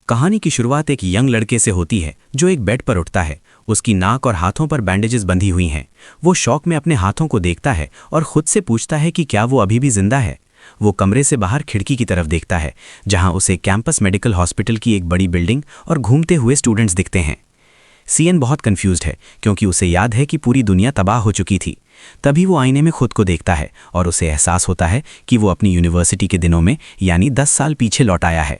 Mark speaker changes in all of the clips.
Speaker 1: कहानी की शुरुआत एक यंग लड़के से होती है जो एक बेड पर उठता है। उसकी नाक और हाथों पर बैंडेजेस बंधी हुई हैं। वो शौक में अपने हाथों को देखता है और खुद से पूछता है कि क्या वो अभी भी जिंदा है। वो कमरे से बाहर खिड़की की तरफ देखता है जहां उसे कैंपस मेडिकल हॉस्पिटल की एक बड़ी बिल्डिंग और घूमते हुए स्टूडेंट्स दिखते हैं। सीएन बहुत कंफ्यूज्ड है क्योंकि उसे याद है कि पूरी दुनिया तबाह हो चुकी थी। तभी वो आईने में खुद को देखता है और उसे एहसास होता है कि वो अपनी यूनिवर्सिटी के दिनों में यानी 10 साल पीछे लौट आया है।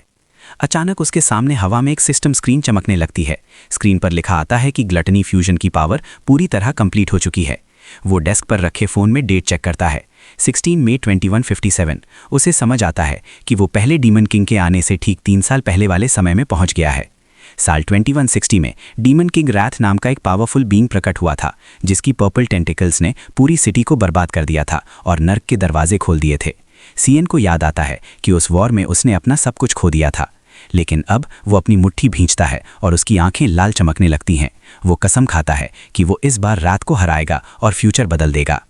Speaker 1: अचानक उसके सामने हवा में एक सिस्टम स्क्रीन चमकने लगती है। स्क्रीन पर लिखा आता है कि ग्लटनी फ्यूजन की पावर पूरी तरह कंप्लीट हो चुकी है। वो डेस्क पर रखे फ़ोन में डेट चेक करता है, 16 मई 2157। उसे समझ आता है कि वो पहले डीमन किंग के आने से ठीक 3 साल पहले वाले समय में पहुंच गया है। साल 2160 में डीमन किंग रैथ नाम का एक पावरफुल बीइंग प्रकट हुआ था जिसकी पर्पल टेंटिकल्स ने पूरी सिटी को बर्बाद कर दिया था और नर्क के दरवाजे खोल दिए थे। सीएन को याद आता है कि उस वॉर में उसने अपना सब कुछ खो दिया था, लेकिन अब वो अपनी मुट्ठी भींचता है और उसकी आंखें लाल चमकने लगती हैं। वो कसम खाता है कि वो इस बार रात को हराएगा और फ्यूचर बदल देगा।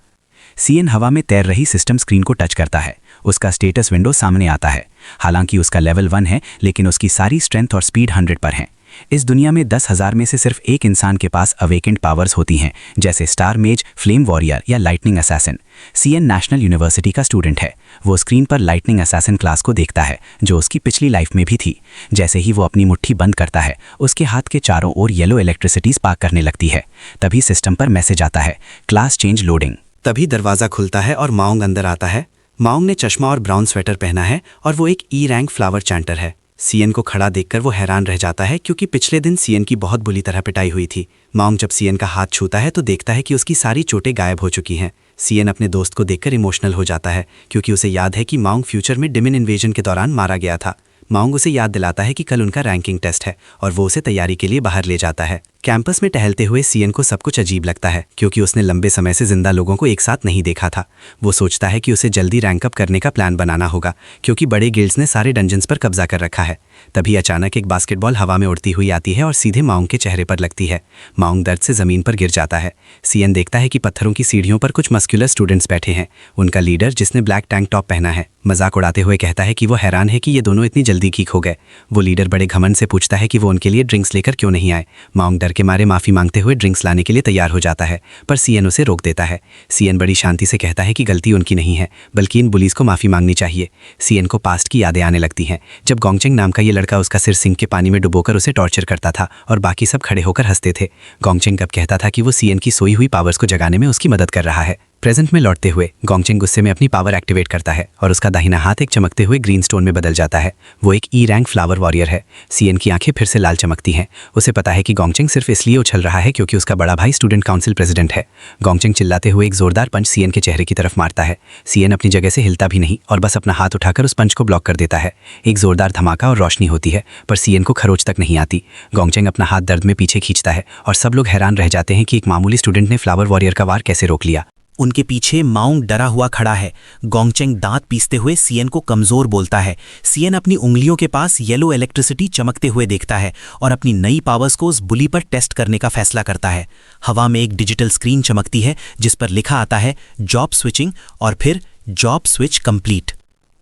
Speaker 1: सीएन हवा में तैर रही सिस्टम स्क्रीन को टच करता है। उसका स्टेटस विंडो सामने आता है। हालांकि उसका लेवल 1 है, लेकिन उसकी सारी स्ट्रेंथ और स्पीड 100 पर है। इस दुनिया में 10,000 में से सिर्फ एक इंसान के पास अवेकेंड पावर्स होती हैं, जैसे स्टार मेज, फ्लेम वॉरियर या lightning assassin. CN national university का स्टूडेंट है। वो स्क्रीन पर लाइटनिंग असैसिन क्लास को देखता है जो उसकी पिछली लाइफ में भी थी। जैसे ही वो अपनी मुट्ठी बंद करता है, उसके हाथ के चारों ओर येलो इलेक्ट्रिसिटी स्पार्क करने लगती है। तभी सिस्टम पर मैसेज आता है, क्लास चेंज लोडिंग।
Speaker 2: तभी दरवाज़ा खुलता है और माओंग अंदर आता है। माओंग ने चश्मा और ब्राउन स्वेटर पहना है और वो एक ई रैंक फ्लावर चैंटर है। सीएन को खड़ा देखकर वो हैरान रह जाता है क्योंकि पिछले दिन सीएन की बहुत बुरी तरह पिटाई हुई थी। माओंग जब सीएन का हाथ छूता है तो देखता है कि उसकी सारी चोटें गायब हो चुकी हैं। सीएन अपने दोस्त को देखकर इमोशनल हो जाता है क्योंकि उसे याद है कि माओंग फ्यूचर में डिमिन इन्वेजन के दौरान मारा गया था। माओंग उसे याद दिलाता है कि कल उनका रैंकिंग टेस्ट है और वो उसे तैयारी के लिए बाहर ले जाता है। कैंपस में टहलते हुए सीएन को सब कुछ अजीब लगता है क्योंकि उसने लंबे समय से जिंदा लोगों को एक साथ नहीं देखा था। वो सोचता है कि उसे जल्दी रैंक अप करने का प्लान बनाना होगा क्योंकि बड़े गिल्ड्स ने सारे डंजन्स पर कब्जा कर रखा है। तभी अचानक एक बास्केटबॉल हवा में उड़ती हुई आती है और सीधे माओंग के चेहरे पर लगती है। माओंग दर्द से जमीन पर गिर जाता है। सीएन देखता है कि पत्थरों की सीढ़ियों पर कुछ मस्कुलर स्टूडेंट्स बैठे हैं। उनका लीडर, जिसने ब्लैक टैंक टॉप पहना है, मजाक उड़ाते हुए कहता है कि वो हैरान है कि ये दोनों इतनी जल्दी ठीक हो गए। वो लीडर बड़े घमंड से पूछता है कि वो उनके लिए ड्रिंक्स लेकर क्यों नहीं आए। माओंग डर के मारे माफी मांगते हुए ड्रिंक्स लाने के लिए तैयार हो जाता है, पर सीएन उसे रोक देता है। सीएन बड़ी शांति से कहता है कि गलती उनकी नहीं है, बल्कि इन बुलीज को माफी मांगनी चाहिए। सीएन को पास्ट की यादें आने लगती हैं, जब गोंगचेंग नाम का ये लड़का उसका सिर सिंक के पानी में डुबोकर उसे टॉर्चर करता था और बाकी सब खड़े होकर हंसते थे। गोंगचेंग अब कहता था कि वो सीएन की सोई हुई पावर्स को जगाने में उसकी मदद कर रहा है। प्रेजेंट में लौटते हुए गोंगचेंग गुस्से में अपनी पावर एक्टिवेट करता है और उसका दाहिना हाथ एक चमकते हुए ग्रीन स्टोन में बदल जाता है। वो एक ई रैंक फ्लावर वॉरियर है। सीएन की आंखें फिर से लाल चमकती हैं। उसे पता है कि गोंगचेंग सिर्फ इसलिए उछल रहा है क्योंकि उसका बड़ा भाई स्टूडेंट काउंसिल प्रेसिडेंट है। गोंगचेंग चिल्लाते हुए एक जोरदार पंच सीएन के चेहरे की तरफ मारता है। सीएन अपनी जगह से हिलता भी नहीं और बस अपना हाथ उठाकर उस पंच को ब्लॉक कर देता है। एक जोरदार धमाका और रोशनी होती है, पर सीएन को खरोच तक नहीं आती। गोंगचेंग अपना हाथ दर्द में पीछे खींचता है और सब लोग हैरान रह जाते हैं कि एक मामूली स्टूडेंट ने फ्लावर वॉरियर का वार कैसे रोक लिया।
Speaker 3: उनके पीछे माओंग डरा हुआ खड़ा है। गोंगचेंग दांत पीसते हुए सीएन को कमजोर बोलता है। सीएन अपनी उंगलियों के पास येलो इलेक्ट्रिसिटी चमकते हुए देखता है और अपनी नई पावर्स को उस बुली पर टेस्ट करने का फैसला करता है। हवा में एक डिजिटल स्क्रीन चमकती है जिस पर लिखा आता है जॉब स्विचिंग और फिर जॉब स्विच कंप्लीट।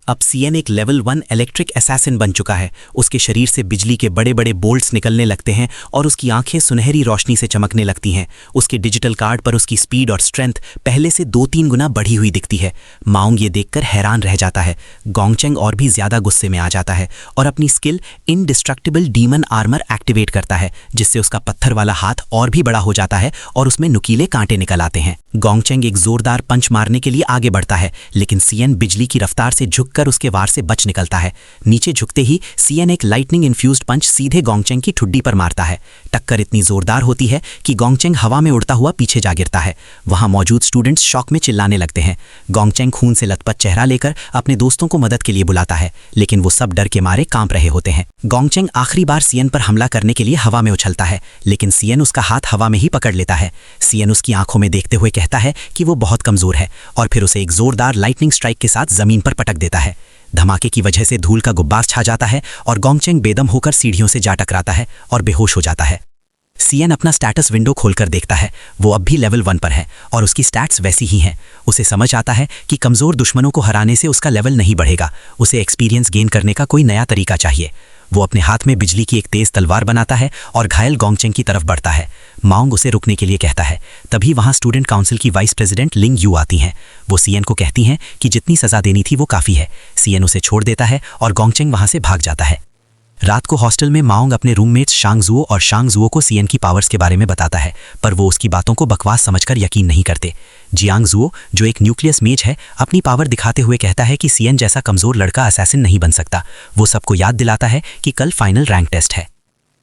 Speaker 3: अब सीएन एक लेवल 1 इलेक्ट्रिक असैसिन बन चुका है। उसके शरीर से बिजली के बड़े बड़े बोल्ट्स निकलने लगते हैं और उसकी आंखें सुनहरी रोशनी से चमकने लगती हैं। उसके डिजिटल कार्ड पर उसकी स्पीड और स्ट्रेंथ पहले से 2-3 गुना बढ़ी हुई दिखती है। माओंग ये देखकर हैरान रह जाता है। गोंगचेंग और भी ज्यादा गुस्से में आ जाता है और अपनी skill indestructible demon armour activate करता है, जिससे उसका पत्थर वाला हाथ और भी बड़ा हो जाता है और उसमें नुकीले कांटे निकल आते हैं। गोंगचेंग एक जोरदार पंच मारने के लिए आगे बढ़ता है, लेकिन सीएन बिजली की रफ्तार से झुककर उसके वार से बच निकलता है। नीचे झुकते ही सीएन एक लाइटनिंग इन्फ्यूज्ड पंच सीधे गोंगचेंग की ठुड्डी पर मारता है। टक्कर इतनी जोरदार होती है कि गोंगचेंग हवा में उड़ता हुआ पीछे जा गिरता है। वहां मौजूद स्टूडेंट्स शॉक में चिल्लाने लगते हैं। गोंगचेंग खून से लथपथ चेहरा लेकर अपने दोस्तों को मदद के लिए बुलाता है, लेकिन वो सब डर के मारे कांप रहे होते हैं। गोंगचेंग आखिरी बार सीएन पर हमला करने के लिए हवा में उछलता है, लेकिन सीएन उसका हाथ हवा में ही पकड़ लेता है। सीएन उसकी आंखों में देखते हुए कहता है कि वो बहुत कमजोर है और फिर उसे एक जोरदार लाइटनिंग स्ट्राइक के साथ जमीन पर पटक देता है। धमाके की वजह से धूल का गुब्बार छा जाता है और गोंगचेंग बेदम होकर सीढ़ियों से जा टकराता है और बेहोश हो जाता है। सीएन अपना स्टेटस विंडो खोलकर देखता है। वो अब भी लेवल 1 पर है और उसकी स्टैट्स वैसी ही हैं। उसे समझ आता है कि कमज़ोर दुश्मनों को हराने से उसका लेवल नहीं बढ़ेगा। उसे एक्सपीरियंस गेन करने का कोई नया तरीका चाहिए। वो अपने हाथ में बिजली की एक तेज तलवार बनाता है और घायल गोंगचेंग की तरफ बढ़ता है। माओंग उसे रुकने के लिए कहता है। तभी वहां स्टूडेंट काउंसिल की वाइस प्रेसिडेंट लिंग यू आती हैं। वो सीएन को कहती हैं कि जितनी सजा देनी थी वो काफ़ी है। सीएन उसे छोड़ देता है और गोंगचेंग वहां से भाग जाता है। रात को हॉस्टल में माओंग अपने रूममेट्स शांगजुओ और शांगजुओ को सीएन की पावर्स के बारे में बताता है, पर वो उसकी बातों को बकवास समझकर यकीन नहीं करते। जियांगजुओ, जो एक न्यूक्लियस मेज है, अपनी पावर दिखाते हुए कहता है कि सीएन जैसा कमजोर लड़का असैसिन नहीं बन सकता। वो सबको याद दिलाता है कि कल फाइनल रैंक टेस्ट है।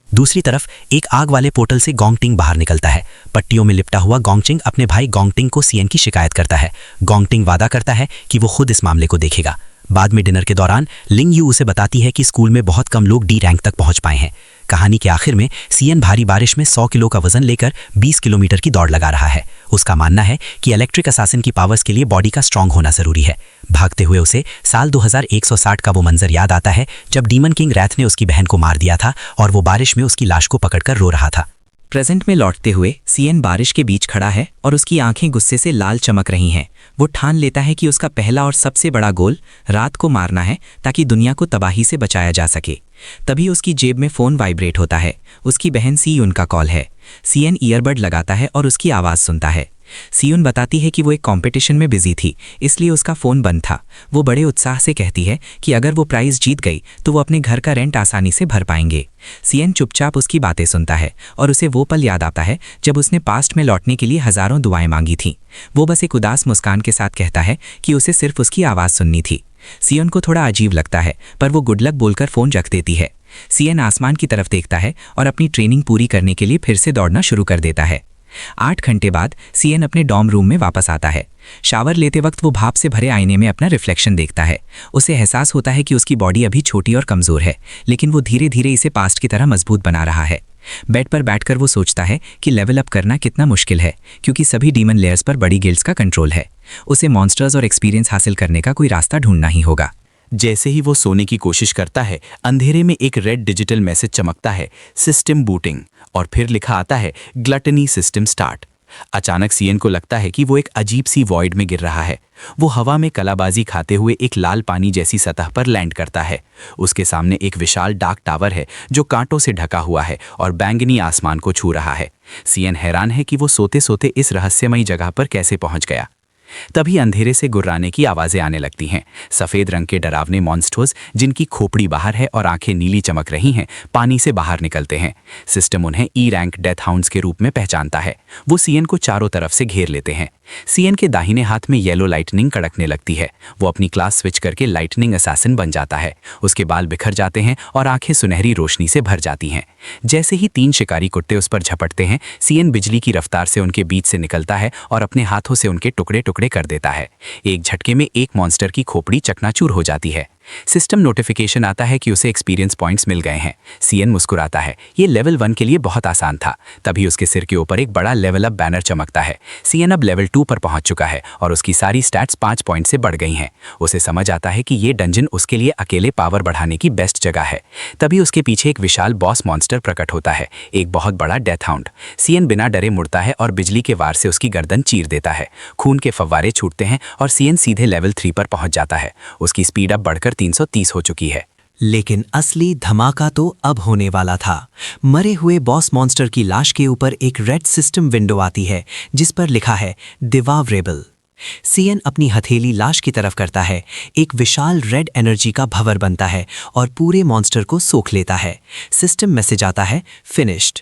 Speaker 3: दूसरी तरफ एक आग वाले पोर्टल से गोंगटिंग बाहर निकलता है। पट्टियों में लिपटा हुआ गोंगचिंग अपने भाई गोंगटिंग को सीएन की शिकायत करता है। गोंगटिंग वादा करता है कि वो खुद इस मामले को देखेगा। बाद में डिनर के दौरान लिंग यू उसे बताती है कि स्कूल में बहुत कम लोग डी रैंक तक पहुंच पाए हैं। कहानी के आखिर में सीएन भारी बारिश में 100 किलो का वजन लेकर 20 किलोमीटर की दौड़ लगा रहा है। उसका मानना है कि इलेक्ट्रिक असासिन की पावर्स के लिए बॉडी का स्ट्रांग होना जरूरी है। भागते हुए उसे साल 2160 का वो मंजर याद आता है जब डीमन किंग रैथ ने उसकी बहन को मार दिया था और वो बारिश में उसकी लाश को पकड़कर रो रहा था।
Speaker 1: प्रेजेंट में लौटते हुए सीएन बारिश के बीच खड़ा है और उसकी आंखें गुस्से से लाल चमक रही हैं। वो ठान लेता है कि उसका पहला और सबसे बड़ा गोल रात को मारना है ताकि दुनिया को तबाही से बचाया जा सके। तभी उसकी जेब में फ़ोन वाइब्रेट होता है। उसकी बहन सीयुन का कॉल है। सीएन ईयरबड लगाता है और उसकी आवाज़ सुनता है। सीयुन बताती है कि वो एक कंपटीशन में बिजी थी, इसलिए उसका फ़ोन बंद था। वो बड़े उत्साह से कहती है कि अगर वो प्राइज़ जीत गई तो वो अपने घर का रेंट आसानी से भर पाएंगे। सीएन चुपचाप उसकी बातें सुनता है और उसे वो पल याद आता है जब उसने पास्ट में लौटने के लिए हज़ारों दुआएं मांगी थीं। वो बस एक उदास मुस्कान के साथ कहता है कि उसे सिर्फ उसकी आवाज़ सुननी थी। सीएन को थोड़ा अजीब लगता है, पर वो गुड लक बोलकर फ़ोन रख देती है। सीएन आसमान की तरफ देखता है और अपनी ट्रेनिंग पूरी करने के लिए फिर से दौड़ना शुरू कर देता है। 8 घंटे बाद सीएन अपने डॉर्म रूम में वापस आता है। शावर लेते वक्त वो भाप से भरे आईने में अपना रिफ्लेक्शन देखता है। उसे एहसास होता है कि उसकी बॉडी अभी छोटी और कमज़ोर है, लेकिन वो धीरे धीरे इसे पास्ट की तरह मजबूत बना रहा है। बेड पर बैठकर वो सोचता है कि लेवल अप करना कितना मुश्किल है, क्योंकि सभी डीमन लेयर्स पर बड़ी गिल्ड्स का कंट्रोल है। उसे मॉन्स्टर्स और एक्सपीरियंस हासिल करने का कोई रास्ता ढूंढना ही होगा।
Speaker 4: जैसे ही वो सोने की कोशिश करता है, अंधेरे में एक रेड डिजिटल मैसेज चमकता है, सिस्टम बूटिंग, और फिर लिखा आता है ग्लटनी सिस्टम स्टार्ट। अचानक सीएन को लगता है कि वो एक अजीब सी वॉइड में गिर रहा है। वो हवा में कलाबाजी खाते हुए एक लाल पानी जैसी सतह पर लैंड करता है। उसके सामने एक विशाल डार्क टावर है जो कांटों से ढका हुआ है और बैंगनी आसमान को छू रहा है। सीएन हैरान है कि वो सोते सोते इस रहस्यमयी जगह पर कैसे पहुंच गया। तभी अंधेरे से गुर्राने की आवाजें आने लगती हैं। सफेद रंग के डरावने मॉन्स्टर्स, जिनकी खोपड़ी बाहर है और आंखें नीली चमक रही हैं, पानी से बाहर निकलते हैं। सिस्टम उन्हें ई रैंक डेथ हाउंड्स के रूप में पहचानता है। वो सीएन को चारों तरफ से घेर लेते हैं। सीएन के दाहिने हाथ में येलो लाइटनिंग कड़कने लगती है। वो अपनी क्लास स्विच करके लाइटनिंग असैसिन बन जाता है। उसके बाल बिखर जाते हैं और आंखें सुनहरी रोशनी से भर जाती हैं। जैसे ही 3 शिकारी कुत्ते उस पर झपटते हैं, सीएन बिजली की रफ्तार से उनके बीच से निकलता है और अपने हाथों से उनके टुकड़े टुकड़े कर देता है। एक झटके में एक मॉन्स्टर की खोपड़ी चकनाचूर हो जाती है। सिस्टम नोटिफिकेशन आता है कि उसे एक्सपीरियंस पॉइंट्स मिल गए हैं। सीएन मुस्कुराता है। ये लेवल 1 के लिए बहुत आसान था। तभी उसके सिर के ऊपर एक बड़ा लेवल अप बैनर चमकता है। सीएन अब लेवल 2 पर पहुंच चुका है और उसकी सारी स्टैट्स 5 पॉइंट से बढ़ गई हैं। उसे समझ आता है कि ये डंजन उसके लिए अकेले पावर बढ़ाने की बेस्ट जगह है। तभी उसके पीछे एक विशाल बॉस मॉन्स्टर प्रकट होता है, एक बहुत बड़ा डेथ हाउंड। सीएन बिना डरे मुड़ता है और बिजली के वार से उसकी गर्दन चीर देता है। खून के फव्वारे छूटते हैं और सीएन सीधे लेवल 3 पर पहुंच जाता है। उसकी स्पीड अब बढ़कर 330 हो चुकी है।
Speaker 3: लेकिन असली धमाका तो अब होने वाला था। मरे हुए बॉस मॉन्स्टर की लाश के ऊपर एक रेड सिस्टम विंडो आती है जिस पर लिखा है डिवावरेबल। सीएन अपनी हथेली लाश की तरफ करता है। एक विशाल रेड एनर्जी का भंवर बनता है और पूरे मॉन्स्टर को सोख लेता है। सिस्टम मैसेज आता है फिनिश्ड।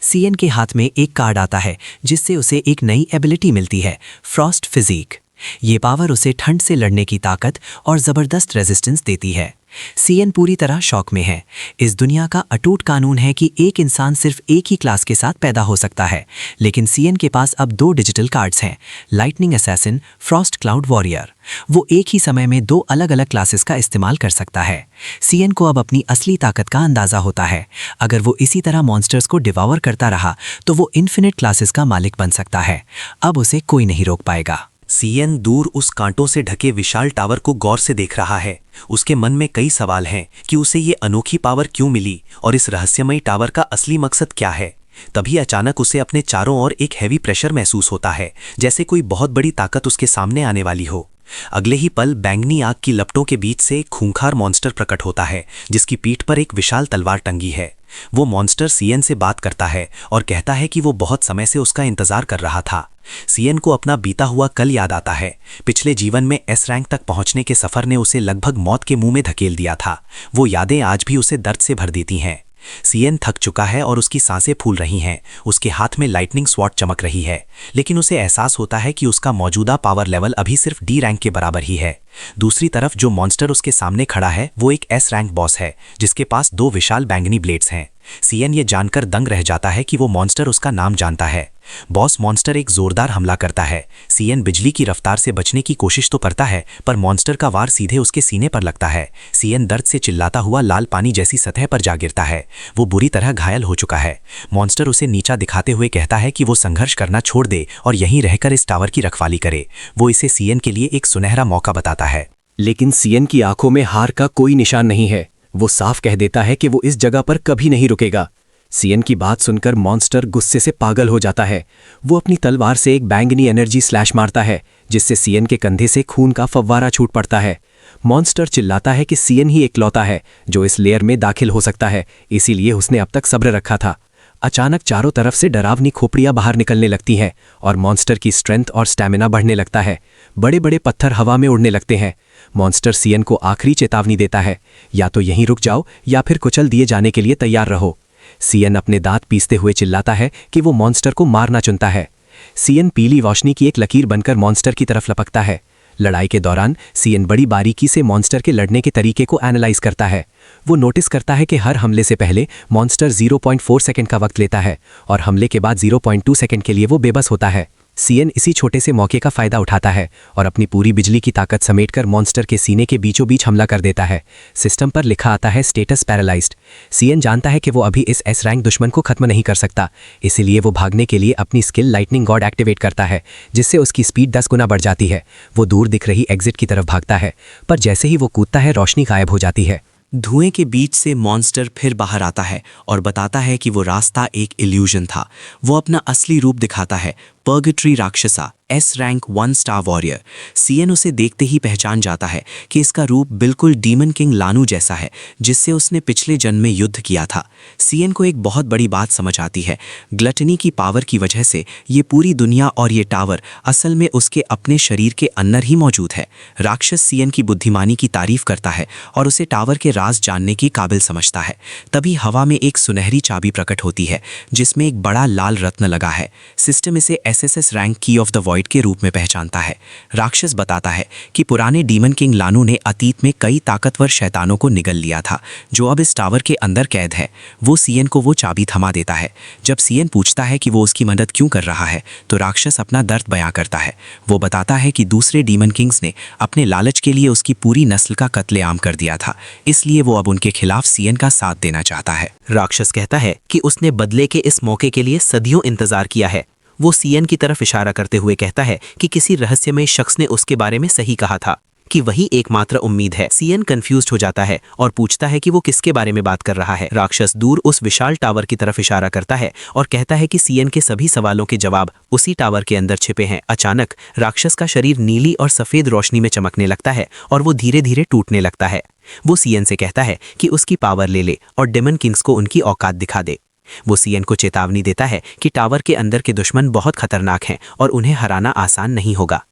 Speaker 3: सीएन के हाथ में एक कार्ड आता है जिससे उसे एक नई एबिलिटी मिलती है, फ्रॉस्ट फिजिक। ये पावर उसे ठंड से लड़ने की ताकत और ज़बरदस्त रेजिस्टेंस देती है। सीएन पूरी तरह शॉक में है। इस दुनिया का अटूट कानून है कि एक इंसान सिर्फ एक ही क्लास के साथ पैदा हो सकता है, लेकिन सीएन के पास अब 2 डिजिटल कार्ड्स हैं, lightning assassin, Frost cloud warrior. वो एक ही समय में 2 अलग अलग क्लासेस का इस्तेमाल कर सकता है। सीएन को अब अपनी असली ताकत का अंदाज़ा होता है। अगर वो इसी तरह मॉन्स्टर्स को डिवावर करता रहा तो वो इन्फिनिट क्लासेस का मालिक बन सकता है। अब उसे कोई नहीं रोक पाएगा।
Speaker 5: सीएन दूर उस कांटों से ढके विशाल टावर को गौर से देख रहा है। उसके मन में कई सवाल हैं कि उसे ये अनोखी पावर क्यों मिली और इस रहस्यमयी टावर का असली मकसद क्या है। तभी अचानक उसे अपने चारों ओर एक हैवी प्रेशर महसूस होता है, जैसे कोई बहुत बड़ी ताकत उसके सामने आने वाली हो। अगले ही पल बैंगनी आग की लपटों के बीच से एक खूंखार मॉन्स्टर प्रकट होता है जिसकी पीठ पर एक विशाल तलवार टंगी है। वो मॉन्स्टर सीएन से बात करता है और कहता है कि वो बहुत समय से उसका इंतजार कर रहा था। सीएन को अपना बीता हुआ कल याद आता है। पिछले जीवन में एस रैंक तक पहुंचने के सफर ने उसे लगभग मौत के मुंह में धकेल दिया था। वो यादें आज भी उसे दर्द से भर देती हैं। सीएन थक चुका है और उसकी सांसें फूल रही हैं। उसके हाथ में लाइटनिंग स्वॉर्ड चमक रही है, लेकिन उसे एहसास होता है कि उसका मौजूदा पावर लेवल अभी सिर्फ डी रैंक के बराबर ही है। दूसरी तरफ जो मॉन्स्टर उसके सामने खड़ा है वो एक एस रैंक बॉस है जिसके पास 2 विशाल बैंगनी ब्लेड्स हैं। सीएन ये जानकर दंग रह जाता है कि वो मॉन्स्टर उसका नाम जानता है। बॉस मॉन्स्टर एक जोरदार हमला करता है। सीएन बिजली की रफ्तार से बचने की कोशिश तो करता है, पर मॉन्स्टर का वार सीधे उसके सीने पर लगता है। सीएन दर्द से चिल्लाता हुआ लाल पानी जैसी सतह पर जा गिरता है। वो बुरी तरह घायल हो चुका है। मॉन्स्टर उसे नीचा दिखाते हुए कहता है कि वो संघर्ष करना छोड़ दे और यहीं रहकर इस टावर की रखवाली करे। वो इसे सीएन के लिए एक सुनहरा मौका बताता है।
Speaker 6: लेकिन सीएन की आंखों में हार का कोई निशान नहीं है। वो साफ कह देता है कि वो इस जगह पर कभी नहीं रुकेगा। सीएन की बात सुनकर मॉन्स्टर गुस्से से पागल हो जाता है। वो अपनी तलवार से एक बैंगनी एनर्जी स्लैश मारता है जिससे सीएन के कंधे से खून का फव्वारा छूट पड़ता है। मॉन्स्टर चिल्लाता है कि सीएन ही इकलौता है जो इस लेयर में दाखिल हो सकता है, इसीलिए उसने अब तक सब्र रखा था। अचानक चारों तरफ से डरावनी खोपड़ियां बाहर निकलने लगती हैं और मॉन्स्टर की स्ट्रेंथ और स्टैमिना बढ़ने लगता है। बड़े बड़े पत्थर हवा में उड़ने लगते हैं। मॉन्स्टर सीएन को आखिरी चेतावनी देता है, या तो यहीं रुक जाओ या फिर कुचल दिए जाने के लिए तैयार रहो। सीएन अपने दांत पीसते हुए चिल्लाता है कि वो मॉन्स्टर को मारना चुनता है। सीएन पीली रोशनी की एक लकीर बनकर मॉन्स्टर की तरफ लपकता है। लड़ाई के दौरान सीएन बड़ी बारीकी से मॉन्स्टर के लड़ने के तरीके को एनालाइज करता है। वो नोटिस करता है कि हर हमले से पहले मॉन्स्टर 0.4 सेकंड का वक्त लेता है और हमले के बाद 0.2 सेकंड के लिए वो बेबस होता है। सीएन इसी छोटे से मौके का फायदा उठाता है और अपनी पूरी बिजली की ताकत समेटकर मॉन्स्टर के सीने के बीचों बीच हमला कर देता है। सिस्टम पर लिखा आता है स्टेटस पैरालाइज्ड। सीएन जानता है कि वो अभी इस एस रैंक दुश्मन को खत्म नहीं कर सकता, इसीलिए वो भागने के लिए अपनी स्किल लाइटनिंग गॉड एक्टिवेट करता है जिससे उसकी स्पीड 10 गुना बढ़ जाती है। वो दूर दिख रही एग्जिट की तरफ भागता है, पर जैसे ही वो कूदता है रोशनी गायब हो जाती है।
Speaker 1: धुएं के बीच से मॉन्स्टर फिर बाहर आता है और बताता है कि वो रास्ता एक इल्यूजन था। वो अपना असली रूप दिखाता है, पर्गेटरी राक्षसा, एस रैंक 1 स्टार वॉरियर। सीएन उसे देखते ही पहचान जाता है कि इसका रूप बिल्कुल डीमन किंग लानू जैसा है जिससे उसने पिछले जन्म में युद्ध किया था। सीएन को एक बहुत बड़ी बात समझ आती है। ग्लटनी की पावर की वजह से ये पूरी दुनिया और ये टावर असल में उसके अपने शरीर के अंदर ही मौजूद है। राक्षस सीएन की बुद्धिमानी की तारीफ करता है और उसे टावर के राज जानने की काबिल समझता है। तभी हवा में एक सुनहरी चाबी प्रकट होती है जिसमें एक बड़ा लाल रत्न लगा है। सिस्टम इसे एसएसएस रैंक की ऑफ द वॉइड के रूप में पहचानता है। राक्षस बताता है कि पुराने डीमन किंग लानू ने अतीत में कई ताकतवर शैतानों को निगल लिया था जो अब इस टावर के अंदर कैद है। वो सीएन को वो चाबी थमा देता है। जब सीएन पूछता है कि वो उसकी मदद क्यों कर रहा है तो राक्षस अपना दर्द बयां करता है। वो बताता है कि दूसरे डीमन किंग्स ने अपने लालच के लिए उसकी पूरी नस्ल का कत्लेआम कर दिया था, इसलिए वो अब उनके खिलाफ सीएन का साथ देना चाहता है।
Speaker 3: राक्षस कहता है कि उसने बदले के इस मौके के लिए सदियों इंतजार किया है। वो सीएन की तरफ इशारा करते हुए कहता है कि किसी रहस्यमय शख्स ने उसके बारे में सही कहा था कि वही एकमात्र उम्मीद है। सीएन कंफ्यूज्ड हो जाता है और पूछता है कि वो किसके बारे में बात कर रहा है। राक्षस दूर उस विशाल टावर की तरफ इशारा करता है और कहता है कि सीएन के सभी सवालों के जवाब उसी टावर के अंदर छिपे हैं। अचानक राक्षस का शरीर नीली और सफेद रोशनी में चमकने लगता है और वो धीरे धीरे टूटने लगता है। वो सीएन से कहता है कि उसकी पावर ले ले और डेमन किंग्स को उनकी औकात दिखा दे। वो सीएन को चेतावनी देता है कि टावर के अंदर के दुश्मन बहुत खतरनाक हैं और उन्हें हराना आसान नहीं होगा।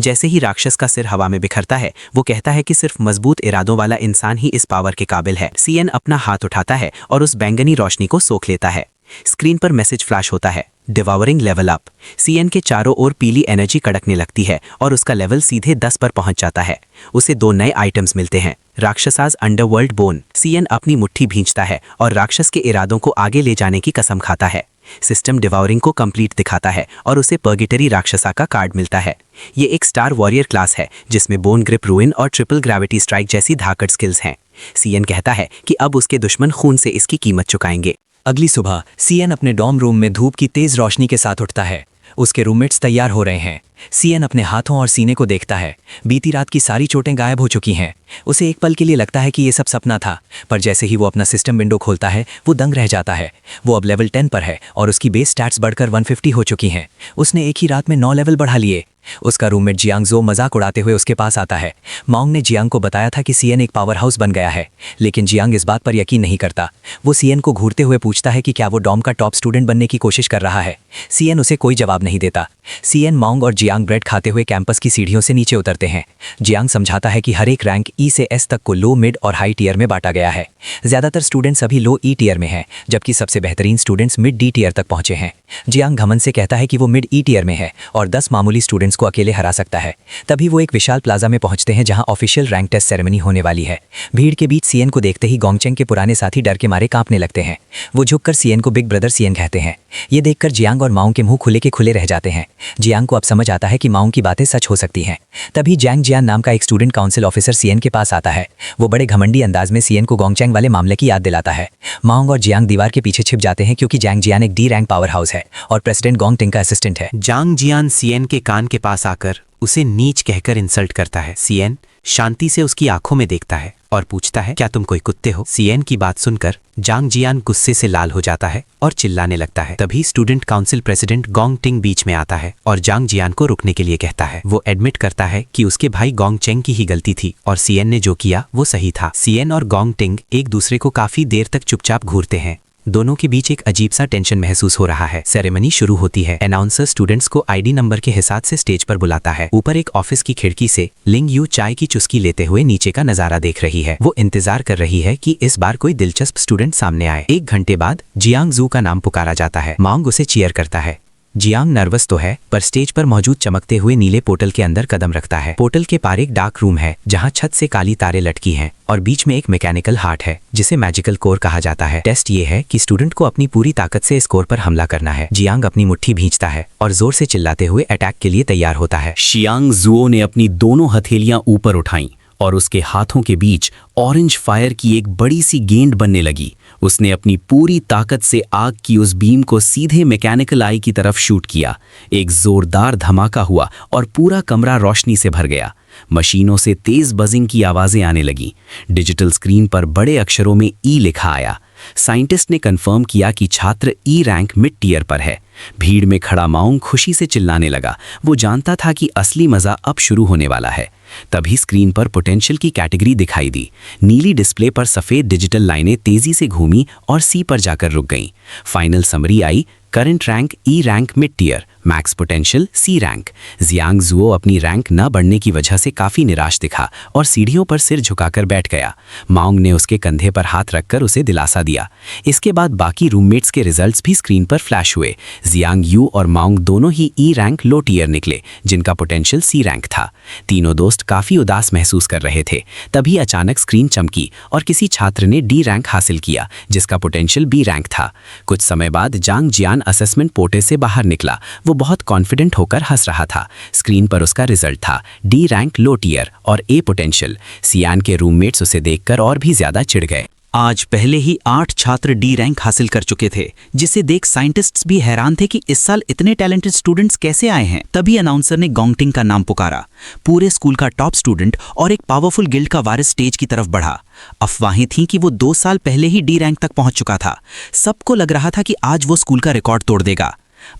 Speaker 3: जैसे ही राक्षस का सिर हवा में बिखरता है वो कहता है कि सिर्फ मजबूत इरादों वाला इंसान ही इस पावर के काबिल है। सीएन अपना हाथ उठाता है और उस बैंगनी रोशनी को सोख लेता है। स्क्रीन पर मैसेज फ्लैश होता है, डिवावरिंग लेवल अप। सीएन के चारों ओर पीली एनर्जी कड़कने लगती है और उसका लेवल सीधे 10 पर पहुंच जाता है। उसे 2 नए आइटम्स मिलते हैं, राक्षसाज अंडरवर्ल्ड बोन। सीएन अपनी मुट्ठी भींचता है और राक्षस के इरादों को आगे ले जाने की कसम खाता है। सिस्टम डिवावरिंग को कंप्लीट दिखाता है और उसे पर्गेटरी राक्षसा का कार्ड मिलता है। ये एक स्टार वॉरियर क्लास है जिसमें बोन ग्रिप रूइन और ट्रिपल ग्रेविटी स्ट्राइक जैसी धाकड़ स्किल्स हैं। सीएन कहता है कि अब उसके दुश्मन खून से इसकी कीमत चुकाएंगे।
Speaker 7: अगली सुबह सीएन अपने डॉर्म रूम में धूप की तेज रोशनी के साथ उठता है। उसके रूममेट्स तैयार हो रहे हैं। सीएन अपने हाथों और सीने को देखता है। बीती रात की सारी चोटें गायब हो चुकी हैं। उसे एक पल के लिए लगता है कि ये सब सपना था, पर जैसे ही वो अपना सिस्टम विंडो खोलता है वो दंग रह जाता है। वो अब लेवल 10 पर है और उसकी बेस स्टैट्स बढ़कर 150 हो चुकी हैं। उसने एक ही रात में 9 लेवल बढ़ा लिए। उसका रूममेट जियांग जो मजाक उड़ाते हुए उसके पास आता है। मांग ने जियांग को बताया था कि सीएन एक पावर हाउस बन गया है, लेकिन जियांग इस बात पर यकीन नहीं करता। वो सीएन को घूरते हुए पूछता है कि क्या वो डॉम का टॉप स्टूडेंट बनने की कोशिश कर रहा है। सीएन उसे कोई जवाब नहीं देता। सीएन, मांग और जियांग ब्रेड खाते हुए कैंपस की सीढ़ियों से नीचे उतरते हैं। जियांग समझाता है कि हर एक रैंक ई से एस तक को लो, मिड और हाई टीयर में बांटा गया है। ज्यादातर स्टूडेंट्स अभी लो ई टीयर में हैं, जबकि सबसे बेहतरीन स्टूडेंट्स मिड डी टीयर तक पहुंचे हैं। जियांग घमंड से कहता है कि वो मिड ई टीयर में है और 10 मामूली स्टूडेंट्स को अकेले हरा सकता है। तभी वो एक विशाल प्लाजा में पहुंचते हैं जहां ऑफिशियल रैंक टेस्ट सेरेमनी होने वाली है। भीड़ के बीच सीएन को देखते ही गोंगचेंग के पुराने साथी डर के मारे कांपने लगते हैं। वो झुककर सीएन को बिग ब्रदर सीएन कहते हैं। ये देखकर जियांग और माओंग के मुंह खुले के खुले रह जाते हैं। जियांग को अब समझ आता है कि माओंग की बातें सच हो सकती हैं। तभी जैंग जियान नाम का एक स्टूडेंट काउंसिल ऑफिसर सीएन के पास आता है। वो बड़े घमंडी अंदाज में सीएन को गोंगचेंग वाले मामले की याद दिलाता है। माओंग और जियांग दीवार के पीछे छिप जाते हैं क्योंकि जैंग जियान एक डी रैंक पावर हाउस है और प्रेसिडेंट गोंगटिंग का असिस्टेंट है।
Speaker 5: जांग जियान सीएन के कान के पास आकर उसे नीच कहकर इंसल्ट करता है। सीएन शांति से उसकी आंखों में देखता है और पूछता है, क्या तुम कोई कुत्ते हो? सीएन की बात सुनकर जांग जियान गुस्से से लाल हो जाता है और चिल्लाने लगता है। तभी स्टूडेंट काउंसिल प्रेसिडेंट गोंगटिंग बीच में आता है और जांग जियान को रुकने के लिए कहता है। वो एडमिट करता है कि उसके भाई गोंगचेंग की ही गलती थी और सीएन ने जो किया वो सही था। सीएन और गोंगटिंग एक दूसरे को काफी देर तक चुपचाप घूरते हैं। दोनों के बीच एक अजीब सा टेंशन महसूस हो रहा है। सेरेमनी शुरू होती है। अनाउंसर स्टूडेंट्स को आईडी नंबर के हिसाब से स्टेज पर बुलाता है। ऊपर एक ऑफिस की खिड़की से लिंग यू चाय की चुस्की लेते हुए नीचे का नजारा देख रही है। वो इंतजार कर रही है कि इस बार कोई दिलचस्प स्टूडेंट सामने आए। 1 घंटे बाद जियांग जू का नाम पुकारा जाता है। मांग उसे चीयर करता है। जियांग नर्वस तो है, पर स्टेज पर मौजूद चमकते हुए नीले पोर्टल के अंदर कदम रखता है। पोर्टल के पार एक डार्क रूम है जहां छत से काली तारें लटकी हैं और बीच में एक मैकेनिकल हार्ट है जिसे मैजिकल कोर कहा जाता है। टेस्ट ये है कि स्टूडेंट को अपनी पूरी ताकत से इस कोर पर हमला करना है। जियांग अपनी मुट्ठी भींचता है और जोर से चिल्लाते हुए अटैक के लिए तैयार होता है।
Speaker 4: शियांग जुओ ने अपनी दोनों हथेलियां ऊपर उठाईं और उसके हाथों के बीच ऑरेंज फायर की एक बड़ी सी गेंद बनने लगी। उसने अपनी पूरी ताकत से आग की उस बीम को सीधे मैकेनिकल आई की तरफ शूट किया। एक जोरदार धमाका हुआ और पूरा कमरा रोशनी से भर गया। मशीनों से तेज बजिंग की आवाजें आने लगीं। डिजिटल स्क्रीन पर बड़े अक्षरों में ई लिखा आया। साइंटिस्ट ने कंफर्म किया कि छात्र ई रैंक मिड टीयर पर है। भीड़ में खड़ा माओंग खुशी से चिल्लाने लगा। वो जानता था कि असली मजा अब शुरू होने वाला है। तभी स्क्रीन पर पोटेंशियल की कैटेगरी दिखाई दी। नीली डिस्प्ले पर सफेद डिजिटल लाइनें तेजी से घूमी और सी पर जाकर रुक गईं। फाइनल समरी आई, current rank E rank mid tier, max potential C rank. Jiang Zuo अपनी रैंक न बढ़ने की वजह से काफी निराश दिखा और सीढ़ियों पर सिर झुकाकर बैठ गया। माओंग ने उसके कंधे पर हाथ रखकर उसे दिलासा दिया। इसके बाद बाकी रूममेट्स के रिजल्ट्स भी स्क्रीन पर फ्लैश हुए। जियांग यू और माओंग दोनों ही ई रैंक लो टीयर निकले, जिनका पोटेंशियल सी रैंक था। तीनों दोस्त काफी उदास महसूस कर रहे थे। तभी अचानक स्क्रीन चमकी और किसी छात्र ने डी रैंक हासिल किया, जिसका पोटेंशियल बी रैंक था। कुछ समय बाद जांग जियान असेसमेंट पोर्टल से बाहर निकला। वो बहुत कॉन्फिडेंट होकर हंस रहा था। स्क्रीन पर उसका रिजल्ट था डी रैंक लो टीयर और ए पोटेंशियल। सियान के रूममेट्स उसे देखकर और भी ज्यादा चिढ़ गए।
Speaker 3: आज पहले ही 8 छात्र डी रैंक हासिल कर चुके थे, जिसे देख साइंटिस्ट्स भी हैरान थे कि इस साल इतने टैलेंटेड स्टूडेंट्स कैसे आए हैं। तभी अनाउंसर ने गोंगटिंग का नाम पुकारा। पूरे स्कूल का टॉप स्टूडेंट और एक पावरफुल गिल्ड का वारिस स्टेज की तरफ बढ़ा। अफवाहें थीं कि वो 2 साल पहले ही डी रैंक तक पहुंच चुका था। सबको लग रहा था कि आज वो स्कूल का रिकॉर्ड तोड़ देगा।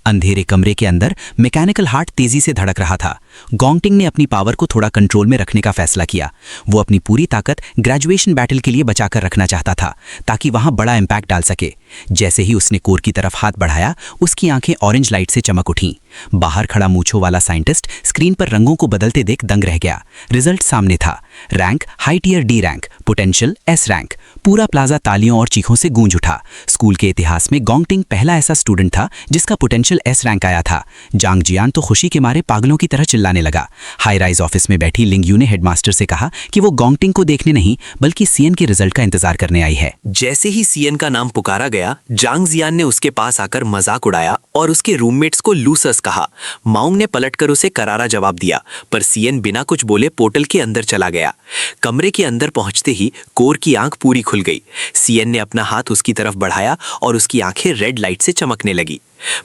Speaker 3: अंधेरे कमरे के अंदर मैकेनिकल हार्ट तेजी से धड़क रहा था। गोंगटिंग ने अपनी पावर को थोड़ा कंट्रोल में रखने का फैसला किया। वो अपनी पूरी ताकत ग्रेजुएशन बैटल के लिए बचाकर रखना चाहता था, ताकि वहां बड़ा इम्पैक्ट डाल सके। जैसे ही उसने कोर की तरफ हाथ बढ़ाया, उसकी आंखें ऑरेंज लाइट से चमक उठीं। बाहर खड़ा मूंछों वाला साइंटिस्ट स्क्रीन पर रंगों को बदलते देख दंग रह गया। रिजल्ट सामने था, rank high tier D rank, potential S rank. पूरा प्लाजा तालियों और चीखों से गूंज उठा। स्कूल के इतिहास में गोंगटिंग पहला ऐसा स्टूडेंट था जिसका पोटेंशियल एस रैंक आया था। जांग जियान तो खुशी के मारे पागलों की तरह चिल्लाने लगा। हाई राइज ऑफिस में बैठी लिंग यू ने हेडमास्टर से कहा कि वो गोंगटिंग को देखने नहीं बल्कि सीएन के रिजल्ट का इंतजार करने आई है।
Speaker 5: जैसे ही सीएन का नाम पुकारा गया, जांग जियान ने उसके पास आकर मजाक उड़ाया और उसके रूममेट्स को लूसर्स कहा। माओंग ने पलटकर उसे करारा जवाब दिया, पर सीएन बिना कुछ बोले पोर्टल के अंदर चला गया। कमरे के अंदर पहुंचते ही कोर की आंख पूरी खुल गई। सीएन ने अपना हाथ उसकी तरफ बढ़ाया और उसकी आंखें रेड लाइट से चमकने लगी।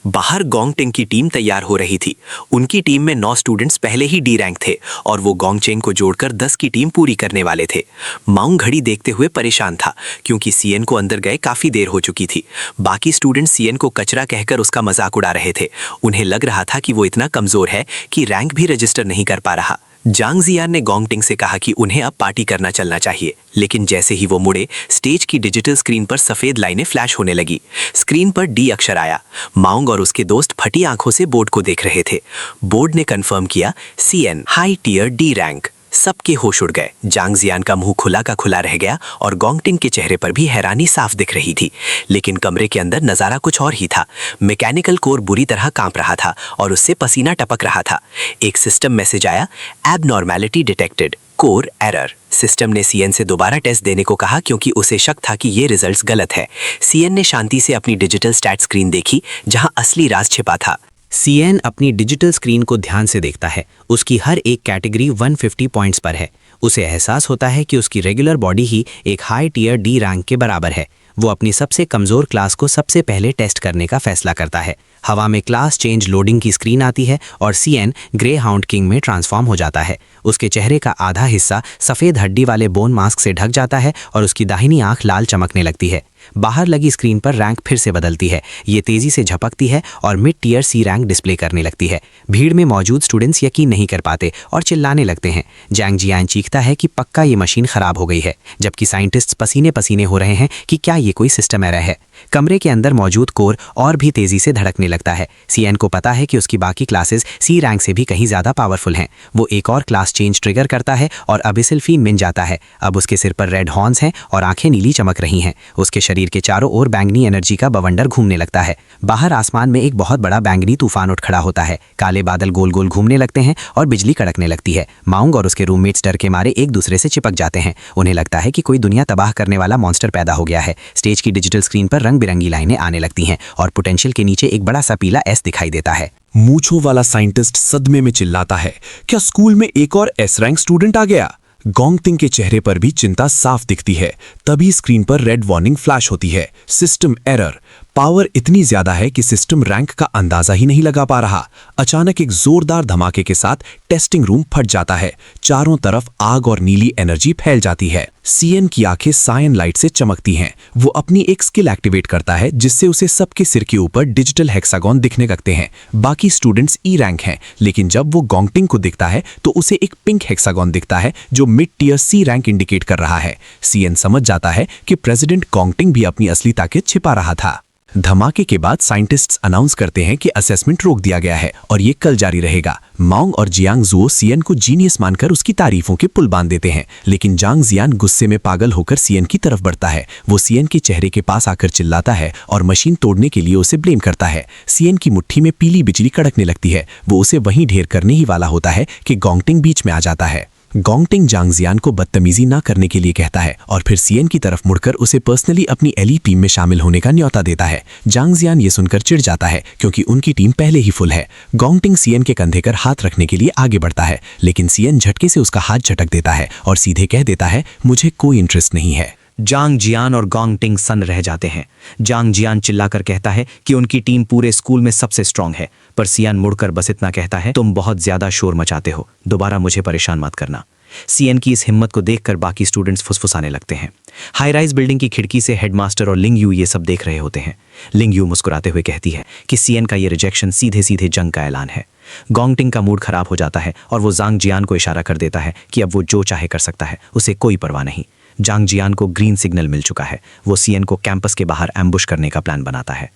Speaker 5: बाहर गोंगटिंग की टीम तैयार हो रही थी। उनकी टीम में 9 स्टूडेंट्स पहले ही डी रैंक थे और वो गोंगचेंग को जोड़कर 10 की टीम पूरी करने वाले थे। माओंग घड़ी देखते हुए परेशान था, क्योंकि सीएन को अंदर गए काफी देर हो चुकी थी। बाकी स्टूडेंट्स सीएन को कचरा कहकर उसका मजाक उड़ा रहे थे। उन्हें लग रहा था कि वो इतना कमजोर है कि रैंक भी रजिस्टर नहीं कर पा रहा। जांग जियान ने गोंगटिंग से कहा कि उन्हें अब पार्टी करना चलना चाहिए, लेकिन जैसे ही वो मुड़े, स्टेज की डिजिटल स्क्रीन पर सफेद लाइनें फ्लैश होने लगी। स्क्रीन पर डी अक्षर आया। माउंग और उसके दोस्त फटी आंखों से बोर्ड को देख रहे थे। बोर्ड ने कंफर्म किया, सीएन हाई टियर डी रैंक। सबके होश उड़ गए। जांग जियान का मुंह खुला का खुला रह गया और गोंगटिंग के चेहरे पर भी हैरानी साफ दिख रही थी। लेकिन कमरे के अंदर नजारा कुछ और ही था। मैकेनिकल कोर बुरी तरह कांप रहा था और उससे पसीना टपक रहा था। एक सिस्टम मैसेज आया, abnormality detected, core error. System ने सीएन से दोबारा टेस्ट देने को कहा क्योंकि उसे शक था कि ये रिजल्ट्स गलत है। सीएन ने शांति से अपनी डिजिटल स्टैट स्क्रीन देखी जहां असली राज छिपा था।
Speaker 1: सीएन अपनी डिजिटल स्क्रीन को ध्यान से देखता है। उसकी हर एक कैटेगरी 150 पॉइंट्स पर है। उसे एहसास होता है कि उसकी रेगुलर बॉडी ही एक हाई टियर डी रैंक के बराबर है। वो अपनी सबसे कमज़ोर क्लास को सबसे पहले टेस्ट करने का फैसला करता है। हवा में क्लास चेंज लोडिंग की स्क्रीन आती है और सीएन ग्रे हाउंड किंग में ट्रांसफॉर्म हो जाता है। उसके चेहरे का आधा हिस्सा सफ़ेद हड्डी वाले बोन मास्क से ढक जाता है और उसकी दाहिनी आंख लाल चमकने लगती है। बाहर लगी स्क्रीन पर रैंक फिर से बदलती है। ये तेज़ी से झपकती है और मिड टियर सी रैंक डिस्प्ले करने लगती है। भीड़ में मौजूद स्टूडेंट्स यकीन नहीं कर पाते और चिल्लाने लगते हैं। जांग जियान चीखता है कि पक्का ये मशीन ख़राब हो गई है, जबकि साइंटिस्ट्स पसीने पसीने हो रहे हैं कि क्या ये कोई सिस्टम एरर है। कमरे के अंदर मौजूद कोर और भी तेज़ी से धड़कने लगता है। सीएन को पता है कि उसकी बाकी क्लासेस सी रैंक से भी कहीं ज़्यादा पावरफुल हैं। वो एक और क्लास चेंज ट्रिगर करता है और अबिसिल फीन मिन जाता है। अब उसके सिर पर रेड हॉर्न्स हैं और आंखें नीली चमक रही हैं। उसके शरीर के चारों ओर बैंगनी एनर्जी का बवंडर घूमने लगता है। बाहर आसमान में एक बहुत बड़ा बैंगनी तूफान उठ खड़ा होता है। काले बादल गोल गोल घूमने लगते हैं और बिजली कड़कने लगती है। माउंग और उसके रूममेट्स डर के मारे एक दूसरे से चिपक जाते हैं। उन्हें लगता है कि कोई दुनिया तबाह करने वाला मॉन्स्टर पैदा हो गया है। स्टेज की डिजिटल स्क्रीन पर रंग बिरंगी लाइनें आने लगती हैं और पोटेंशियल के नीचे एक बड़ा सा पीला एस दिखाई देता है।
Speaker 8: मूंछों वाला साइंटिस्ट सदमे में चिल्लाता है, क्या स्कूल में एक और एस रैंक स्टूडेंट आ गया? गोंगटिंग के चेहरे पर भी चिंता साफ दिखती है। तभी स्क्रीन पर रेड वार्निंग फ्लैश होती है, सिस्टम एरर। पावर इतनी ज्यादा है कि सिस्टम रैंक का अंदाजा ही नहीं लगा पा रहा। अचानक एक जोरदार धमाके के साथ टेस्टिंग रूम फट जाता है। चारों तरफ आग और नीली एनर्जी फैल जाती है। सीएन की आंखें सायन लाइट से चमकती हैं। वो अपनी एक स्किल एक्टिवेट करता है जिससे उसे सबके सिर के ऊपर डिजिटल हेक्सागोन दिखने लगते हैं। बाकी स्टूडेंट्स ई रैंक हैं, लेकिन जब वो गोंगटिंग को दिखता है तो उसे एक पिंक हेक्सागोन दिखता है जो मिड टियर सी रैंक इंडिकेट कर रहा है। सीएन समझ जाता है कि प्रेसिडेंट गोंगटिंग भी अपनी असली ताकत छिपा रहा था। धमाके के बाद साइंटिस्ट्स अनाउंस करते हैं कि असेसमेंट रोक दिया गया है और ये कल जारी रहेगा। माउंग और जियांग जुओ सीएन को जीनियस मानकर उसकी तारीफों के पुल बांध देते हैं, लेकिन जांग जियान गुस्से में पागल होकर सीएन की तरफ बढ़ता है। वो सीएन के चेहरे के पास आकर चिल्लाता है और मशीन तोड़ने के लिए उसे ब्लेम करता है। सीएन की मुट्ठी में पीली बिजली कड़कने लगती है। वो उसे वहीं ढेर करने ही वाला होता है कि गोंगटिंग बीच में आ जाता है। गोंगटिंग जांग जियान को बदतमीजी ना करने के लिए कहता है और फिर सीएन की तरफ मुड़कर उसे पर्सनली अपनी एली टीम में शामिल होने का न्योता देता है। जांग जियान ये सुनकर चिढ़ जाता है क्योंकि उनकी टीम पहले ही फुल है। गोंगटिंग सीएन के कंधे पर हाथ रखने के लिए आगे बढ़ता है, लेकिन सीएन झटके से उसका हाथ झटक देता है और सीधे कह देता है, मुझे कोई इंटरेस्ट नहीं है।
Speaker 1: जांग जियान और गोंगटिंग सन्न रह जाते हैं। जांग जियान चिल्लाकर कहता है कि उनकी टीम पूरे स्कूल में सबसे स्ट्रांग है, पर सीएन मुड़कर बस इतना कहता है, तुम बहुत ज्यादा शोर मचाते हो, दोबारा मुझे परेशान मत करना। सीएन की इस हिम्मत को देखकर बाकी स्टूडेंट्स फुसफुसाने लगते हैं। हाई राइज बिल्डिंग की खिड़की से हेडमास्टर और लिंग यू ये सब देख रहे होते हैं। लिंग यू मुस्कुराते हुए कहती है कि सीएन का ये रिजेक्शन सीधे सीधे जंग का ऐलान है। गोंगटिंग का मूड खराब हो जाता है और वो जांग जियान को इशारा कर देता है कि अब वो जो चाहे कर सकता है, उसे कोई परवाह नहीं। जांग जियान को ग्रीन सिग्नल मिल चुका है। वो सीएन को कैंपस के बाहर एम्बुश करने का प्लान बनाता है।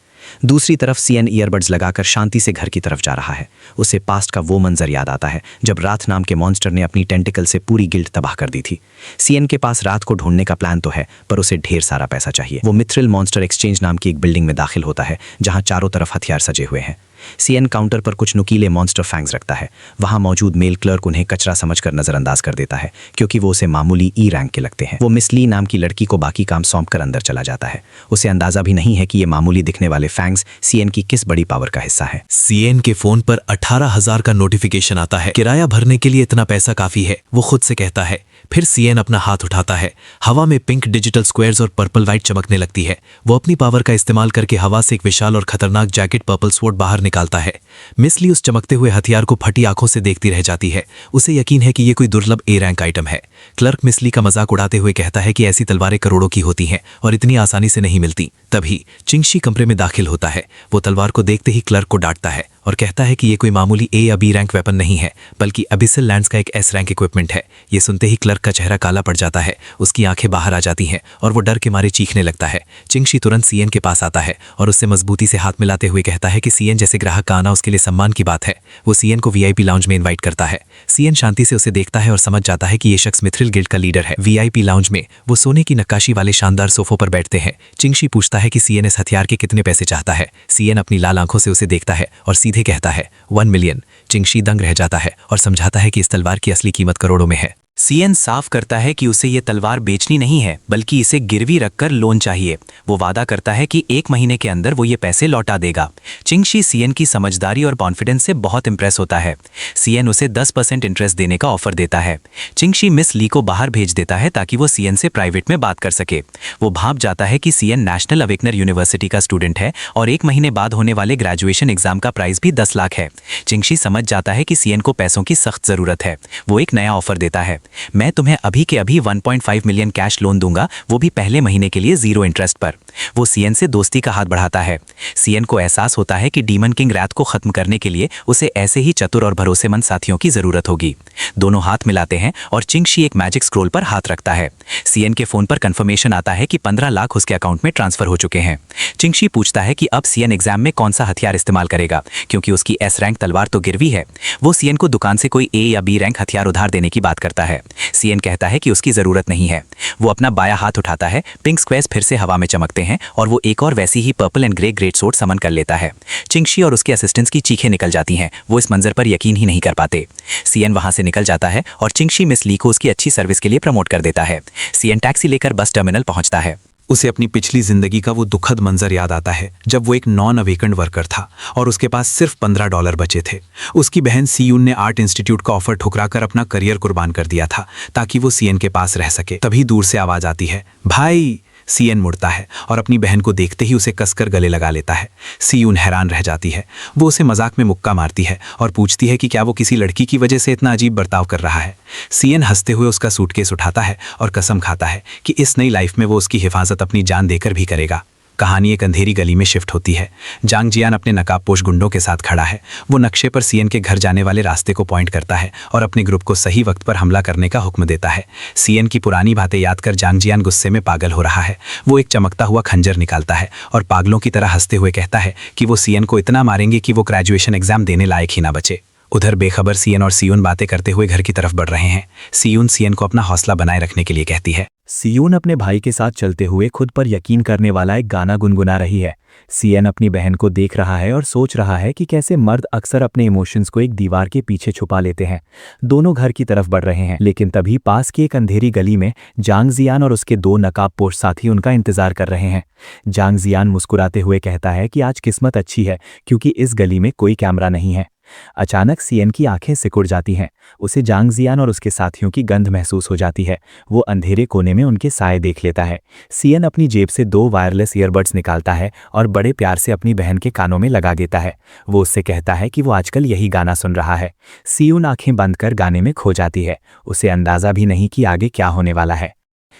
Speaker 1: दूसरी तरफ सीएन ईयरबड्स लगाकर शांति से घर की तरफ जा रहा है। उसे पास्ट का वो मंजर याद आता है जब रात नाम के मॉन्स्टर ने अपनी टेंटिकल से पूरी गिल्ड तबाह कर दी थी। सीएन के पास रात को ढूंढने का प्लान तो है, पर उसे ढेर सारा पैसा चाहिए। वो मिथ्रिल मॉन्स्टर एक्सचेंज नाम की एक बिल्डिंग में दाखिल होता है जहां चारों तरफ हथियार सजे हुए हैं। सीएन काउंटर पर कुछ नुकीले मॉन्स्टर फैंग्स रखता है। वहां मौजूद मेल क्लर्क उन्हें कचरा समझकर नजरअंदाज कर देता है क्योंकि वो उसे मामूली ई रैंक के लगते हैं। वो मिस ली नाम की लड़की को बाकी काम सौंपकर अंदर चला जाता है। उसे अंदाजा भी नहीं है कि ये मामूली दिखने वाले फैंग्स सीएन की किस बड़ी पावर का हिस्सा है।
Speaker 4: सीएन के फोन पर 18,000 का नोटिफिकेशन आता है। किराया भरने के लिए इतना पैसा काफी है, वो खुद से कहता है। फिर सीएन अपना हाथ उठाता है। हवा में पिंक डिजिटल स्क्वायर्स और पर्पल वाइट चमकने लगती है। वो अपनी पावर का इस्तेमाल करके हवा से एक विशाल और खतरनाक जैकेट पर्पल स्वॉर्ड बाहर निकालता है। मिस ली उस चमकते हुए हथियार को फटी आंखों से देखती रह जाती है। उसे यकीन है कि ये कोई दुर्लभ ए रैंक आइटम है। क्लर्क मिस ली का मजाक उड़ाते हुए कहता है कि ऐसी तलवारें करोड़ों की होती हैं और इतनी आसानी से नहीं मिलती। तभी चिंगशी कमरे में दाखिल होता है। वो तलवार को देखते ही क्लर्क को डांटता है और कहता है कि ये कोई मामूली ए या बी रैंक वेपन नहीं है, बल्कि अबिसल लैंड्स का एक एस रैंक इक्विपमेंट है। ये सुनते ही क्लर्क का चेहरा काला पड़ जाता है, उसकी आंखें बाहर आ जाती हैं और वो डर के मारे चीखने लगता है। चिंगशी तुरंत सीएन के पास आता है और उससे मजबूती से हाथ मिलाते हुए कहता है कि सीएन जैसे ग्राहक का आना उसके लिए सम्मान की बात है। वो सीएन को वीआईपी लाउंज में इन्वाइट करता है। सीएन शांति से उसे देखता है और समझ जाता है कि ये शख्स मिथ्रिल गिल्ड का लीडर है। वीआईपी लाउंज में वो सोने की नक्काशी वाले शानदार सोफों पर बैठते हैं। चिंगशी पूछता है कि सीएन इस हथियार के कितने पैसे चाहता है। सीएन अपनी लाल आंखों से उसे देखता है और सीधे कहता है 1 मिलियन। चिंगशी दंग रह जाता है और समझाता है कि इस तलवार की असली कीमत करोड़ों में है।
Speaker 5: सीएन साफ करता है कि उसे ये तलवार बेचनी नहीं है, बल्कि इसे गिरवी रखकर लोन चाहिए। वो वादा करता है कि 1 महीने के अंदर वो ये पैसे लौटा देगा। चिंगशी सीएन की समझदारी और कॉन्फिडेंस से बहुत इंप्रेस होता है। सीएन उसे 10% इंटरेस्ट देने का ऑफर देता है। चिंगशी मिस ली को बाहर भेज देता है ताकि वो सीएन से प्राइवेट में बात कर सके। वो भाप जाता है कि सीएन नेशनल अवेकनर यूनिवर्सिटी का स्टूडेंट है और 1 महीने बाद होने वाले ग्रेजुएशन एग्जाम का प्राइस भी 10 लाख है। चिंगशी समझ जाता है कि सीएन को पैसों की सख्त जरूरत है। वो एक नया ऑफर देता है, मैं तुम्हें अभी के अभी 1.5 मिलियन कैश लोन दूंगा, वो भी पहले महीने के लिए 0 इंटरेस्ट पर। वो सीएन से दोस्ती का हाथ बढ़ाता है। सीएन को एहसास होता है कि डीमन किंग रैथ को खत्म करने के लिए उसे ऐसे ही चतुर और भरोसेमंद साथियों की जरूरत होगी। दोनों हाथ मिलाते हैं और चिंगशी एक मैजिक स्क्रोल पर हाथ रखता है। सीएन के फोन पर कंफर्मेशन आता है कि 15 लाख उसके अकाउंट में ट्रांसफर हो चुके हैं। चिंगशी पूछता है कि अब सीएन एग्जाम में कौन सा हथियार इस्तेमाल करेगा, क्योंकि उसकी एस रैंक तलवार तो गिरवी है। वो सीएन को दुकान से कोई ए या बी रैंक हथियार उधार देने की बात करता है। सीएन कहता है कि उसकी जरूरत नहीं है। वो अपना बायां हाथ उठाता है, पिंक स्क्वेयर्स फिर से हवा में चमकते हैं और वो एक और वैसी ही purple and grey great sword summon कर लेता है। चिंगशी और उसके असिस्टेंट्स की चीखें निकल जाती हैं। वो इस मंजर पर यकीन ही नहीं कर पाते। सीएन वहां से निकल जाता है और चिंगशी मिस ली को उसकी अच्छी सर्विस के लिए प्रमोट कर देता है। सीएन टैक्सी लेकर बस टर्मिनल पहुंचता है।
Speaker 4: उसे अपनी पिछली जिंदगी का वो दुखद मंजर याद आता है जब वो एक नॉन अवेकन्ड वर्कर था और उसके पास सिर्फ $15 बचे थे। उसकी बहन सीयून ने आर्ट इंस्टीट्यूट का ऑफर ठुकराकर अपना करियर कुर्बान कर दिया था ताकि वो सीएन के पास रह सके। तभी दूर से आवाज आती है, भाई। सीएन मुड़ता है और अपनी बहन को देखते ही उसे कसकर गले लगा लेता है। सीयून हैरान रह जाती है। वो उसे मजाक में मुक्का मारती है और पूछती है कि क्या वो किसी लड़की की वजह से इतना अजीब बर्ताव कर रहा है। सीएन हंसते हुए उसका सूटकेस उठाता है और कसम खाता है कि इस नई लाइफ में वो उसकी हिफाजत अपनी जान देकर भी करेगा। कहानी एक अंधेरी गली में शिफ्ट होती है। जांग जियान अपने नकाबपोश गुंडों के साथ खड़ा है। वो नक्शे पर सीएन के घर जाने वाले रास्ते को पॉइंट करता है और अपने ग्रुप को सही वक्त पर हमला करने का हुक्म देता है। सीएन की पुरानी बातें याद कर जांग जियान गुस्से में पागल हो रहा है। वो एक चमकता हुआ खंजर निकालता है और पागलों की तरह हंसते हुए कहता है कि वो सीएन को इतना मारेंगे कि वो ग्रेजुएशन एग्जाम देने लायक ही ना बचे। उधर बेखबर सीएन और सीयून बातें करते हुए घर की तरफ बढ़ रहे हैं। सीयून सीएन को अपना हौसला बनाए रखने के लिए कहती है।
Speaker 3: सीयून अपने भाई के साथ चलते हुए खुद पर यकीन करने वाला एक गाना गुनगुना रही है। सीएन अपनी बहन को देख रहा है और सोच रहा है कि कैसे मर्द अक्सर अपने इमोशंस को एक दीवार के पीछे छुपा लेते हैं। दोनों घर की तरफ बढ़ रहे हैं, लेकिन तभी पास की एक अंधेरी गली में जांग जियान और उसके 2 नकाबपोश साथी उनका इंतजार कर रहे हैं। जांग जियान मुस्कुराते हुए कहता है कि आज किस्मत अच्छी है क्योंकि इस गली में कोई कैमरा नहीं है। अचानक सीएन की आंखें सिकुड़ जाती हैं। उसे जांग जियान और उसके साथियों की गंध महसूस हो जाती है। वो अंधेरे कोने में उनके साए देख लेता है। सीएन अपनी जेब से 2 वायरलेस ईयरबड्स निकालता है और बड़े प्यार से अपनी बहन के कानों में लगा देता है। वो उससे कहता है कि वो आजकल यही गाना सुन रहा है। सीयून आंखें बंद कर गाने में खो जाती है। उसे अंदाजा भी नहीं कि आगे क्या होने वाला है।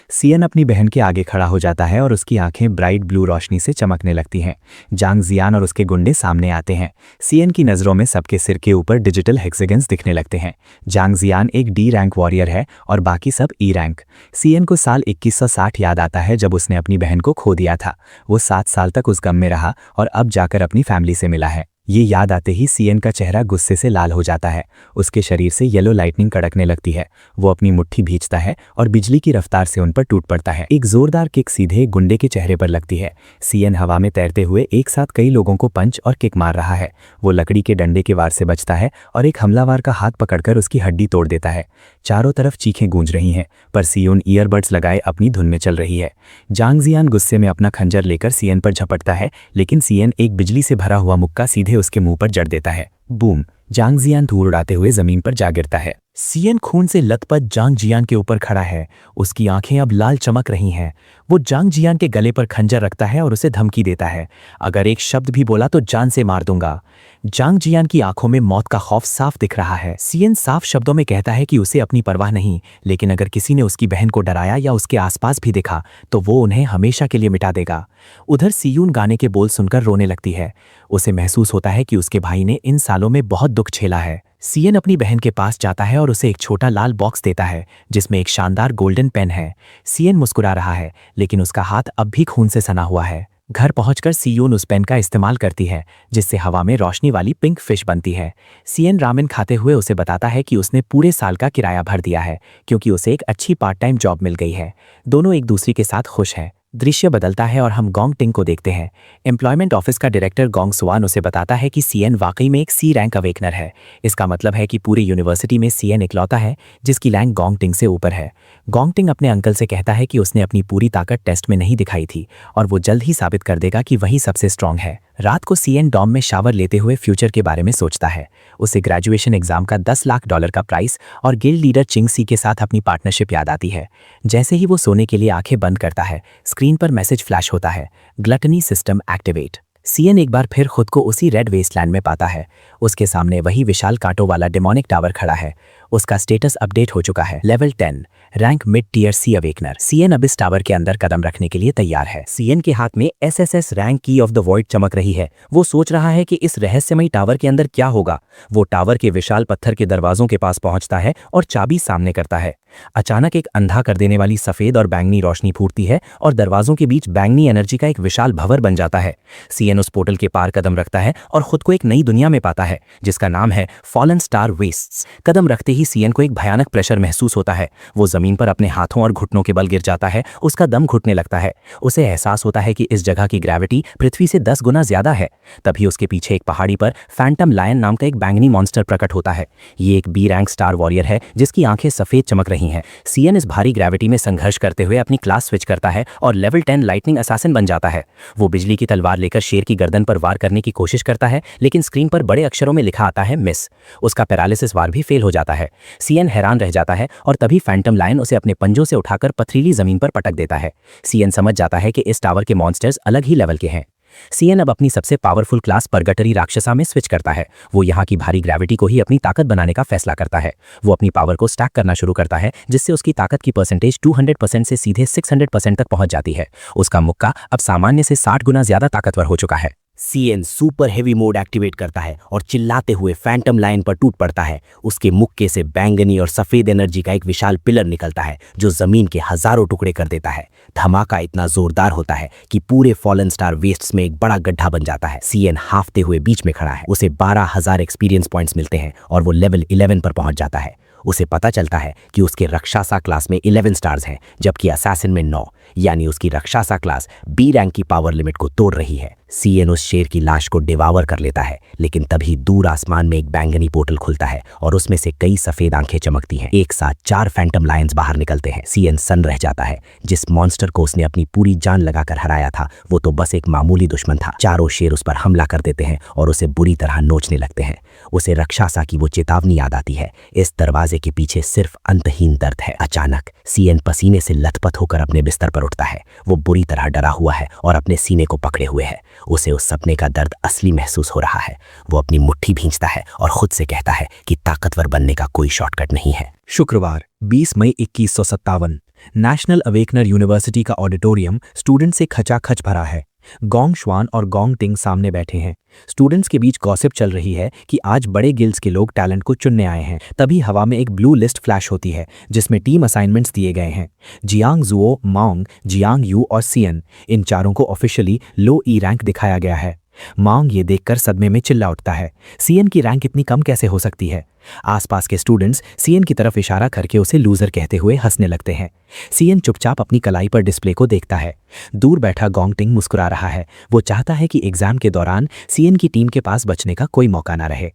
Speaker 3: सीएन अपनी बहन के आगे खड़ा हो जाता है और उसकी आंखें ब्राइट ब्लू रोशनी से चमकने लगती हैं। जांग जियान और उसके गुंडे सामने आते हैं। सीएन की नज़रों में सबके सिर के ऊपर डिजिटल हेक्सागन्स दिखने लगते हैं। जांग जियान एक डी रैंक वॉरियर है और बाकी सब ई रैंक। सीएन को साल 2160 याद आता है जब उसने अपनी बहन को खो दिया था। वो 7 साल तक उस गम में रहा और अब जाकर अपनी फैमिली से मिला है। ये याद आते ही सीएन का चेहरा गुस्से से लाल हो जाता है। उसके शरीर से येलो लाइटनिंग कड़कने लगती है। वो अपनी मुट्ठी भींचता है और बिजली की रफ्तार से उन पर टूट पड़ता है। एक जोरदार किक सीधे गुंडे के चेहरे पर लगती है। सीएन हवा में तैरते हुए एक साथ कई लोगों को पंच और किक मार रहा है। वो लकड़ी के डंडे के वार से बचता है और एक हमलावर का हाथ पकड़कर उसकी हड्डी तोड़ देता है। चारों तरफ चीखें गूंज रही हैं, पर सीयून ईयरबड्स लगाए अपनी धुन में चल रही है। जांग जियान गुस्से में अपना खंजर लेकर सीएन पर झपटता है, लेकिन सीएन एक बिजली से भरा हुआ मुक्का सीधे उसके मुंह पर जड़ देता है। बूम! जांग जियान धूल उड़ाते हुए जमीन पर जा गिरता है। सीएन खून से लथपथ जांग जियान के ऊपर खड़ा है। उसकी आंखें अब लाल चमक रही हैं। वो जांग जियान के गले पर खंजर रखता है और उसे धमकी देता है, अगर एक शब्द भी बोला तो जान से मार दूंगा। जांग जियान की आंखों में मौत का खौफ साफ दिख रहा है। सीएन साफ शब्दों में कहता है कि उसे अपनी परवाह नहीं, लेकिन अगर किसी ने उसकी बहन को डराया या उसके आसपास भी दिखा तो वो उन्हें हमेशा के लिए मिटा देगा। उधर सीयून गाने के बोल सुनकर रोने लगती है। उसे महसूस होता है कि उसके भाई ने इन सालों में बहुत दुख झेला है। सीएन अपनी बहन के पास जाता है और उसे एक छोटा लाल बॉक्स देता है जिसमें एक शानदार गोल्डन पेन है। सीएन मुस्कुरा रहा है, लेकिन उसका हाथ अब भी खून से सना हुआ है। घर पहुंचकर सीयून उस पेन का इस्तेमाल करती है, जिससे हवा में रोशनी वाली पिंक फिश बनती है। सीएन रामेन खाते हुए उसे बताता है कि उसने पूरे साल का किराया भर दिया है, क्योंकि उसे एक अच्छी पार्ट टाइम जॉब मिल गई है। दोनों एक दूसरे के साथ खुश हैं। दृश्य बदलता है और हम गोंग टिंग को देखते हैं। एम्प्लॉयमेंट ऑफिस का डायरेक्टर गोंग सुआन उसे बताता है कि सीएन वाकई में एक सी रैंक अवेकनर है। इसका मतलब है कि पूरी यूनिवर्सिटी में सीएन इकलौता है जिसकी रैंक गोंग टिंग से ऊपर है। गोंग टिंग अपने अंकल से कहता है कि उसने अपनी पूरी ताकत टेस्ट में नहीं दिखाई थी और वो जल्द ही साबित कर देगा कि वही सबसे स्ट्रांग है। रात को सीएन डॉम में शावर लेते हुए फ्यूचर के बारे में सोचता है। उसे ग्रेजुएशन एग्जाम का $10 लाख का प्राइस और गिल्ड लीडर चिंग सी के साथ अपनी पार्टनरशिप याद आती है। जैसे ही वो सोने के लिए आंखें बंद करता है, स्क्रीन पर मैसेज फ्लैश होता है, ग्लटनी सिस्टम एक्टिवेट। सीएन एक बार फिर खुद को उसी रेड वेस्टलैंड में पाता है। उसके सामने वही विशाल कांटों वाला डेमोनिक टावर खड़ा है। उसका स्टेटस अपडेट हो चुका है, लेवल 10, रैंक मिड टियर सी अवेकनर। सीएन अब इस टावर के अंदर कदम रखने के लिए तैयार है। सीएन के हाथ में एसएसएस रैंक की ऑफ द वॉइड चमक रही है। वो सोच रहा है कि इस रहस्यमयी टावर के अंदर क्या होगा। वो टावर के विशाल पत्थर के दरवाजों के पास पहुंचता है और चाबी सामने करता है। अचानक एक अंधा कर देने वाली सफेद और बैंगनी रोशनी फूटती है और दरवाजों के बीच बैंगनी एनर्जी का एक विशाल भंवर बन जाता है। सीएन उस पोर्टल के पार कदम रखता है और खुद को एक नई दुनिया में पाता है जिसका नाम है फॉलन स्टार वेस्ट्स। कदम रखते ही सीएन को एक भयानक प्रेशर महसूस होता है। वो जमीन पर अपने हाथों और घुटनों के बल गिर जाता है। उसका दम घुटने लगता है। उसे एहसास होता है कि इस जगह की ग्रेविटी पृथ्वी से 10 गुना ज्यादा है। तभी उसके पीछे एक पहाड़ी पर फैंटम लायन नाम का एक बैंगनी मॉन्स्टर प्रकट होता है। ये एक बी रैंक स्टार वॉरियर है जिसकी आंखें सफेद चमक रही हैं। सीएन इस भारी ग्रेविटी में संघर्ष करते हुए अपनी क्लास स्विच करता है और लेवल 10 लाइटनिंग असैसिन बन जाता है। वो बिजली की तलवार लेकर शेर की गर्दन पर वार करने की कोशिश करता है, लेकिन स्क्रीन पर बड़े अक्षरों में लिखा आता है मिस। उसका पैरालिसिस वार भी फेल हो जाता है। सीएन हैरान रह जाता है और तभी फैंटम लायन उसे अपने पंजों से उठाकर पथरीली जमीन पर पटक देता है। सीएन समझ जाता है कि इस टावर के मॉन्स्टर्स अलग ही लेवल के हैं। सीएन अब अपनी सबसे पावरफुल क्लास परगटरी राक्षसा में स्विच करता है। वो यहाँ की भारी ग्रेविटी को ही अपनी ताकत बनाने का फैसला करता है। वो अपनी पावर को स्टैक करना शुरू करता है, जिससे उसकी ताकत की परसेंटेज 200% से सीधे 600% तक पहुंच जाती है। उसका मुक्का अब सामान्य से 60 गुना ज्यादा ताकतवर हो चुका है।
Speaker 9: CN super heavy mode activate करता है और चिल्लाते हुए फैंटम लाइन पर टूट पड़ता है। उसके मुक्के से बैंगनी और सफेद एनर्जी का एक विशाल पिलर निकलता है जो जमीन के हजारों टुकड़े कर देता है। धमाका इतना जोरदार होता है कि पूरे फॉलन स्टार वेस्ट्स में एक बड़ा गड्ढा बन जाता है। सीएन हाफते हुए बीच में खड़ा है। उसे 12,000 एक्सपीरियंस पॉइंट्स मिलते हैं और वो लेवल 11 पर पहुंच जाता है। उसे पता चलता है कि उसके रक्षासा क्लास में 11 स्टार्स हैं, जबकि असैसिन में 9, यानी उसकी रक्षासा क्लास बी रैंक की पावर लिमिट को तोड़ रही है। सीएन उस शेर की लाश को डिवावर कर लेता है, लेकिन तभी दूर आसमान में एक बैंगनी पोर्टल खुलता है और उसमें से कई सफेद आंखें चमकती हैं। एक साथ 4 फैंटम लायंस बाहर निकलते हैं। सीएन सन्न रह जाता है। जिस मॉन्स्टर को उसने अपनी पूरी जान लगाकर हराया था, वो तो बस एक मामूली दुश्मन था। चारों शेर उस पर हमला कर देते हैं और उसे बुरी तरह नोचने लगते हैं। उसे रक्षासा की वो चेतावनी याद आती है, इस दरवाजे के पीछे सिर्फ अंतहीन दर्द है। अचानक सीएन पसीने से लथपथ होकर अपने बिस्तर पर उठता है। वो बुरी तरह डरा हुआ है और अपने सीने को पकड़े हुए है। उसे उस सपने का दर्द असली महसूस हो रहा है। वो अपनी मुट्ठी भींचता है और खुद से कहता है कि ताकतवर बनने का कोई शॉर्टकट नहीं है।
Speaker 3: शुक्रवार 20 मई 2157 नेशनल अवेकनर यूनिवर्सिटी का ऑडिटोरियम स्टूडेंट से खचाखच भरा है। गोंग श्वान और गोंग टिंग सामने बैठे हैं। स्टूडेंट्स के बीच गॉसिप चल रही है कि आज बड़े गिल्ड्स के लोग टैलेंट को चुनने आए हैं। तभी हवा में एक ब्लू लिस्ट फ्लैश होती है जिसमें टीम असाइनमेंट्स दिए गए हैं। जियांग जुओ, मांग, जियांग यू और सीएन, इन चारों को ऑफिशियली लो ई रैंक दिखाया गया है। मांग ये देखकर सदमे में चिल्ला उठता है, सीएन की रैंक इतनी कम कैसे हो सकती है। आसपास के स्टूडेंट्स सीएन की तरफ इशारा करके उसे लूजर कहते हुए हंसने लगते हैं। सीएन चुपचाप अपनी कलाई पर डिस्प्ले को देखता है। दूर बैठा गोंग टिंग मुस्कुरा रहा है। वो चाहता है कि एग्जाम के दौरान सीएन की टीम के पास बचने का कोई मौका ना रहे।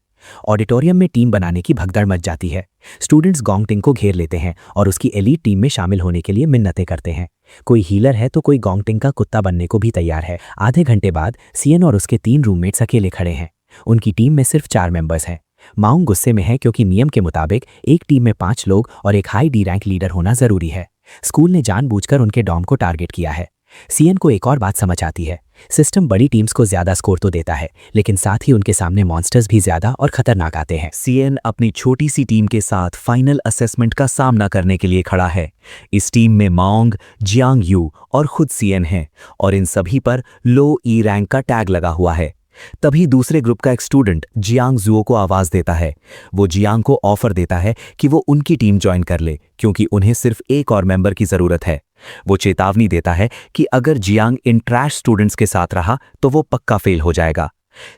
Speaker 3: ऑडिटोरियम में टीम बनाने की भगदड़ मच जाती है। स्टूडेंट्स गोंग टिंग को घेर लेते हैं और उसकी एलीट टीम में शामिल होने के लिए मिन्नतें करते हैं। कोई हीलर है तो कोई गोंग टिंग का कुत्ता बनने को भी तैयार है। आधे घंटे बाद सीएन और उसके 3 रूममेट्स अकेले खड़े हैं। उनकी टीम में सिर्फ 4 मेंबर्स हैं।
Speaker 9: माउंग गुस्से में है क्योंकि नियम के मुताबिक एक टीम में 5 लोग और एक हाई डी रैंक लीडर होना जरूरी है। स्कूल ने जानबूझकर उनके डॉम को टारगेट किया है। सीएन को एक और बात समझ आती है। सिस्टम बड़ी टीम्स को ज्यादा स्कोर तो देता है, लेकिन साथ ही उनके सामने मॉन्स्टर्स भी ज्यादा और खतरनाक आते हैं।
Speaker 5: सीएन अपनी छोटी सी टीम के साथ फाइनल असेसमेंट का सामना करने के लिए खड़ा है। इस टीम में माओंग, जियांग यू और खुद सीएन हैं और इन सभी पर लो ई रैंक का टैग लगा हुआ है। तभी दूसरे ग्रुप का एक स्टूडेंट जियांग जुओ को आवाज देता है। वो जियांग को ऑफर देता है कि वो उनकी टीम ज्वाइन कर ले, क्योंकि उन्हें सिर्फ एक और मेंबर की जरूरत है। वो चेतावनी देता है कि अगर जियांग इन ट्रैश स्टूडेंट्स के साथ रहा तो वो पक्का फेल हो जाएगा।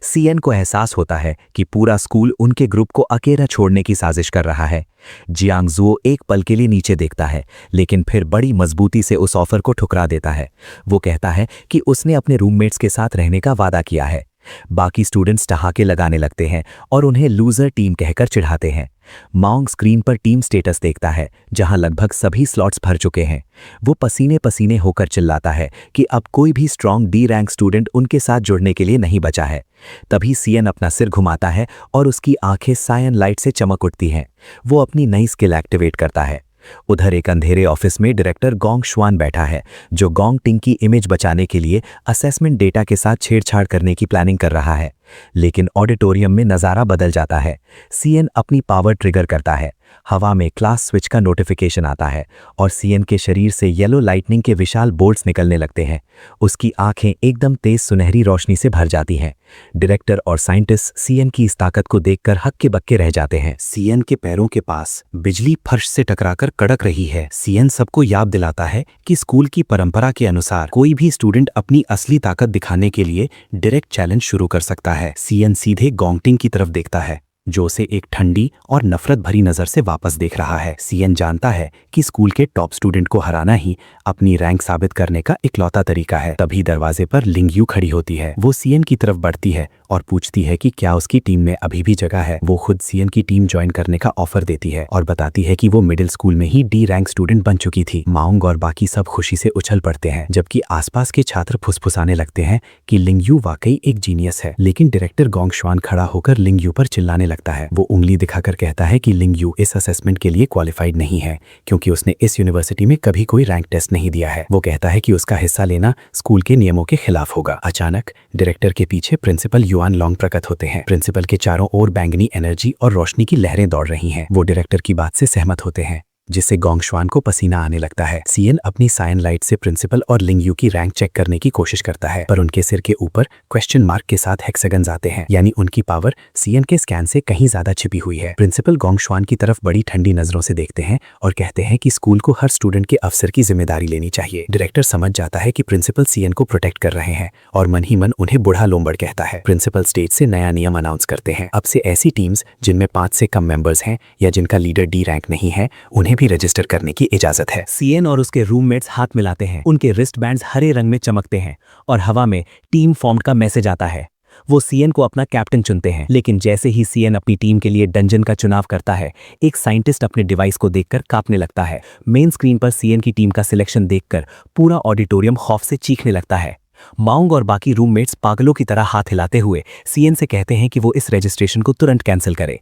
Speaker 5: सीएन को एहसास होता है कि पूरा स्कूल उनके ग्रुप को अकेला छोड़ने की साजिश कर रहा है। जियांग जुओ एक पल के लिए नीचे देखता है, लेकिन फिर बड़ी मजबूती से उस ऑफर को ठुकरा देता है। वो कहता है कि उसने अपने रूममेट्स के साथ रहने का वादा किया है। बाकी स्टूडेंट्स ठहाके लगाने लगते हैं और उन्हें लूजर टीम कहकर चिढ़ाते हैं। माओंग स्क्रीन पर टीम स्टेटस देखता है, जहां लगभग सभी स्लॉट्स भर चुके हैं। वो पसीने पसीने होकर चिल्लाता है कि अब कोई भी स्ट्रॉन्ग डी रैंक स्टूडेंट उनके साथ जुड़ने के लिए नहीं बचा है। तभी सीएन अपना सिर घुमाता है और उसकी आंखें सायन लाइट से चमक उठती हैं। वो अपनी नई स्किल एक्टिवेट करता है। उधर एक अंधेरे ऑफिस में डायरेक्टर गोंग शुआन बैठा है, जो गोंग टिंग की इमेज बचाने के लिए असेसमेंट डेटा के साथ छेड़छाड़ करने की प्लानिंग कर रहा है। लेकिन ऑडिटोरियम में नज़ारा बदल जाता है। सीएन अपनी पावर ट्रिगर करता है। हवा में क्लास स्विच का नोटिफिकेशन आता है और सीएन के शरीर से येलो लाइटनिंग के विशाल बोल्ट्स निकलने लगते हैं। उसकी आंखें एकदम तेज सुनहरी रोशनी से भर जाती हैं। डायरेक्टर और साइंटिस्ट सीएन की इस ताकत को देखकर हक्के बक्के रह जाते हैं। सीएन के पैरों के पास बिजली फर्श से टकराकर कड़क रही है। सीएन सबको याद दिलाता है कि स्कूल की परंपरा के अनुसार कोई भी स्टूडेंट अपनी असली ताकत दिखाने के लिए डायरेक्ट चैलेंज शुरू कर सकता है। सीएन सीधे गोंग टिंग की तरफ देखता है, जो उसे एक ठंडी और नफरत भरी नजर से वापस देख रहा है। सीएन जानता है कि स्कूल के टॉप स्टूडेंट को हराना ही अपनी रैंक साबित करने का इकलौता तरीका है। तभी दरवाजे पर लिंग यू खड़ी होती है। वो सीएन की तरफ बढ़ती है और पूछती है कि क्या उसकी टीम में अभी भी जगह है। वो खुद सीएन की टीम ज्वाइन करने का ऑफर देती है और बताती है कि वो मिडिल स्कूल में ही डी रैंक स्टूडेंट बन चुकी थी। माओंग और बाकी सब खुशी से उछल पड़ते हैं, जबकि आसपास के छात्र फुसफुसाने लगते हैं कि लिंग यू वाकई एक जीनियस है। लेकिन डायरेक्टर गोंग शुआन खड़ा होकर लिंग यू पर चिल्लाने लगता है। वो उंगली दिखाकर कहता है कि लिंग यू इस असेसमेंट के लिए क्वालिफाइड नहीं है, क्योंकि उसने इस यूनिवर्सिटी में कभी कोई रैंक टेस्ट नहीं दिया है। वो कहता है कि उसका हिस्सा लेना स्कूल के नियमों के खिलाफ होगा। अचानक डायरेक्टर के पीछे प्रिंसिपल युआन लॉन्ग प्रकट होते हैं। प्रिंसिपल के चारों ओर बैंगनी एनर्जी और रोशनी की लहरें दौड़ रही हैं। वो डायरेक्टर की बात से सहमत होते हैं, जिससे गोंग शुआन को पसीना आने लगता है। सीएन अपनी साइन लाइट से प्रिंसिपल और लिंग यू की रैंक चेक करने की कोशिश करता है, पर उनके सिर के ऊपर क्वेश्चन मार्क के साथ हेक्सागन्स आते हैं, यानी उनकी पावर सीएन के स्कैन से कहीं ज्यादा छिपी हुई है। प्रिंसिपल गोंग शुआन की तरफ बड़ी ठंडी नजरों से देखते हैं और कहते हैं कि स्कूल को हर स्टूडेंट के अफसर की जिम्मेदारी लेनी चाहिए। डायरेक्टर समझ जाता है कि प्रिंसिपल सीएन को प्रोटेक्ट कर रहे हैं और मन ही मन उन्हें बूढ़ा लोमबड़ कहता है। प्रिंसिपल स्टेज से नया नियम अनाउंस करते हैं। अब से ऐसी टीम्स जिनमें 5 से कम मेंबर्स हैं या जिनका लीडर डी रैंक नहीं है, उन्हें भी रजिस्टर करने की इजाजत है। सीएन और उसके रूममेट्स हाथ मिलाते हैं। उनके रिस्ट बैंड्स हरे रंग में चमकते हैं और हवा में टीम फॉर्म का मैसेज आता है। वो सीएन को अपना कैप्टन चुनते हैं, लेकिन जैसे ही सीएन अपनी टीम के लिए डंजन का चुनाव करता है, एक साइंटिस्ट अपने डिवाइस को देखकर कांपने लगता है। मेन स्क्रीन पर सीएन की टीम का सिलेक्शन देखकर पूरा ऑडिटोरियम खौफ से चीखने लगता है। माओंग और बाकी रूममेट्स पागलों की तरह हाथ हिलाते हुए सीएन से कहते हैं कि वो इस रजिस्ट्रेशन को तुरंत कैंसिल करे,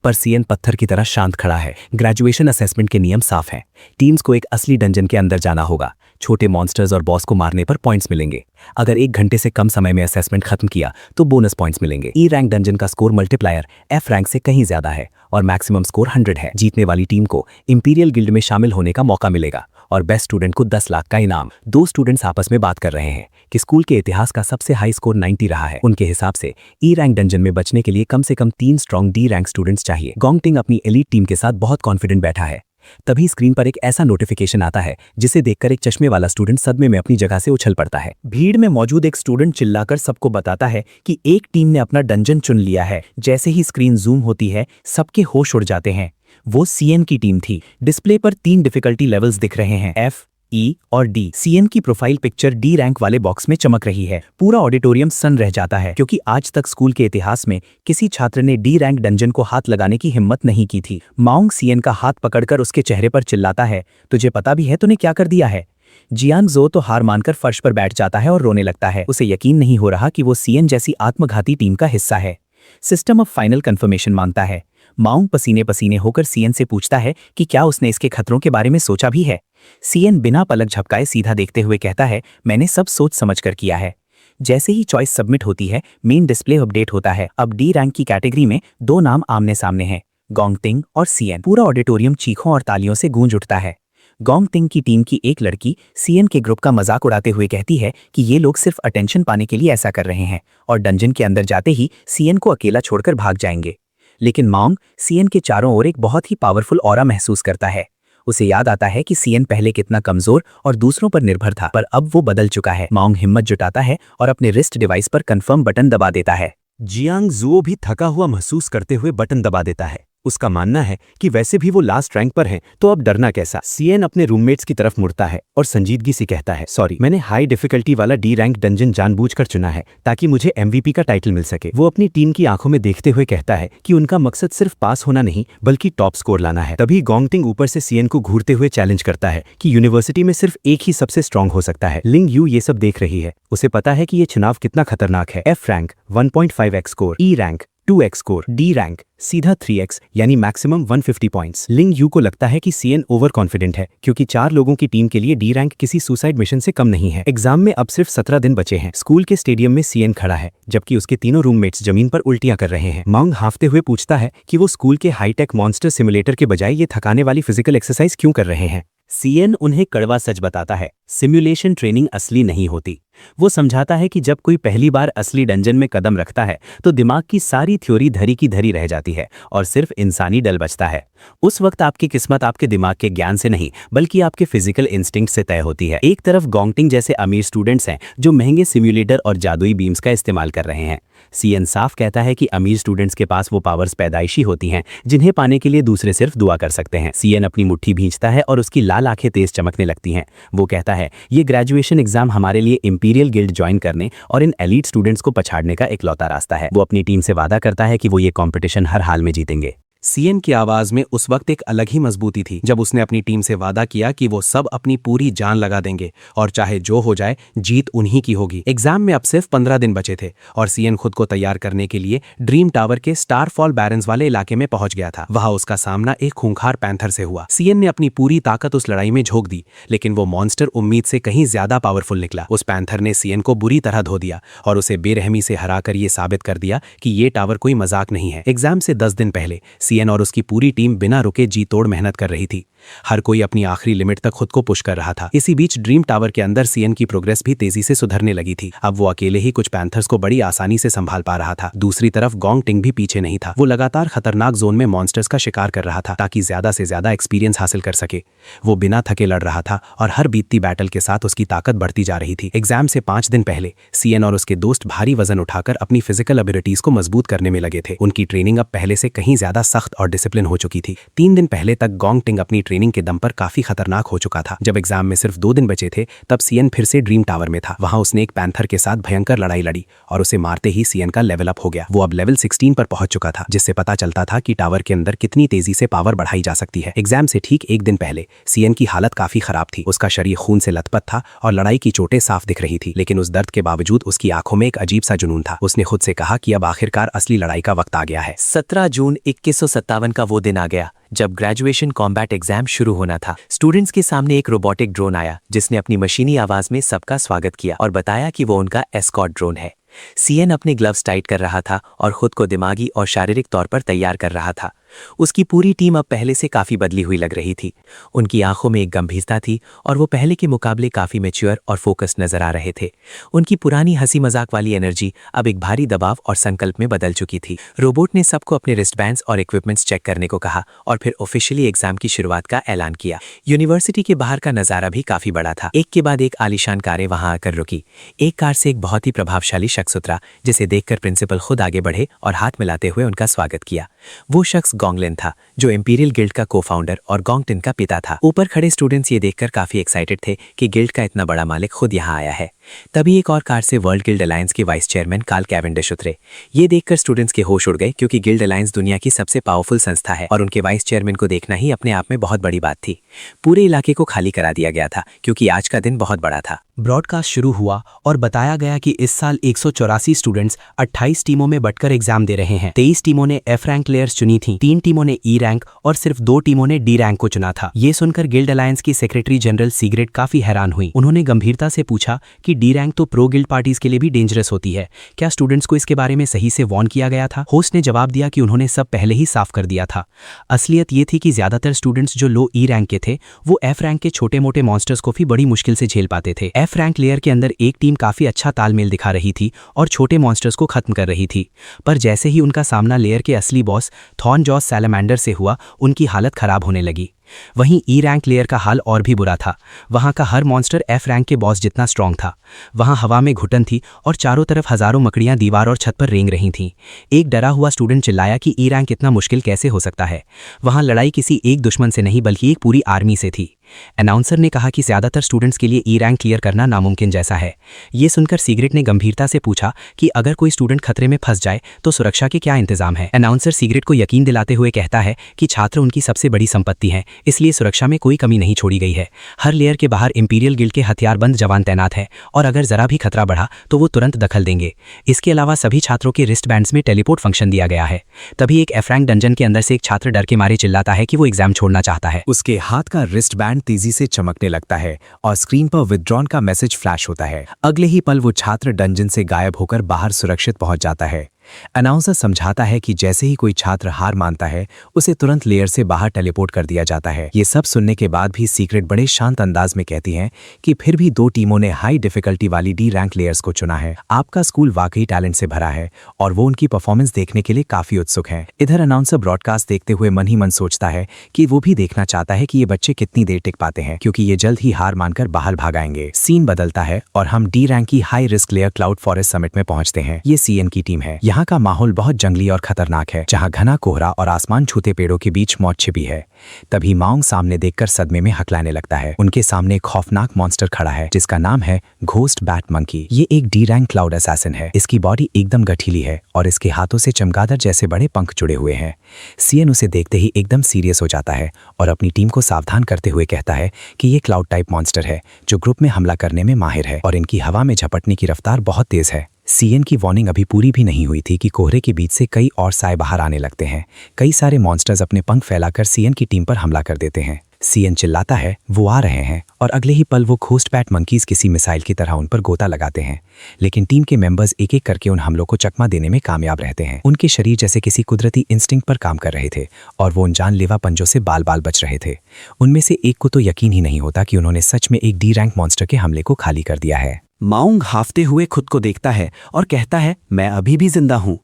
Speaker 5: पर सीएन पत्थर की तरह शांत खड़ा है। ग्रेजुएशन असेसमेंट के नियम साफ हैं। टीम्स को एक असली डंजन के अंदर जाना होगा। छोटे मॉन्स्टर्स और बॉस को मारने पर पॉइंट्स मिलेंगे। अगर 1 घंटे से कम समय में असेसमेंट खत्म किया तो बोनस पॉइंट्स मिलेंगे। ई रैंक डंजन का स्कोर मल्टीप्लायर एफ रैंक से कहीं ज्यादा है और मैक्सिमम स्कोर 100 है। जीतने वाली टीम को इंपीरियल गिल्ड में शामिल होने का मौका मिलेगा और बेस्ट स्टूडेंट को 10 लाख का इनाम। 2 स्टूडेंट्स आपस में बात कर रहे हैं कि स्कूल के इतिहास का सबसे हाई स्कोर 90 रहा है। उनके हिसाब से ई रैंक डंजन में बचने के लिए कम से कम 3 स्ट्रॉन्ग डी रैंक स्टूडेंट्स चाहिए। गोंग टिंग अपनी एलीट टीम के साथ बहुत कॉन्फिडेंट बैठा है। तभी स्क्रीन पर एक ऐसा नोटिफिकेशन आता है जिसे देखकर एक चश्मे वाला स्टूडेंट सदमे में अपनी जगह से उछल पड़ता है। भीड़ में मौजूद एक स्टूडेंट चिल्लाकर सबको बताता है कि एक टीम ने अपना डंजन चुन लिया है। जैसे ही स्क्रीन जूम होती है, सबके होश उड़ जाते हैं। वो सीएन की टीम थी। डिस्प्ले पर 3 डिफिकल्टी लेवल्स दिख रहे हैं, एफ, ई और डी। सीएन की प्रोफाइल पिक्चर डी रैंक वाले बॉक्स में चमक रही है। पूरा ऑडिटोरियम सन रह जाता है, क्योंकि आज तक स्कूल के इतिहास में किसी छात्र ने डी रैंक डंजन को हाथ लगाने की हिम्मत नहीं की थी। माओंग सीएन का हाथ पकड़कर उसके चेहरे पर चिल्लाता है, तुझे पता भी है तूने क्या कर दिया है? जियांग जो तो हार मानकर फर्श पर बैठ जाता है और रोने लगता है। उसे यकीन नहीं हो रहा कि वो सीएन जैसी आत्मघाती टीम का हिस्सा है।
Speaker 3: सिस्टम अब फाइनल कंफर्मेशन मांगता है। माउंग पसीने पसीने होकर सीएन से पूछता है कि क्या उसने इसके खतरों के बारे में सोचा भी है। सीएन बिना पलक झपकाए सीधा देखते हुए कहता है, मैंने सब सोच समझ कर किया है। जैसे ही चॉइस सबमिट होती है, मेन डिस्प्ले अपडेट होता है। अब डी रैंक की कैटेगरी में 2 नाम आमने सामने हैं, गोंगटिंग और सीएन। पूरा ऑडिटोरियम चीखों और तालियों से गूंज उठता है। गोंगटिंग की टीम की एक लड़की सीएन के ग्रुप का मजाक उड़ाते हुए कहती है कि ये लोग सिर्फ अटेंशन पाने के लिए ऐसा कर रहे हैं और डंजन के अंदर जाते ही सीएन को अकेला छोड़कर भाग जाएंगे। लेकिन माउंग सीएन के चारों ओर एक बहुत ही पावरफुल ऑरा महसूस करता है। उसे याद आता है कि सीएन पहले कितना कमजोर और दूसरों पर निर्भर था, पर अब वो बदल चुका है। माउंग हिम्मत जुटाता है और अपने रिस्ट डिवाइस पर कंफर्म बटन दबा देता है।
Speaker 5: जियांग जुओ भी थका हुआ महसूस करते हुए बटन दबा देता है। उसका मानना है कि वैसे भी वो लास्ट रैंक पर हैं, तो अब डरना कैसा। सीएन अपने रूममेट्स की तरफ मुड़ता है और संजीदगी से कहता है, सॉरी, मैंने हाई डिफिकल्टी वाला डी रैंक डंजन जानबूझकर चुना है ताकि मुझे एमवीपी का टाइटल मिल सके। वो अपनी टीम की आंखों में देखते हुए कहता है कि उनका मकसद सिर्फ पास होना नहीं बल्कि टॉप स्कोर लाना है। तभी गोंगटिंग ऊपर से सीएन को घूरते हुए चैलेंज करता है कि यूनिवर्सिटी में सिर्फ एक ही सबसे स्ट्रांग हो सकता है। लिंग यू ये सब देख रही है। उसे पता है कि ये चुनाव कितना खतरनाक है। F rank 1.5x score, E rank 2x score, D rank सीधा 3x यानी मैक्सिमम 150 पॉइंट्स। लिंग यू को लगता है कि सीएन ओवर कॉन्फिडेंट है क्योंकि 4 लोगों की टीम के लिए डी रैंक किसी सुसाइड मिशन से कम नहीं है। एग्जाम में अब सिर्फ 17 दिन बचे हैं। स्कूल के स्टेडियम में सीएन खड़ा है जबकि उसके तीनों रूममेट्स जमीन पर उल्टियां कर रहे हैं। माउंग हांफते हुए पूछता है कि वो स्कूल के हाईटेक मॉन्स्टर सिमुलेटर के बजाय ये थकाने वाली फिजिकल एक्सरसाइज क्यों कर रहे हैं। सीएन उन्हें कड़वा सच बताता है, सिमुलेशन ट्रेनिंग असली नहीं होती। वो समझाता है कि जब कोई पहली बार असली डंजन में कदम रखता है तो दिमाग की सारी थ्योरी धरी की धरी रह जाती है और सिर्फ इंसानी डल बचता है। उस वक्त आपकी किस्मत आपके दिमाग के ज्ञान से नहीं बल्कि आपके फिजिकल इंस्टिंक्ट से तय होती है। एक तरफ गोंगटिंग जैसे अमीर स्टूडेंट्स हैं जो महंगे सिम्युलेटर और जादुई बीम्स का इस्तेमाल कर रहे हैं। सीएन साफ कहता है कि अमीर स्टूडेंट्स के पास वो पावर्स पैदाइशी होती हैं जिन्हें पाने के लिए दूसरे सिर्फ दुआ कर सकते हैं। सीएन अपनी मुट्ठी भींचता है और उसकी लाल आंखें तेज चमकने लगती हैं। वो कहता है, ये ग्रेजुएशन एग्जाम हमारे लिए इंपीरियल गिल्ड ज्वाइन करने और इन एलीट स्टूडेंट्स को पछाड़ने का इकलौता रास्ता है। वो अपनी टीम से वादा करता है कि वो ये कॉम्पिटिशन हर हाल में जीतेंगे।
Speaker 6: सीएन की आवाज में उस वक्त एक अलग ही मजबूती थी जब उसने अपनी टीम से वादा किया कि वो सब अपनी पूरी जान लगा देंगे और चाहे जो हो जाए जीत उन्हीं की होगी। एग्जाम में अब सिर्फ 15 दिन बचे थे और सीएन खुद को तैयार करने के लिए ड्रीम टावर के स्टारफॉल बैरन्स वाले इलाके में पहुंच गया था। वहां उसका सामना एक खूंखार पैंथर से हुआ। सीएन ने अपनी पूरी ताकत उस लड़ाई में झोंक दी, लेकिन वो मॉन्स्टर उम्मीद से कहीं ज्यादा पावरफुल निकला। उस पैंथर ने सीएन को बुरी तरह धो दिया और उसे बेरहमी से हराकर ये साबित कर दिया कि ये टावर कोई मजाक नहीं है। एग्जाम से 10 दिन पहले सीएन और उसकी पूरी टीम बिना रुके जी तोड़ मेहनत कर रही थी। हर कोई अपनी आखिरी लिमिट तक खुद को पुश कर रहा था। इसी बीच ड्रीम टावर के अंदर सीएन की प्रोग्रेस भी तेजी से सुधरने लगी थी। अब वो अकेले ही कुछ पैंथर्स को बड़ी आसानी से संभाल पा रहा था। दूसरी तरफ गोंगटिंग भी पीछे नहीं था। वो लगातार खतरनाक जोन में मॉन्स्टर्स का शिकार कर रहा था ताकि ज्यादा से ज्यादा एक्सपीरियंस हासिल कर सके। वो बिना थके लड़ रहा था और हर बीतती बैटल के साथ उसकी ताकत बढ़ती जा रही थी। एग्जाम से 5 दिन पहले सीएन और उसके दोस्त भारी वजन उठाकर अपनी फिजिकल एबिलिटीज को मजबूत करने में लगे थे। उनकी ट्रेनिंग अब पहले से कहीं ज्यादा सख्त और डिसिप्लिन हो चुकी थी। 3 दिन पहले तक गोंगटिंग अपनी ट्रेनिंग के दम पर काफी खतरनाक हो चुका था। जब एग्जाम में सिर्फ 2 दिन बचे थे तब सीएन फिर से ड्रीम टावर में था। वहां उसने एक पैंथर के साथ भयंकर लड़ाई लड़ी और उसे मारते ही सीएन का लेवल अप हो गया। वो अब लेवल 16 पर पहुंच चुका था, जिससे पता चलता था कि टावर के अंदर कितनी तेजी से पावर बढ़ाई जा सकती है। एग्जाम से ठीक 1 दिन पहले सीएन की हालत काफी खराब थी। उसका शरीर खून से लथपथ था और लड़ाई की चोटें साफ दिख रही थी, लेकिन उस दर्द के बावजूद उसकी आंखों में एक अजीब सा जुनून था। उसने खुद से कहा कि अब आखिरकार असली लड़ाई का वक्त आ गया है।
Speaker 7: 17 जून 2157 का वो दिन आ गया जब ग्रेजुएशन कॉम्बैट एग्जाम शुरू होना था। स्टूडेंट्स के सामने एक रोबोटिक ड्रोन आया जिसने अपनी मशीनी आवाज में सबका स्वागत किया और बताया कि वो उनका एस्कॉर्ट ड्रोन है। सीएन अपने ग्लव्स टाइट कर रहा था और खुद को दिमागी और शारीरिक तौर पर तैयार कर रहा था। उसकी पूरी टीम अब पहले से काफी बदली हुई लग रही थी। उनकी आंखों में एक गंभीरता थी और वो पहले के मुकाबले काफी मैच्योर और फोकस्ड नजर आ रहे थे। उनकी पुरानी हंसी मजाक वाली एनर्जी अब एक भारी दबाव और संकल्प में बदल चुकी थी। रोबोट ने सबको अपने रिस्टबैंड्स और इक्विपमेंट्स चेक करने को कहा और फिर ऑफिशियली एग्जाम की शुरुआत का ऐलान किया। यूनिवर्सिटी के बाहर का नजारा भी काफी बड़ा था। एक के बाद एक आलीशान कारें वहां आकर रुकी। एक कार से एक बहुत ही प्रभावशाली शख्स उतरा, जिसे देखकर प्रिंसिपल खुद आगे बढ़े और हाथ मिलाते हुए उनका स्वागत किया। वो शख्स गोंगलिन था, जो इंपीरियल गिल्ड का को-फाउंडर और गोंगटिन का पिता था। ऊपर खड़े स्टूडेंट्स ये देखकर काफी एक्साइटेड थे कि गिल्ड का इतना बड़ा मालिक खुद यहाँ आया है। तभी एक और कार से वर्ल्ड गिल्ड अलायंस के वाइस चेयरमैन कार्ल कैवेंडिश उतरे। ये देखकर स्टूडेंट्स के होश उड़ गए, क्योंकि गिल्ड अलायंस दुनिया की सबसे पावरफुल संस्था है और उनके वाइस चेयरमैन को देखना ही अपने आप में बहुत बड़ी बात थी। पूरे इलाके को खाली करा दिया गया था, क्योंकि आज का दिन बहुत बड़ा था।
Speaker 3: ब्रॉडकास्ट शुरू हुआ और बताया गया कि इस साल 184 स्टूडेंट्स 28 टीमों में बटकर एग्जाम दे रहे हैं। 23 टीमों ने F रैंक प्लेयर्स चुनी थी, 3 टीमों ने E रैंक और सिर्फ 2 टीमों ने D रैंक को चुना था। ये सुनकर गिल्ड अलायंस की सेक्रेटरी जनरल सीग्रेट काफी हैरान हुई। उन्होंने गंभीरता से पूछा कि D रैंक तो प्रो गिल्ड पार्टीज के लिए भी डेंजरस होती है, क्या स्टूडेंट्स को इसके बारे में सही से वार्न किया गया था? होस्ट ने जवाब दिया कि उन्होंने सब पहले ही साफ कर दिया था। असलियत ये थी कि ज्यादातर स्टूडेंट्स जो लो E रैंक के थे वो F रैंक के छोटे मोटे मॉन्स्टर्स को भी बड़ी मुश्किल से झेल पाते थे। F रैंक लेयर के अंदर एक टीम काफी अच्छा तालमेल दिखा रही थी और छोटे मॉन्स्टर्स को खत्म कर रही थी, पर जैसे ही उनका सामना लेयर के असली बॉस थॉर्न जॉस सैलामेंडर से हुआ, उनकी हालत खराब होने लगी। वहीं E रैंक लेयर का हाल और भी बुरा था। वहां का हर मॉन्स्टर F रैंक के बॉस जितना स्ट्रांग था। वहां हवा में घुटन थी और चारों तरफ हजारों मकड़ियां दीवार और छत पर रेंग रही थीं। एक डरा हुआ स्टूडेंट चिल्लाया कि E रैंक इतना मुश्किल कैसे हो सकता है। वहां लड़ाई किसी एक दुश्मन से नहीं बल्कि एक पूरी आर्मी से थी। अनाउंसर ने कहा कि ज्यादातर स्टूडेंट्स के लिए E रैंक क्लियर करना नामुमकिन जैसा है। ये सुनकर सीग्रेट ने गंभीरता से पूछा कि अगर कोई स्टूडेंट खतरे में फंस जाए तो सुरक्षा के क्या इंतजाम है? अनाउंसर सीग्रेट को यकीन दिलाते हुए कहता है कि छात्र उनकी सबसे बड़ी संपत्ति हैं, इसलिए सुरक्षा में कोई कमी नहीं छोड़ी गई है। हर लेयर के बाहर इंपीरियल गिल्ड के हथियारबंद जवान तैनात हैं और अगर जरा भी खतरा बढ़ा तो वो तुरंत दखल देंगे। इसके अलावा सभी छात्रों के रिस्ट बैंड्स में टेलीपोर्ट फंक्शन दिया गया है। तभी एक F रैंक डंजन के अंदर से एक छात्र डर के मारे चिल्लाता है कि वो एग्जाम छोड़ना चाहता है।
Speaker 4: उसके हाथ का रिस्ट बैंड तेजी से चमकने लगता है और स्क्रीन पर विथड्रॉन का मैसेज फ्लैश होता है। अगले ही पल वो छात्र डंजन से गायब होकर बाहर सुरक्षित पहुंच जाता है। अनाउंसर समझाता है कि जैसे ही कोई छात्र हार मानता है उसे तुरंत लेयर से बाहर टेलीपोर्ट कर दिया जाता है। ये सब सुनने के बाद भी सीक्रेट बड़े शांत अंदाज में कहती हैं कि फिर भी 2 टीमों ने हाई डिफिकल्टी वाली D रैंक लेयर्स को चुना है। आपका स्कूल वाकई टैलेंट से भरा है और वो उनकी परफॉर्मेंस देखने के लिए काफी उत्सुक हैं। इधर अनाउंसर ब्रॉडकास्ट देखते हुए मन ही मन सोचता है कि वो भी देखना चाहता है कि ये बच्चे कितनी देर टिक पाते हैं, क्योंकि ये जल्द ही हार मानकर बाहर भाग आएंगे। सीन बदलता है और हम D रैंक की high risk layer cloud forest summit में पहुंचते हैं। ये CN की टीम है। यहाँ का माहौल बहुत जंगली और खतरनाक है, जहां घना कोहरा और आसमान छूते पेड़ों के बीच मौत छिपी है। तभी माउंग सामने देखकर सदमे में हकलाने लगता है। उनके सामने एक खौफनाक मॉन्स्टर खड़ा है जिसका नाम है घोस्ट बैट मंकी। ये एक D रैंक क्लाउड असैसिन है। इसकी बॉडी एकदम गठीली है और इसके हाथों से चमगादड़ जैसे बड़े पंख जुड़े हुए हैं। CN उसे देखते ही एकदम सीरियस हो जाता है और अपनी टीम को सावधान करते हुए कहता है कि ये क्लाउड टाइप मॉन्स्टर है जो ग्रुप में हमला करने में माहिर है और इनकी हवा में झपटने की रफ्तार बहुत तेज है। CN की वार्निंग अभी पूरी भी नहीं हुई थी कि कोहरे के बीच से कई और साए बाहर आने लगते हैं। कई सारे मॉन्स्टर्स अपने पंख फैलाकर CN की टीम पर हमला कर देते हैं। CN चिल्लाता है वो आ रहे हैं और अगले ही पल वो घोस्ट बैट मंकीज किसी मिसाइल की तरह उन पर गोता लगाते हैं। लेकिन टीम के मेंबर्स एक एक करके उन हमलों को चकमा देने में कामयाब रहते हैं। उनके शरीर जैसे किसी कुदरती इंस्टिंक्ट पर काम कर रहे थे और वो उन जानलेवा पंजों से बाल बाल बच रहे थे। उनमें से एक को तो यकीन ही नहीं होता कि उन्होंने सच में एक D रैंक मॉन्स्टर के हमले को खाली कर दिया है।
Speaker 2: माउंग हाफते हुए खुद को देखता है और कहता है मैं अभी भी जिंदा हूं।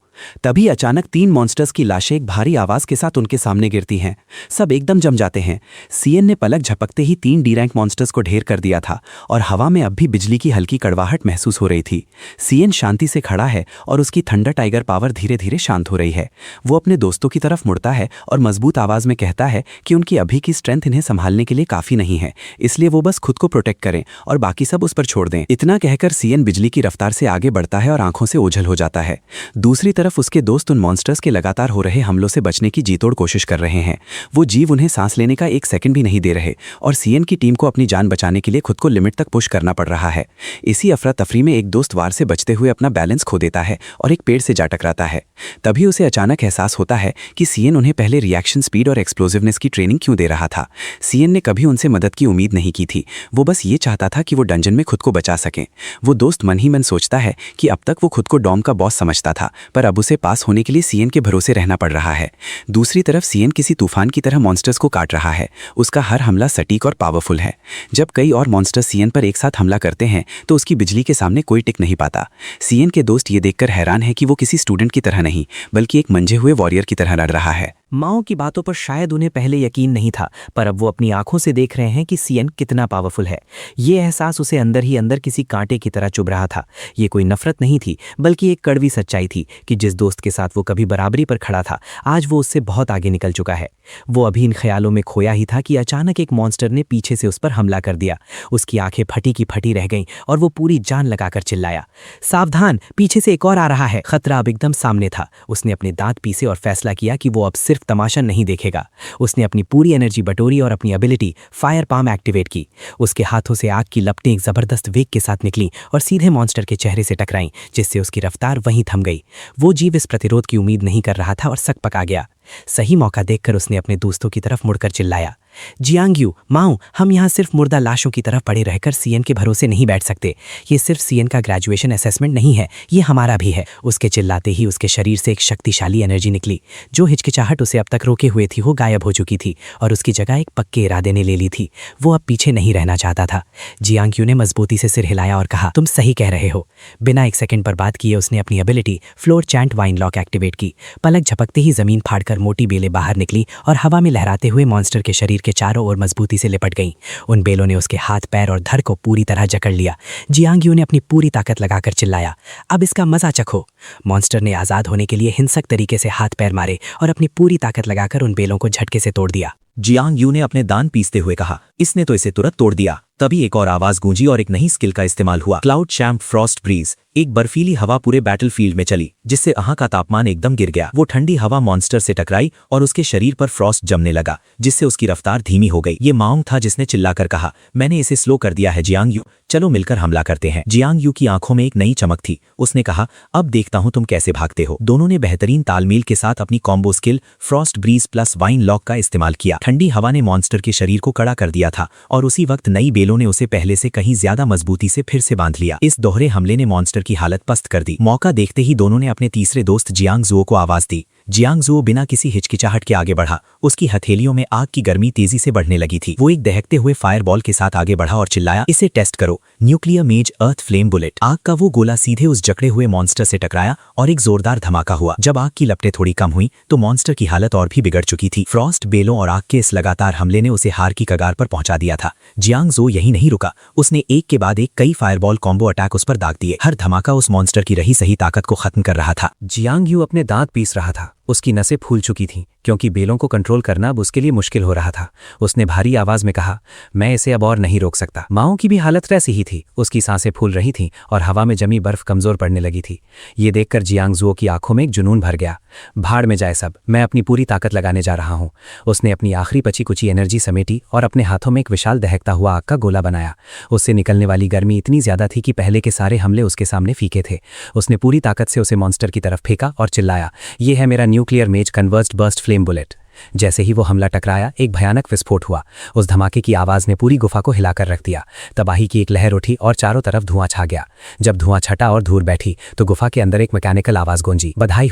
Speaker 2: तभी अचानक 3 मॉन्स्टर्स की लाशें एक भारी आवाज के साथ उनके सामने गिरती हैं। सब एकदम जम जाते हैं। CN ने पलक झपकते ही 3 D रैंक मॉन्स्टर्स को ढेर कर दिया था और हवा में अब भी बिजली की हल्की कड़वाहट महसूस हो रही थी। CN शांति से खड़ा है और उसकी थंडर टाइगर पावर धीरे धीरे शांत हो रही है। वो अपने दोस्तों की तरफ मुड़ता है और मजबूत आवाज में कहता है कि उनकी अभी की स्ट्रेंथ इन्हें संभालने के लिए काफी नहीं है, इसलिए वो बस खुद को प्रोटेक्ट करें और बाकी सब उस पर छोड़ दें। इतना कहकर CN बिजली की रफ्तार से आगे बढ़ता है और आंखों से ओझल हो जाता है। दूसरी तरफ उसके दोस्त उन मॉन्स्टर्स के लगातार हो रहे हमलों से बचने की जीतोड़ कोशिश कर रहे हैं। वो जीव उन्हें सांस लेने का 1 सेकंड भी नहीं दे रहे और CN की टीम को अपनी जान बचाने के लिए खुद को लिमिट तक पुश करना पड़ रहा है। इसी अफरा तफरी में एक दोस्त वार से बचते हुए अपना बैलेंस खो देता है और एक पेड़ से जा टकराता है। तभी उसे अचानक एहसास होता है कि CN उन्हें पहले रिएक्शन स्पीड और एक्सप्लोसिवनेस की ट्रेनिंग क्यों दे रहा था। CN ने कभी उनसे मदद की उम्मीद नहीं की थी। वो बस ये चाहता था कि वो डंजन में खुद को बचा सकें। वो दोस्त मन ही मन सोचता है कि अब तक वो खुद को डॉम का बॉस समझता था, पर अब उसे पास होने के लिए CN के भरोसे रहना पड़ रहा है। दूसरी तरफ CN किसी तूफान की तरह मॉन्स्टर्स को काट रहा है। उसका हर हमला सटीक और पावरफुल है। जब कई और मॉन्स्टर्स CN पर एक साथ हमला करते हैं तो उसकी बिजली के सामने कोई टिक नहीं पाता। CN के दोस्त ये देखकर हैरान है कि वो किसी स्टूडेंट की तरह नहीं बल्कि एक मंझे हुए वॉरियर की तरह लड़ रहा है।
Speaker 7: माओ की बातों पर शायद उन्हें पहले यकीन नहीं था, पर अब वो अपनी आंखों से देख रहे हैं कि सीएन कितना पावरफुल है। ये एहसास उसे अंदर ही अंदर किसी कांटे की तरह चुभ रहा था। ये कोई नफरत नहीं थी, बल्कि एक कड़वी सच्चाई थी कि जिस दोस्त के साथ वो कभी बराबरी पर खड़ा था, आज वो उससे बहुत आगे निकल चुका है। वो अभी इन ख्यालों में खोया ही था कि अचानक एक मॉन्स्टर ने पीछे से उस पर हमला कर दिया। उसकी आंखें फटी की फटी रह गईं और वो पूरी जान लगाकर चिल्लाया, सावधान, पीछे से एक और आ रहा है। खतरा अब एकदम सामने था। उसने अपने दांत पीसे और फैसला किया कि वो अब सिर्फ तमाशा नहीं देखेगा। उसने अपनी पूरी एनर्जी बटोरी और अपनी एबिलिटी फायर पाम एक्टिवेट की। उसके हाथों से आग की लपटें एक जबरदस्त वेग के साथ निकलीं और सीधे मॉन्स्टर के चेहरे से टकराईं, जिससे उसकी रफ्तार वहीं थम गई। वो जीव इस प्रतिरोध की उम्मीद नहीं कर रहा था और सकपका गया। सही मौका देखकर उसने अपने दोस्तों की तरफ मुड़कर चिल्लाया, जियांगयू, माओ, हम यहाँ सिर्फ मुर्दा लाशों की तरफ पड़े रहकर सीएन के भरोसे नहीं बैठ सकते। ये सिर्फ सीएन का ग्रेजुएशन असेसमेंट नहीं है, ये हमारा भी है। उसके चिल्लाते ही उसके शरीर से एक शक्तिशाली एनर्जी निकली। जो हिचकिचाहट उसे अब तक रोके हुए थी वो गायब हो चुकी थी और उसकी जगह एक पक्के इरादे ने ले ली थी। वो अब पीछे नहीं रहना चाहता था। जियांगयू ने मजबूती से सिर हिलाया और कहा, तुम सही कह रहे हो। बिना एक सेकंड बर्बाद किए उसने अपनी ability floor chant wine lock activate की। पलक झपकते ही जमीन फाड़कर मोटी बेलें बाहर निकली और हवा में लहराते हुए मॉन्स्टर के शरीर के चारों ओर मजबूती से लिपट गईं। उन बेलों ने उसके हाथ, पैर और धड़ को पूरी तरह जकड़ लिया। जियांगयू ने अपनी पूरी ताकत लगाकर चिल्लाया, अब इसका मजा चखो। मॉन्स्टर ने आजाद होने के लिए हिंसक तरीके से हाथ पैर मारे और अपनी पूरी ताकत लगाकर उन बेलों को झटके से तोड़ दिया।
Speaker 3: जियांगयू ने अपने दांत पीसते हुए कहा, इसने तो इसे तुरंत तोड़ दिया। तभी एक और आवाज गूंजी और एक नई स्किल का इस्तेमाल हुआ, क्लाउड शैम्प फ्रॉस्ट ब्रीज। एक बर्फीली हवा पूरे बैटलफील्ड में चली, जिससे वहां का तापमान एकदम गिर गया। वो ठंडी हवा मॉन्स्टर से टकराई और उसके शरीर पर फ्रॉस्ट जमने लगा, जिससे उसकी रफ्तार धीमी हो गई। ये माओंग था जिसने चिल्लाकर कहा, मैंने इसे स्लो कर दिया है जियांगयू, चलो मिलकर हमला करते हैं। जियांगयू की आंखों में एक नई चमक थी। उसने कहा, अब देखता हूं तुम कैसे भागते हो। दोनों ने बेहतरीन तालमेल के साथ अपनी combo skill frost breeze plus vine lock का इस्तेमाल किया। ठंडी हवा ने मॉन्स्टर के शरीर को कड़ा कर दिया था और उसी वक्त नई बेलों ने उसे पहले से कहीं ज्यादा मजबूती से फिर से बांध लिया। इस दोहरे हमले ने मॉन्स्टर की हालत पस्त कर दी। मौका देखते ही दोनों ने अपने तीसरे दोस्त जियांगजुओ को आवाज दी। जियांगजुओ बिना किसी हिचकिचाहट के आगे बढ़ा। उसकी हथेलियों में आग की गर्मी तेजी से बढ़ने लगी थी। वो एक दहकते हुए फायरबॉल के साथ आगे बढ़ा और चिल्लाया, इसे टेस्ट करो, न्यूक्लियर मेज अर्थ फ्लेम बुलेट। आग का वो गोला सीधे उस जकड़े हुए मॉन्स्टर से टकराया और एक जोरदार धमाका हुआ। जब आग की लपटें थोड़ी कम हुई तो मॉन्स्टर की हालत और भी बिगड़ चुकी थी। फ्रॉस्ट बेलों और आग के इस लगातार हमले ने उसे हार की कगार पर पहुंचा दिया था। जियांगजुओ यही नहीं रुका, उसने एक के बाद एक कई फायरबॉल कॉम्बो अटैक उस पर दाग दिए। हर धमाका उस मॉन्स्टर की रही सही ताकत को खत्म कर रहा था।
Speaker 7: जियांगयू अपने दांत पीस रहा था। उसकी नसें फूल चुकी थीं क्योंकि बेलों को कंट्रोल करना अब उसके लिए मुश्किल हो रहा था। उसने भारी आवाज में कहा, मैं इसे अब और नहीं रोक सकता। माओ की भी हालत वैसी ही थी। उसकी सांसें फूल रही थीं और हवा में जमी बर्फ कमजोर पड़ने लगी थी। ये देखकर जियांगजुओ की आंखों में एक जुनून भर गया। भाड़ में जाए सब, मैं अपनी पूरी ताकत लगाने जा रहा हूँ। उसने अपनी आखिरी बची कुची एनर्जी समेटी और अपने हाथों में एक विशाल दहकता हुआ आग का गोला बनाया। उससे निकलने वाली गर्मी इतनी ज्यादा थी कि पहले के सारे हमले उसके सामने फीके थे। उसने पूरी ताकत से उसे मॉन्स्टर की तरफ फेंका और चिल्लाया, ये है मेरा न्यूक्लियर मेज कन्वर्स्ड बर्स्ट फ्लेम बुलेट। जैसे ही वो हमला टकराया, एक भयानक विस्फोट हुआ। उस धमाके की आवाज ने पूरी गुफा को हिलाकर रख दिया। तबाही की एक लहर उठी और चारों तरफ धुआं छा गया। जब धुआं छटा और धूल बैठी तो गुफा के अंदर एक मैकेनिकल आवाज गूंजी, बधाई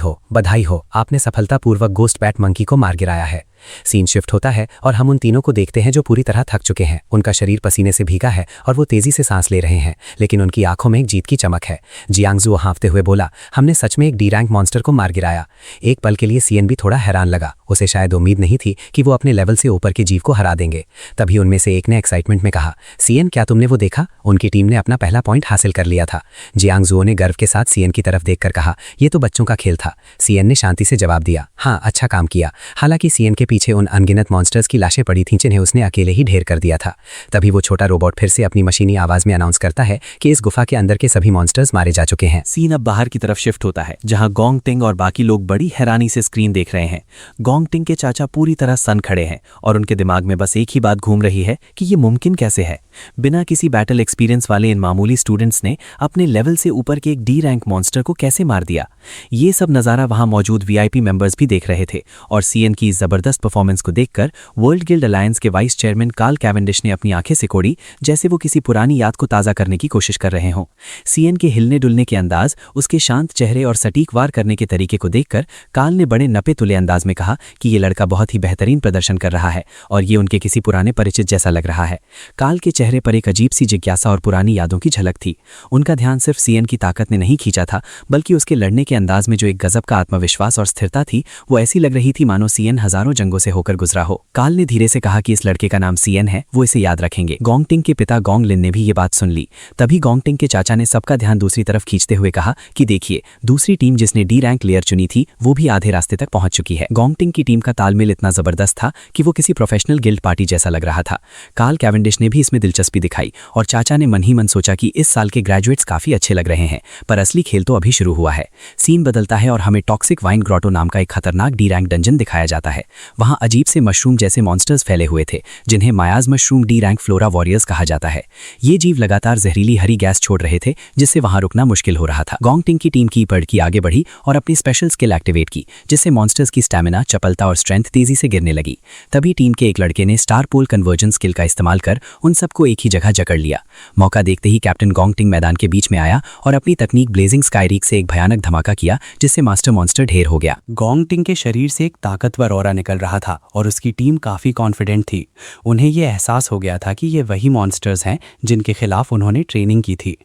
Speaker 7: हो, आपने सफलतापूर्वक गोस्ट बैट मंकी को मार गिराया है। सीन शिफ्ट होता है और हम उन तीनों को देखते हैं जो पूरी तरह थक चुके हैं। उनका शरीर पसीने से भीगा है और वो तेजी से सांस ले रहे हैं, लेकिन उनकी आंखों में एक जीत की चमक है। जियांगजुओ हाँफते हुए बोला, हमने सच में एक डी रैंक मॉन्स्टर को मार गिराया। एक पल के लिए सीएन भी थोड़ा हैरान लगा। उसे शायद उम्मीद नहीं थी कि वो अपने लेवल से ऊपर के जीव को हरा देंगे। तभी उनमें से एक ने एक्साइटमेंट में कहा, सीएन, क्या तुमने वो देखा? उनकी टीम ने अपना पहला पॉइंट हासिल कर लिया था। जियांगजुओ ने गर्व के साथ सीएन की तरफ देखकर कहा, ये तो बच्चों का खेल था। सीएन ने शांति से जवाब दिया, हाँ, अच्छा काम किया। हालांकि सीएन के पीछे उन अनगिनत मॉन्स्टर्स की लाशें पड़ी थीं जिन्हें उसने अकेले ही ढेर कर दिया था। तभी वो छोटा रोबोट फिर से अपनी मशीनी आवाज में अनाउंस करता है कि इस गुफा के अंदर के सभी मॉन्स्टर्स मारे जा चुके हैं।
Speaker 3: सीन अब बाहर की तरफ शिफ्ट होता है, जहां गोंग टिंग और बाकी लोग बड़ी हैरानी से स्क्रीन देख रहे हैं। गोंग टिंग के चाचा पूरी तरह सन खड़े हैं और उनके दिमाग में बस एक ही बात घूम रही है कि ये मुमकिन कैसे है। बिना किसी बैटल एक्सपीरियंस वाले इन मामूली स्टूडेंट्स ने अपने लेवल से ऊपर के एक डी रैंक मॉन्स्टर को कैसे मार दिया। ये सब नज़ारा वहां मौजूद वीआईपी मेंबर्स भी देख रहे थे और सीएन की जबरदस्त जबरदस्त परफॉर्मेंस को देखकर वर्ल्ड गिल्ड अलायंस के वाइस चेयरमैन कार्ल कैवेंडिश ने अपनी आंखें सिकोड़ी, जैसे वो किसी पुरानी याद को ताज़ा करने की कोशिश कर रहे हों। सीएन के हिलने डुलने के अंदाज, उसके शांत चेहरे और सटीक वार करने के तरीके को देखकर कार्ल ने बड़े नपे तुले अंदाज में कहा कि ये लड़का बहुत ही बेहतरीन प्रदर्शन कर रहा है और ये उनके किसी पुराने परिचित जैसा लग रहा है। कार्ल के चेहरे पर एक अजीब सी जिज्ञासा और पुरानी यादों की झलक थी। उनका ध्यान सिर्फ सीएन की ताकत ने नहीं खींचा था, बल्कि उसके लड़ने के अंदाज में जो एक गजब का आत्मविश्वास और स्थिरता थी, वो ऐसी लग रही थी मानो सीएन हजारों जंगों से होकर गुजरा हो। कार्ल ने धीरे से कहा कि इस लड़के का नाम सीएन है, वो इसे याद रखेंगे। गोंगटिंग के पिता गोंग लिन ने भी ये बात सुन ली। तभी गोंगटिंग के चाचा ने सबका ध्यान दूसरी तरफ खींचते हुए कहा कि देखिए, दूसरी टीम जिसने डी रैंक लेयर चुनी थी वो भी आधे रास्ते तक पहुंच चुकी है। गोंगटिंग की टीम का तालमेल इतना जबरदस्त था कि वो किसी प्रोफेशनल गिल्ड पार्टी जैसा लग रहा था। कार्ल कैवेंडिश ने भी इसमें दिलचस्पी दिखाई और चाचा ने मन ही मन सोचा कि इस साल के ग्रेजुएट्स काफी अच्छे लग रहे हैं, पर असली खेल तो अभी शुरू हुआ है। सीन बदलता है और हमें टॉक्सिक वाइन ग्रोटो नाम का एक खतरनाक डी रैंक डंजन दिखाया जाता है। वहां अजीब से मशरूम जैसे मॉन्स्टर्स फैले हुए थे, जिन्हें Maya's mushroom D rank flora warriors कहा जाता है। ये जीव लगातार जहरीली हरी गैस छोड़ रहे थे, जिससे वहां रुकना मुश्किल हो रहा था। गोंगटिंग की टीम कीपर्ड की आगे बढ़ी और अपनी स्पेशल स्किल एक्टिवेट की, जिससे मॉन्स्टर्स की स्टैमिना, चपलता और स्ट्रेंथ तेजी से गिरने लगी। तभी टीम के एक लड़के ने स्टार पोल कन्वर्जन स्किल का इस्तेमाल कर उन सबको एक ही जगह जकड़ लिया। मौका देखते ही कैप्टन गोंगटिंग मैदान के बीच में आया और अपनी तकनीक ब्लेजिंग स्काईरीक से एक भयानक धमाका किया, जिससे मास्टर मॉन्स्टर ढेर हो गया।
Speaker 2: गोंगटिंग के शरीर से एक ताकतवर ऑरा निकल रहा था और उसकी टीम काफी कॉन्फिडेंट थी। उन्हें यह एहसास हो गया था कि ये वही मॉन्स्टर्स हैं जिनके खिलाफ उन्होंने ट्रेनिंग की थी।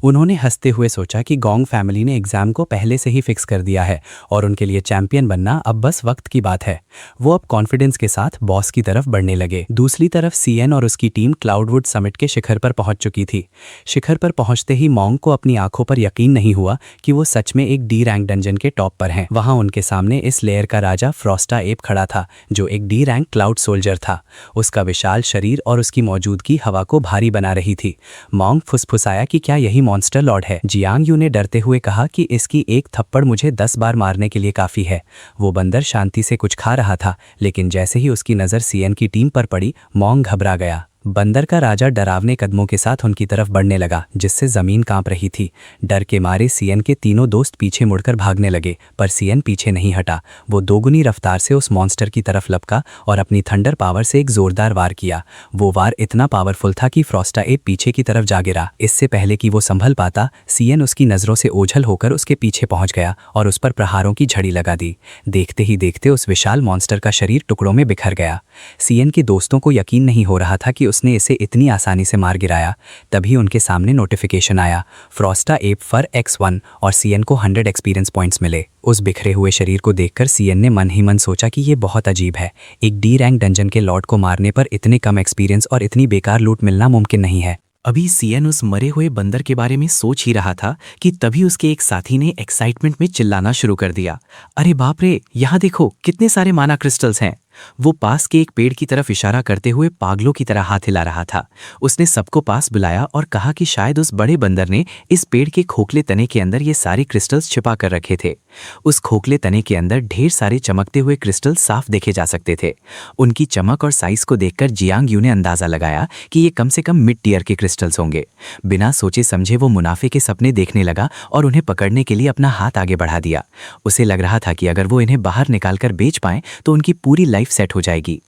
Speaker 2: उन्होंने हंसते हुए सोचा कि गोंग फैमिली ने एग्जाम को पहले से ही फिक्स कर दिया है और उनके लिए चैंपियन बनना अब बस वक्त की बात है। वो अब कॉन्फिडेंस के साथ बॉस की तरफ बढ़ने लगे। दूसरी तरफ सीएन और उसकी टीम क्लाउडवुड समिट के शिखर पर पहुंच चुकी थी। शिखर पर पहुंचते ही मोंग को अपनी आंखों पर यकीन नहीं हुआ कि वो सच में एक डी रैंक डंजन के टॉप पर हैं। वहां उनके सामने इस लेयर का राजा फ्रॉस्टा एप खड़ा था, जो एक डी रैंक क्लाउड सोल्जर था। उसका विशाल शरीर और उसकी मौजूदगी हवा को भारी बना रही थी। मोंग फुसफुसाया कि क्या यही मॉन्स्टर लॉर्ड है? जियांग यू ने डरते हुए कहा कि इसकी एक थप्पड़ मुझे 10 बार मारने के लिए काफी है। वो बंदर शांति से कुछ खा रहा था, लेकिन जैसे ही उसकी नजर सीएन की टीम पर पड़ी, मोंग घबरा गया। बंदर का राजा डरावने कदमों के साथ उनकी तरफ बढ़ने लगा, जिससे जमीन कांप रही थी। डर के मारे सीएन के तीनों दोस्त पीछे मुड़कर भागने लगे, पर सीएन पीछे नहीं हटा। वो दोगुनी रफ्तार से उस मॉन्स्टर की तरफ लपका और अपनी थंडर पावर से एक जोरदार वार किया। वो वार इतना पावरफुल था कि फ्रॉस्टा एप पीछे की तरफ जा गिरा। इससे पहले कि वो संभल पाता, सीएन उसकी नजरों से ओझल होकर उसके पीछे पहुंच गया और उस पर प्रहारों की झड़ी लगा दी। देखते ही देखते उस विशाल मॉन्स्टर का शरीर टुकड़ों में बिखर गया। सीएन के दोस्तों को यकीन नहीं हो रहा था कि उसने इसे इतनी आसानी से मार गिराया। तभी उनके सामने नोटिफिकेशन आया, फ्रॉस्टा एप फर X1 और सीएन को 100 एक्सपीरियंस पॉइंट्स मिले। उस बिखरे हुए शरीर को देखकर सीएन ने मन ही मन सोचा कि ये बहुत अजीब है। एक डी रैंक डंजन के लॉर्ड को मारने पर इतने कम एक्सपीरियंस और इतनी बेकार लूट मिलना मुमकिन नहीं है।
Speaker 4: अभी सीएन उस मरे हुए बंदर के बारे में सोच ही रहा था कि तभी उसके एक साथी ने एक्साइटमेंट में चिल्लाना शुरू कर दिया, अरे बाप रे, यहाँ देखो कितने सारे माना क्रिस्टल्स हैं। वो पास के एक पेड़ की तरफ इशारा करते हुए पागलों की तरह हाथ हिला रहा था। उसने सबको पास बुलाया और कहा कि शायद उस बड़े बंदर ने इस पेड़ के खोखले तने के अंदर ये सारे क्रिस्टल्स छिपा कर रखे थे। उस खोखले तने के अंदर ढेर सारे चमकते हुए क्रिस्टल साफ देखे जा सकते थे। उनकी चमक और साइज को देखकर जियांग यू ने अंदाजा लगाया कि ये कम से कम मिड टीयर के क्रिस्टल्स होंगे। बिना सोचे समझे वो मुनाफे के सपने देखने लगा और उन्हें पकड़ने के लिए अपना हाथ आगे बढ़ा दिया। उसे लग रहा था कि अगर वो इन्हें बाहर निकालकर बेच पाएं तो उनकी पूरी लाइफ सेट हो जाएगी।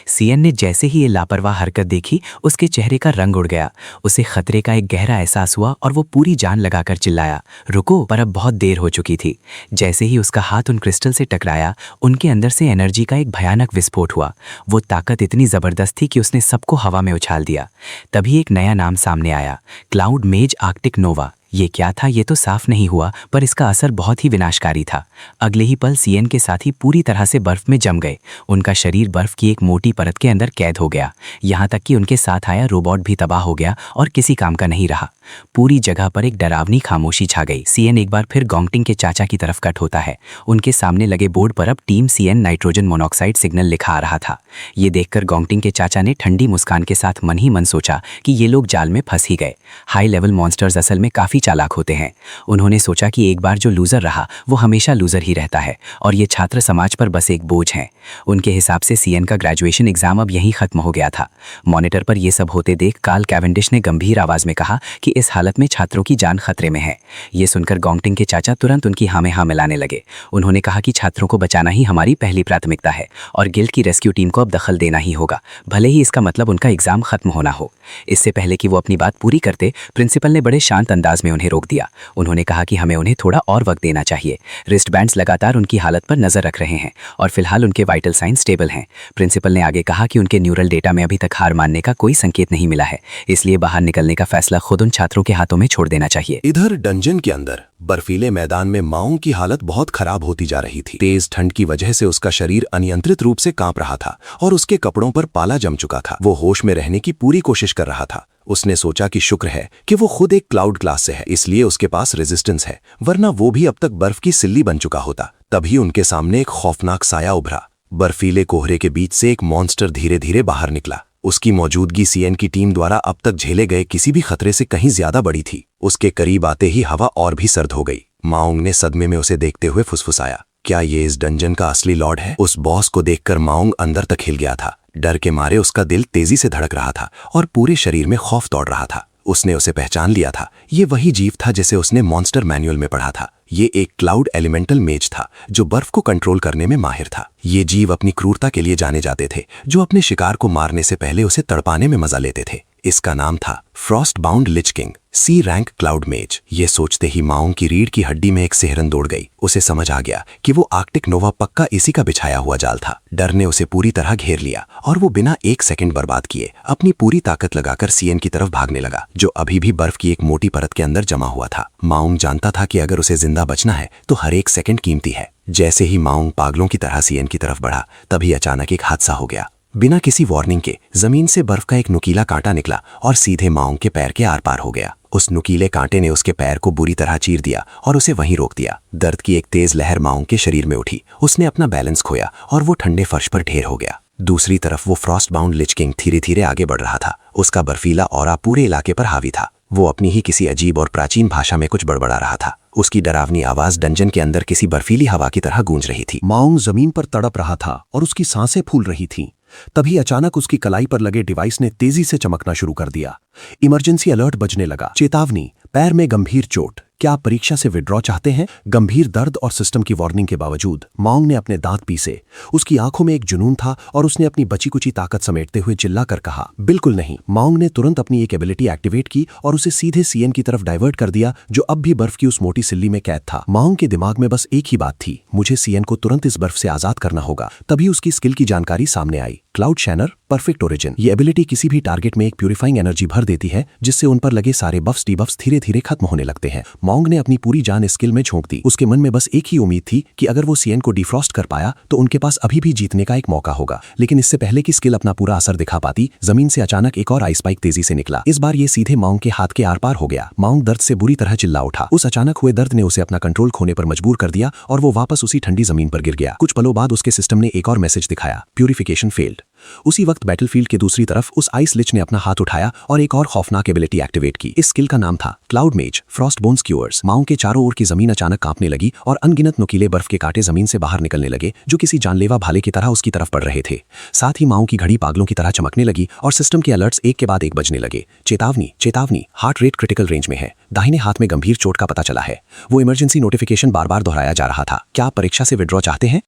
Speaker 4: सीएन ने जैसे ही ये लापरवाह हरकत देखी, उसके चेहरे का रंग उड़ गया। उसे खतरे का एक गहरा एहसास हुआ और वो पूरी जान लगाकर चिल्लाया, रुको, पर अब बहुत देर हो चुकी थी। जैसे ही उसका हाथ उन क्रिस्टल से टकराया, उनके अंदर से एनर्जी का एक भयानक विस्फोट हुआ। वो ताकत इतनी जबरदस्त थी कि उसने सबको हवा में उछाल दिया। तभी एक नया नाम सामने आया, क्लाउड मेज आर्कटिक नोवा। ये क्या था ये तो साफ नहीं हुआ, पर इसका असर बहुत ही विनाशकारी था। अगले ही पल सीएन के साथी पूरी तरह से बर्फ में जम गए। उनका शरीर बर्फ की एक मोटी परत के अंदर कैद हो गया। यहाँ तक कि उनके साथ आया रोबोट भी तबाह हो गया और किसी काम का नहीं रहा। पूरी जगह पर एक डरावनी खामोशी छा गई। सीएन एक बार फिर गोंगटिंग के चाचा की तरफ कट होता है। उनके सामने लगे बोर्ड पर अब team CN nitrogen monoxide signal लिखा आ रहा था। ये देखकर गोंगटिंग के चाचा ने ठंडी मुस्कान के साथ मन ही मन सोचा कि ये लोग जाल में फंस ही गए। हाई लेवल मॉन्स्टर्स असल में काफी
Speaker 7: चालाक होते हैं। उन्होंने सोचा कि एक बार जो लूजर रहा वो हमेशा लूजर ही रहता है और ये छात्र समाज पर बस एक बोझ हैं। उनके हिसाब से सीएन का ग्रेजुएशन एग्जाम अब यहीं खत्म हो गया था। मॉनिटर पर यह सब होते देख कार्ल कैवेंडिश ने गंभीर आवाज में कहा कि इस हालत में छात्रों की जान खतरे में है। ये सुनकर गोंगटिंग के चाचा तुरंत उनकी हाँ में हाँ मिलाने लगे। उन्होंने कहा कि छात्रों को बचाना ही हमारी पहली प्राथमिकता है और गिल्ड की रेस्क्यू टीम को अब दखल देना ही होगा, भले ही इसका मतलब उनका एग्जाम खत्म होना हो। इससे पहले कि वो अपनी बात पूरी करते, प्रिंसिपल ने बड़े शांत अंदाज में उन्हें रोक दिया। उन्होंने कहा कि हमें उन्हें थोड़ा और वक्त देना चाहिए। रिस्ट बैंड्स लगातार उनकी हालत पर नजर रख रहे हैं और फिलहाल उनके वाइटल साइन स्टेबल हैं। प्रिंसिपल ने आगे कहा कि उनके न्यूरल डेटा में अभी तक हार मानने का कोई संकेत नहीं मिला है, इसलिए बाहर निकलने का फैसला खुद उन छात्रों के हाथों में छोड़ देना चाहिए।
Speaker 10: इधर डंजन के अंदर बर्फीले मैदान में माओंग की हालत बहुत खराब होती जा रही थी। तेज ठंड की वजह से उसका शरीर अनियंत्रित रूप से कांप रहा था और उसके कपड़ों पर पाला जम चुका था। वो होश में रहने की पूरी कोशिश कर रहा था। उसने सोचा कि शुक्र है कि वो खुद एक क्लाउड क्लास से है, इसलिए उसके पास रेजिस्टेंस है, वरना वो भी अब तक बर्फ की सिल्ली बन चुका होता। तभी उनके सामने एक खौफनाक साया उभरा। बर्फीले कोहरे के बीच से एक मॉन्स्टर धीरे धीरे बाहर निकला। उसकी मौजूदगी सीएन की टीम द्वारा अब तक झेले गए किसी भी खतरे से कहीं ज्यादा बड़ी थी। उसके करीब आते ही हवा और भी सर्द हो गई। माओंग ने सदमे में उसे देखते हुए फुसफुसाया, क्या ये इस डंजन का असली लॉर्ड है? उस बॉस को देखकर माओंग अंदर तक हिल गया था। डर के मारे उसका दिल तेजी से धड़क रहा था और पूरे शरीर में खौफ दौड़ रहा था। उसने उसे पहचान लिया था। ये वही जीव था जिसे उसने मॉन्स्टर मैनुअल में पढ़ा था। ये एक क्लाउड एलिमेंटल मेज था जो बर्फ को कंट्रोल करने में माहिर था। ये जीव अपनी क्रूरता के लिए जाने जाते थे, जो अपने शिकार को मारने से पहले उसे तड़पाने में मजा लेते थे। इसका नाम था फ्रॉस्ट बाउंड लिच किंग, सी रैंक क्लाउड मेज। ये सोचते ही माओंग की रीढ़ की हड्डी में एक सिहरन दौड़ गई। उसे समझ आ गया कि वो आर्कटिक नोवा पक्का इसी का बिछाया हुआ जाल था। डर ने उसे पूरी तरह घेर लिया और वो बिना एक सेकंड बर्बाद किए अपनी पूरी ताकत लगाकर सीएन की तरफ भागने लगा, जो अभी भी बर्फ की एक मोटी परत के अंदर जमा हुआ था। माओंग जानता था कि अगर उसे जिंदा बचना है तो हर एक सेकंड कीमती है। जैसे ही माओंग पागलों की तरह सीएन की तरफ बढ़ा, तभी अचानक एक हादसा हो गया। बिना किसी वार्निंग के जमीन से बर्फ का एक नुकीला कांटा निकला और सीधे माओंग के पैर के आर पार हो गया। उस नुकीले कांटे ने उसके पैर को बुरी तरह चीर दिया और उसे वहीं रोक दिया। दर्द की एक तेज लहर माओंग के शरीर में उठी। उसने अपना बैलेंस खोया और वो ठंडे फर्श पर ढेर हो गया। दूसरी तरफ वो फ्रॉस्ट बाउंड लिच किंग धीरे धीरे आगे बढ़ रहा था। उसका बर्फीला ऑरा पूरे इलाके पर हावी था। वो अपनी ही किसी अजीब और प्राचीन भाषा में कुछ बड़बड़ा रहा था। उसकी डरावनी आवाज डंजन के अंदर किसी बर्फीली हवा की तरह गूंज रही थी।
Speaker 11: माओंग जमीन पर तड़प रहा था और उसकी सांसें फूल रही थीं। तभी अचानक उसकी कलाई पर लगे डिवाइस ने तेजी से चमकना शुरू कर दिया। इमरजेंसी अलर्ट बजने लगा। चेतावनी, पैर में गंभीर चोट, क्या आप परीक्षा से विड्रॉ चाहते हैं? गंभीर दर्द और सिस्टम की वार्निंग के बावजूद माओंग ने अपने दांत पीसे। उसकी आंखों में एक जुनून था और उसने अपनी बची कुची ताकत समेटते हुए चिल्लाकर कहा, बिल्कुल नहीं। माओंग ने तुरंत अपनी एक एबिलिटी एक्टिवेट की और उसे सीधे सीएन की तरफ डाइवर्ट कर दिया, जो अब भी बर्फ की उस मोटी सिल्ली में कैद था। माओंग के दिमाग में बस एक ही बात थी, मुझे सीएन को तुरंत इस बर्फ से आजाद करना होगा। तभी उसकी स्किल की जानकारी सामने आई, क्लाउड शैनर परफेक्ट ओरिजिन। ये एबिलिटी किसी भी टारगेट में एक प्यूरिफाइंग एनर्जी भर देती है, जिससे उन पर लगे सारे बफ्स डीबफ्स धीरे धीरे खत्म होने लगते हैं। माओंग ने अपनी पूरी जान इस स्किल में झोंक दी। उसके मन में बस एक ही उम्मीद थी कि अगर वो सीएन को डिफ्रॉस्ट कर पाया तो उनके पास अभी भी जीतने का एक मौका होगा। लेकिन इससे पहले कि स्किल अपना पूरा असर दिखा पाती, जमीन से अचानक एक और आइस स्पाइक तेजी से निकला। इस बार ये सीधे माओंग के हाथ के आर पार हो गया। माओंग दर्द से बुरी तरह चिल्ला उठा। उस अचानक हुए दर्द ने उसे अपना कंट्रोल खोने पर मजबूर कर दिया और वो वापस उसी ठंडी जमीन पर गिर गया। कुछ पलों बाद उसके सिस्टम ने एक और मैसेज दिखाया, प्यूरिफिकेशन फेल्ड। उसी वक्त बैटलफील्ड के दूसरी तरफ उस आइस लिच ने अपना हाथ उठाया और एक और खौफनाक एबिलिटी एक्टिवेट की। इस स्किल का नाम था क्लाउड मेज फ्रॉस्ट बोन स्क्यूअर्स। माओंग के चारों ओर की जमीन अचानक कांपने लगी और अनगिनत नुकीले बर्फ के कांटे जमीन से बाहर निकलने लगे, जो किसी जानलेवा भाले की तरह उसकी तरफ बढ़ रहे थे। साथ ही माओंग की घड़ी पागलों की तरह चमकने लगी और सिस्टम के अलर्ट्स एक के बाद एक बजने लगे। चेतावनी, चेतावनी, हार्ट रेट क्रिटिकल रेंज में है, दाहिने हाथ में गंभीर चोट का पता चला है। वो इमरजेंसी नोटिफिकेशन बार बार दोहराया जा रहा था, क्या आप परीक्षा से विड्रॉ चाहते हैं?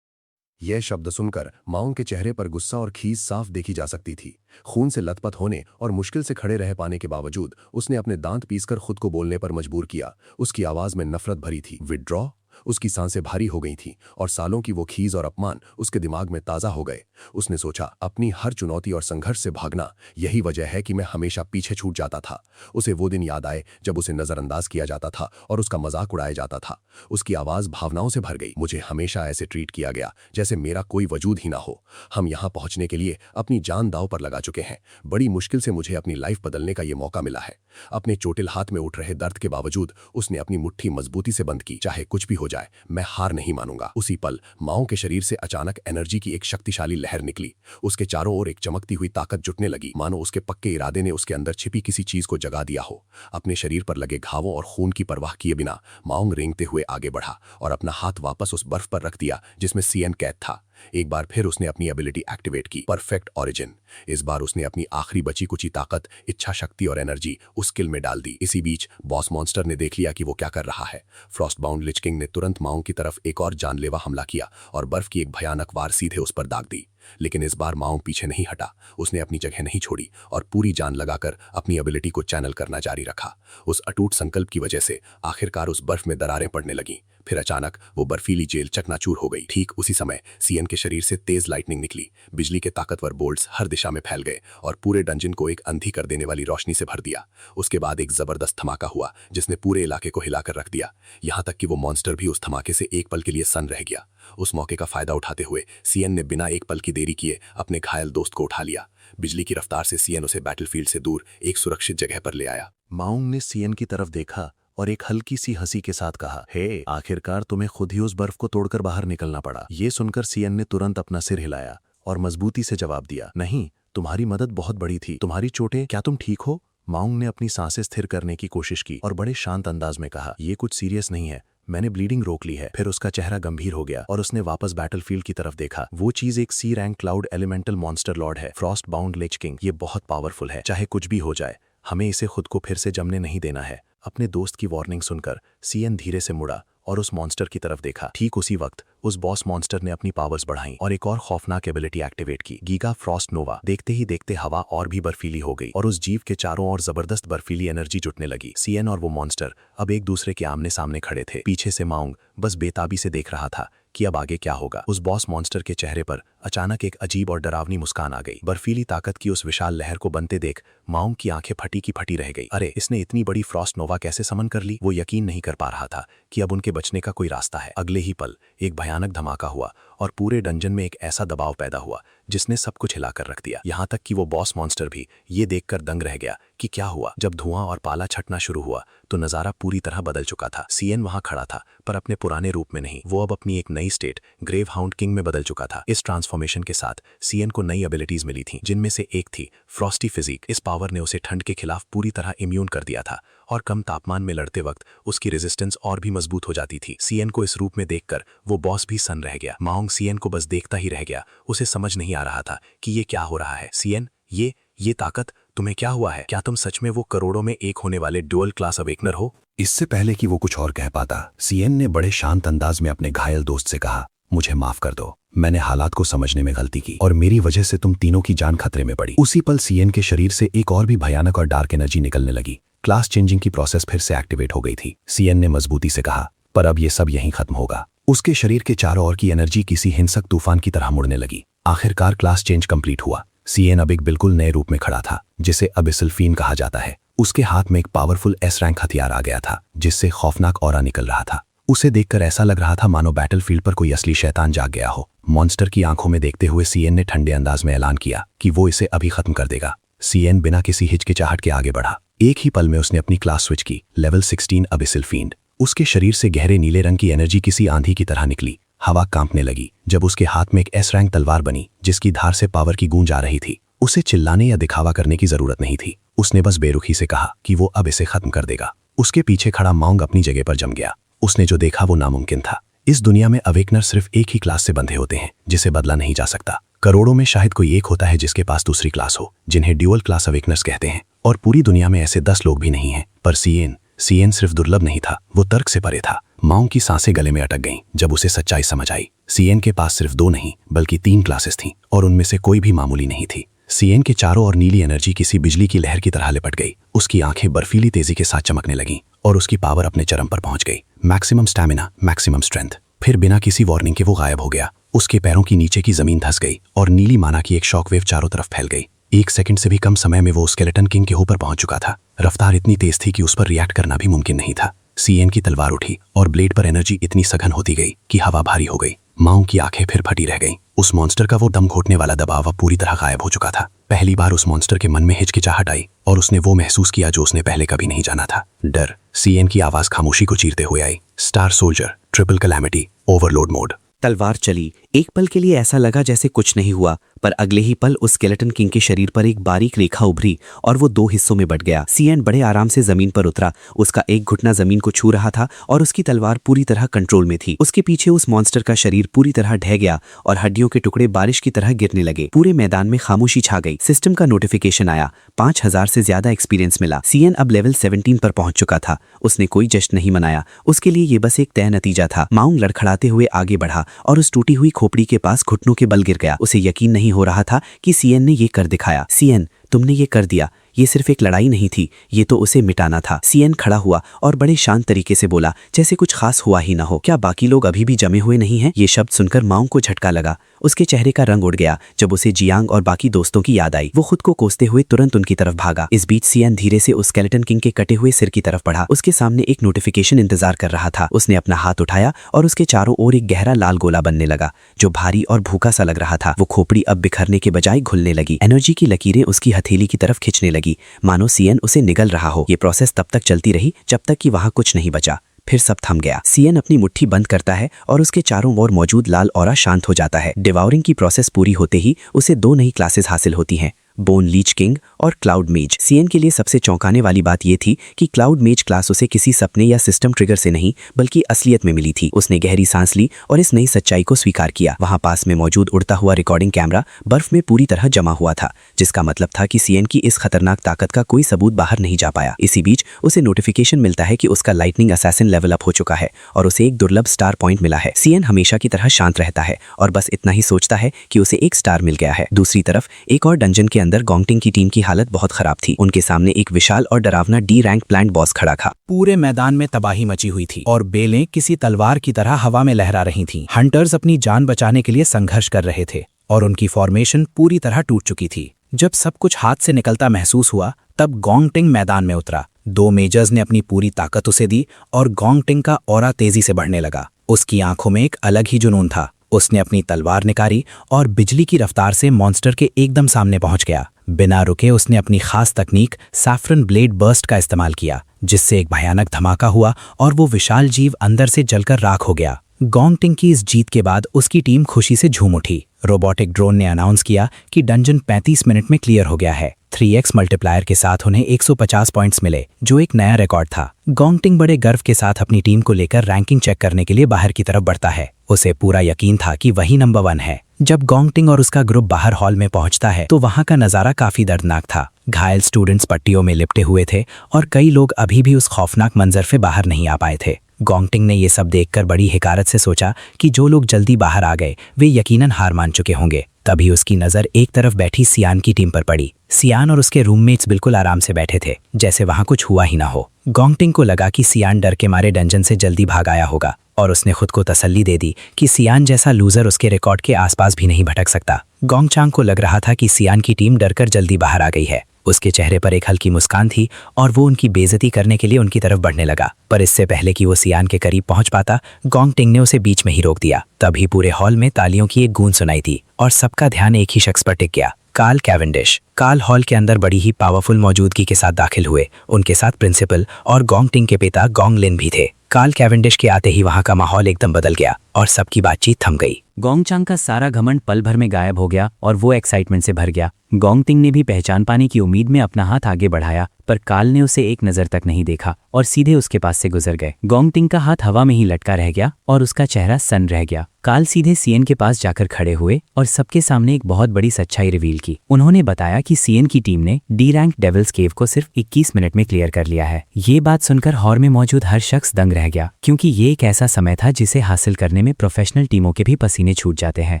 Speaker 11: यह शब्द सुनकर माओंग के चेहरे पर गुस्सा और खीज साफ देखी जा सकती थी। खून से लथपथ होने और मुश्किल से खड़े रह पाने के बावजूद उसने अपने दांत पीसकर खुद को बोलने पर मजबूर किया। उसकी आवाज में नफरत भरी थी। विड्रॉ? उसकी सांसें भारी हो गई थीं और सालों की वो खीज और अपमान उसके दिमाग में ताज़ा हो गए। उसने सोचा, अपनी हर चुनौती और संघर्ष से भागना यही वजह है कि मैं हमेशा पीछे छूट जाता था। उसे वो दिन याद आए जब उसे नज़रअंदाज किया जाता था और उसका मजाक उड़ाया जाता था। उसकी आवाज़ भावनाओं से भर गई। मुझे हमेशा ऐसे ट्रीट किया गया जैसे मेरा कोई वजूद ही ना हो। हम यहाँ पहुँचने के लिए अपनी जान दांव पर लगा चुके हैं। बड़ी मुश्किल से मुझे अपनी लाइफ बदलने का ये मौका मिला है। अपने चोटिल हाथ में उठ रहे दर्द के बावजूद उसने अपनी मुट्ठी मजबूती से बंद की। चाहे कुछ भी हो हो जाए, मैं हार नहीं मानूंगा। उसी पल माओ के शरीर से अचानक एनर्जी की एक शक्तिशाली लहर निकली। उसके चारों ओर एक चमकती हुई ताकत जुटने लगी, मानो उसके पक्के इरादे ने उसके अंदर छिपी किसी चीज को जगा दिया हो। अपने शरीर पर लगे घावों और खून की परवाह किए बिना माओंग रेंगते हुए आगे बढ़ा और अपना हाथ वापस उस बर्फ पर रख दिया जिसमें सीएन कैद था। एक बार फिर उसने अपनी एबिलिटी एक्टिवेट की, परफेक्ट ओरिजिन। इस बार उसने अपनी आखिरी बची कुची ताकत, इच्छा शक्ति और एनर्जी उस स्किल में डाल दी। इसी बीच बॉस मॉन्स्टर ने देख लिया कि वो क्या कर रहा है। फ्रॉस्ट बाउंड लिच किंग ने तुरंत माओंग की तरफ एक और जानलेवा हमला किया और बर्फ की एक भयानक वार सीधे उस पर दाग दी। लेकिन इस बार माओंग पीछे नहीं हटा, उसने अपनी जगह नहीं छोड़ी और पूरी जान लगाकर अपनी एबिलिटी को चैनल करना जारी रखा। उस अटूट संकल्प की वजह से आखिरकार उस बर्फ में दरारें पड़ने लगीं। फिर अचानक वो बर्फीली जेल चकनाचूर हो गई। ठीक उसी समय सीएन के शरीर से तेज लाइटनिंग निकली। बिजली के ताकतवर बोल्ट्स हर दिशा में फैल गए और पूरे डंजन को एक अंधी कर देने वाली रोशनी से भर दिया। उसके बाद एक जबरदस्त धमाका हुआ जिसने पूरे इलाके को हिलाकर रख दिया। यहाँ तक कि वो मॉन्स्टर भी उस धमाके से एक पल के लिए सन्न रह गया। उस मौके का फायदा उठाते हुए सीएन ने बिना एक पल की देरी किए अपने घायल दोस्त को उठा लिया। बिजली की रफ्तार से सीएन उसे बैटलफील्ड से दूर एक सुरक्षित जगह पर ले आया। माओंग ने सीएन की तरफ देखा और एक हल्की सी हंसी के साथ कहा, हे, आखिरकार तुम्हें खुद ही उस बर्फ को तोड़कर बाहर निकलना पड़ा। ये सुनकर सीएन ने तुरंत अपना सिर हिलाया और मजबूती से जवाब दिया, नहीं, तुम्हारी मदद बहुत बड़ी थी। तुम्हारी चोटें, क्या तुम ठीक हो? माओंग ने अपनी सांसें स्थिर करने की कोशिश की और बड़े शांत अंदाज में कहा, ये कुछ सीरियस नहीं है, मैंने ब्लीडिंग रोक ली है। फिर उसका चेहरा गंभीर हो गया और उसने वापस बैटलफील्ड की तरफ देखा। वो चीज एक C rank cloud elemental monster lord है, फ्रॉस्ट बाउंड लिच किंग। ये बहुत पावरफुल है, चाहे कुछ भी हो जाए, हमें इसे खुद को फिर से जमने नहीं देना है। अपने दोस्त की वार्निंग सुनकर सीएन धीरे से मुड़ा और उस मॉन्स्टर की तरफ देखा। ठीक उसी वक्त उस बॉस मॉन्स्टर ने अपनी पावर्स बढ़ाई और एक और खौफनाक एबिलिटी एक्टिवेट की, गीगा फ्रॉस्ट नोवा। देखते ही देखते हवा और भी बर्फीली हो गई और उस जीव के चारों ओर जबरदस्त बर्फीली एनर्जी जुटने लगी। सीएन और वो मॉन्स्टर अब एक दूसरे के आमने सामने खड़े थे। पीछे से माओंग बस बेताबी से देख रहा था कि अब आगे क्या होगा। उस बॉस मॉन्स्टर के चेहरे पर अचानक एक अजीब और डरावनी मुस्कान आ गई। बर्फीली ताकत की उस विशाल लहर को बनते देख माओंग की आंखें फटी की फटी रह गई। अरे, इसने इतनी बड़ी फ्रॉस्ट नोवा कैसे समन कर ली? वो यकीन नहीं कर पा रहा था कि अब उनके बचने का कोई रास्ता है। अगले ही पल एक भयानक धमाका हुआ और पूरे डंजन में एक ऐसा दबाव पैदा हुआ जिसने सब कुछ हिलाकर रख दिया। यहाँ तक कि वो बॉस मॉन्स्टर भी ये देखकर दंग रह गया कि क्या हुआ। जब धुआं और पाला छटना शुरू हुआ तो नजारा पूरी तरह बदल चुका था। सीएन वहां खड़ा था, पर अपने पुराने रूप में नहीं। वो अब अपनी एक नई स्टेट ग्रेव हाउंड किंग में बदल चुका था। इस ट्रांसफॉर्मेशन के साथ सीएन को नई एबिलिटीज मिली थी, जिनमें से एक थी फ्रॉस्टी फिजिक। इस पावर ने उसे ठंड के खिलाफ पूरी तरह इम्यून कर दिया था और कम तापमान में लड़ते वक्त उसकी रेजिस्टेंस और भी मजबूत हो जाती थी। सीएन को इस रूप में देखकर वो बॉस भी सन्न रह गया। माओंग सीएन को बस देखता ही रह गया। उसे समझ नहीं आ रहा था कि ये क्या हो रहा है। सीएन, ये ताकत, तुम्हें क्या हुआ है? क्या तुम सच में वो करोड़ों में एक होने वाले डुअल क्लास अवेकनर हो? इससे पहले कि वो कुछ और कह पाता, सीएन ने बड़े शांत अंदाज में अपने घायल दोस्त से कहा, मुझे माफ कर दो, मैंने हालात को समझने में गलती की और मेरी वजह से तुम तीनों की जान खतरे में पड़ी। उसी पल सीएन के शरीर से एक और भी भयानक और डार्क एनर्जी निकलने लगी। क्लास चेंजिंग की प्रोसेस फिर से एक्टिवेट हो गई थी। सीएन ने मजबूती से कहा, पर अब ये सब यहीं खत्म होगा। उसके शरीर के चारों ओर की एनर्जी किसी हिंसक तूफान की तरह मुड़ने लगी। आखिरकार क्लास चेंज कंप्लीट हुआ। सीएन अब एक बिल्कुल नए रूप में खड़ा था, जिसे अबिसल फीन कहा जाता है। उसके हाथ में एक पावरफुल एस रैंक हथियार आ गया था, जिससे खौफनाक ऑरा निकल रहा था। उसे देखकर ऐसा लग रहा था मानो बैटलफील्ड पर कोई असली शैतान जाग गया हो। मॉन्स्टर की आंखों में देखते हुए सीएन ने ठंडे अंदाज में ऐलान किया कि वो इसे अभी खत्म कर देगा। सीएन बिना किसी हिचकिचाहट के आगे बढ़ा। एक ही पल में उसने अपनी क्लास स्विच की, लेवल 16 अबिसल फींड। उसके शरीर से गहरे नीले रंग की एनर्जी किसी आंधी की तरह निकली। हवा कांपने लगी जब उसके हाथ में एक एस रैंक तलवार बनी, जिसकी धार से पावर की गूंज आ रही थी। उसे चिल्लाने या दिखावा करने की जरूरत नहीं थी। उसने बस बेरुखी से कहा कि वो अब इसे खत्म कर देगा। उसके पीछे खड़ा माओंग अपनी जगह पर जम गया। उसने जो देखा वो नामुमकिन था। इस दुनिया में अवेकनर सिर्फ एक ही क्लास से बंधे होते हैं, जिसे बदला नहीं जा सकता। करोड़ों में शायद कोई एक होता है जिसके पास दूसरी क्लास हो, जिन्हें ड्यूअल क्लास अवेकनर्स कहते हैं। और पूरी दुनिया में ऐसे 10 लोग भी नहीं हैं। पर सीएन सिर्फ दुर्लभ नहीं था, वो तर्क से परे था। माओंग की सांसें गले में अटक गईं जब उसे सच्चाई समझ आई। सीएन के पास सिर्फ 2 नहीं बल्कि 3 क्लासेस थीं और उनमें से कोई भी मामूली नहीं थी। सीएन के चारों ओर नीली एनर्जी किसी बिजली की लहर की तरह लिपट गई। उसकी आंखें बर्फीली तेजी के साथ चमकने लगीं और उसकी पावर अपने चरम पर पहुंच गई। Maximum stamina, maximum strength. फिर बिना किसी वार्निंग के वो गायब हो गया। उसके पैरों की नीचे की जमीन धंस गई और नीली माना की एक शॉकवेव चारों तरफ फैल गई। 1 सेकंड से भी कम समय में वो स्केलेटन किंग के ऊपर पहुंच चुका था। रफ्तार इतनी तेज थी कि उस पर रिएक्ट करना भी मुमकिन नहीं था। सीएन की तलवार उठी और ब्लेड पर एनर्जी इतनी सघन होती गई कि हवा भारी हो गई। माओंग की आंखें फिर फटी रह गईं। उस मॉन्स्टर का वो दम घोटने वाला दबाव अब पूरी तरह गायब हो चुका था। पहली बार उस मॉन्स्टर के मन में हिचकिचाहट आई और उसने वो महसूस किया जो उसने पहले कभी नहीं जाना था, डर। सीएन की आवाज खामोशी को चीरते हुए आई, star soldier, triple calamity, overload mode.
Speaker 2: तलवार चली। एक पल के लिए ऐसा लगा जैसे कुछ नहीं हुआ, पर अगले ही पल उस स्केलेटन किंग के शरीर पर एक बारीक रेखा उभरी और वो 2 हिस्सों में बट गया। सीएन बड़े आराम से जमीन पर उतरा। उसका एक घुटना जमीन को छू रहा था और उसकी तलवार पूरी तरह कंट्रोल में थी। उसके पीछे उस मॉन्स्टर का शरीर पूरी तरह ढह गया और हड्डियों के टुकड़े बारिश की तरह गिरने लगे। पूरे मैदान में खामोशी छा गई। सिस्टम का नोटिफिकेशन आया। 5000 से ज्यादा एक्सपीरियंस मिला। सीएन अब लेवल 17 पर पहुंच चुका था। उसने कोई जश्न नहीं मनाया। उसके लिए ये बस एक तय नतीजा था। माउंग लड़खड़ाते हुए आगे बढ़ा और उस टूटी हुई खोपड़ी के पास घुटनों के बल गिर गया। उसे यकीन नहीं हो रहा था कि सीएन ने ये कर दिखाया। सीएन, तुमने ये कर दिया। ये सिर्फ एक लड़ाई नहीं थी, ये तो उसे मिटाना था। सीएन खड़ा हुआ और बड़े शांत तरीके से बोला, जैसे कुछ खास हुआ ही ना हो। क्या बाकी लोग अभी भी जमे हुए नहीं हैं? ये शब्द सुनकर माउंग को झटका लगा। उसके चेहरे का रंग उड़ गया जब उसे जियांग और बाकी दोस्तों की याद आई। वो खुद को कोसते हुए तुरंत उनकी तरफ भागा। इस बीच सीएन धीरे से उस स्केलेटन किंग के कटे हुए सिर की तरफ बढ़ा। उसके सामने एक नोटिफिकेशन इंतजार कर रहा था। उसने अपना हाथ उठाया और उसके चारों ओर एक गहरा लाल गोला बनने लगा जो भारी और भूखा सा लग रहा था। वो खोपड़ी अब बिखरने के बजाय घुलने लगी। एनर्जी की लकीरें उसकी हथेली की तरफ खिंचने लगी, मानो सीएन उसे निगल रहा हो। ये प्रोसेस तब तक चलती रही जब तक कि वहां कुछ नहीं बचा। फिर सब थम गया। सीएन अपनी मुट्ठी बंद करता है और उसके चारों ओर मौजूद लाल ऑरा शांत हो जाता है। डिवाउरिंग की प्रोसेस पूरी होते ही उसे 2 नई क्लासेस हासिल होती हैं, बोन लीच किंग और क्लाउड मेज। सीएन के लिए सबसे चौंकाने वाली बात यह थी कि क्लाउड मेज क्लास उसे किसी सपने या सिस्टम ट्रिगर से नहीं बल्कि असलियत में मिली थी। उसने गहरी सांस ली और इस नई सच्चाई को स्वीकार किया। वहां पास में मौजूद उड़ता हुआ रिकॉर्डिंग कैमरा बर्फ में पूरी तरह जमा हुआ था, जिसका मतलब था कि सीएन की इस खतरनाक ताकत का कोई सबूत बाहर नहीं जा पाया। इसी बीच उसे नोटिफिकेशन मिलता है कि उसका लाइटनिंग असैसिन लेवल अप हो चुका है और उसे एक दुर्लभ स्टार पॉइंट मिला है। सीएन हमेशा की तरह शांत रहता है और बस इतना ही सोचता है कि उसे एक स्टार मिल गया है। दूसरी तरफ एक और डंजन के अंदर गोंगटिंग की टीम की हालत बहुत खराब थी। उनके सामने एक विशाल और डरावना डी रैंक प्लांट बॉस खड़ा था।
Speaker 3: पूरे मैदान में तबाही मची हुई थी और बेलें किसी तलवार की तरह हवा में लहरा रही थीं। हंटर्स अपनी जान बचाने के लिए संघर्ष कर रहे थे और उनकी फॉर्मेशन पूरी तरह टूट चुकी थी। जब सब कुछ हाथ से निकलता महसूस हुआ तब गोंगटिंग मैदान में उतरा। 2 मेजर्स ने अपनी पूरी ताकत उसे दी और गोंगटिंग का ऑरा तेजी से बढ़ने लगा। उसकी आंखों में एक अलग ही जुनून था। उसने अपनी तलवार निकाली और बिजली की रफ्तार से मॉन्स्टर के एकदम सामने पहुंच गया। बिना रुके उसने अपनी खास तकनीक सैफ्रन ब्लेड बर्स्ट का इस्तेमाल किया, जिससे एक भयानक धमाका हुआ और वो विशाल जीव अंदर से जलकर राख हो गया। गोंगटिंग की इस जीत के बाद उसकी टीम खुशी से झूम उठी। रोबोटिक ड्रोन ने अनाउंस किया कि डंजन 35 मिनट में क्लियर हो गया है। 3x मल्टीप्लायर के साथ उन्हें 150 पॉइंट्स मिले, जो एक नया रिकॉर्ड था। गोंगटिंग बड़े गर्व के साथ अपनी टीम को लेकर रैंकिंग चेक करने के लिए बाहर की तरफ बढ़ता है। उसे पूरा यकीन था कि वही नंबर 1 है। जब गोंगटिंग और उसका ग्रुप बाहर हॉल में पहुंचता है तो वहां का नजारा काफी दर्दनाक था। घायल स्टूडेंट्स पट्टियों में लिपटे हुए थे और कई लोग अभी भी उस खौफनाक मंजर से बाहर नहीं आ पाए थे। गोंगटिंग ने ये सब देखकर बड़ी हिकारत से सोचा कि जो लोग जल्दी बाहर आ गए वे यकीनन हार मान चुके होंगे। तभी उसकी नजर एक तरफ बैठी सियान की टीम पर पड़ी। सियान और उसके रूममेट्स बिल्कुल आराम से बैठे थे, जैसे वहां कुछ हुआ ही ना हो। गोंगटिंग को लगा कि सियान डर के मारे डंजन से जल्दी भाग आया होगा और उसने खुद को तसल्ली दे दी कि सियान जैसा लूजर उसके रिकॉर्ड के आसपास भी नहीं भटक सकता। गोंगचांग को लग रहा था कि सियान की टीम डरकर जल्दी बाहर आ गई है। उसके चेहरे पर एक हल्की मुस्कान थी और वो उनकी बेइज्जती करने के लिए उनकी तरफ बढ़ने लगा। पर इससे पहले कि वो सियान के करीब पहुंच पाता, गोंगटिंग ने उसे बीच में ही रोक दिया। तभी पूरे हॉल में तालियों की एक गूंज सुनाई थी और सबका ध्यान एक ही शख्स पर टिक गया, कार्ल कैवेंडिश। कार्ल हॉल के अंदर बड़ी ही पावरफुल मौजूदगी के साथ दाखिल हुए। उनके साथ प्रिंसिपल और गोंगटिंग के पिता गोंगलिन भी थे। कार्ल कैवेंडिश के आते ही वहां का माहौल एकदम बदल गया और सबकी बातचीत थम गई।
Speaker 7: गोंगचांग का सारा घमंड पल भर में गायब हो गया और वो एक्साइटमेंट से भर गया। गोंगटिंग ने भी पहचान पाने की उम्मीद में अपना हाथ आगे बढ़ाया, पर कार्ल ने उसे एक नजर तक नहीं देखा और सीधे उसके पास से गुजर गए। गोंगटिंग का हाथ हवा में ही लटका रह गया और उसका चेहरा सन्न रह गया। कार्ल सीधे सीएन के पास जाकर खड़े हुए और सबके सामने एक बहुत बड़ी सच्चाई रिवील की। उन्होंने बताया कि सीएन की टीम ने डी रैंक डेविल्स केव को सिर्फ 21 मिनट में क्लियर कर लिया है। ये बात सुनकर हॉल में मौजूद हर शख्स दंग रह गया, क्योंकि ये एक ऐसा समय था जिसे हासिल करने में प्रोफेशनल टीमों के भी पसीने छूट जाते हैं।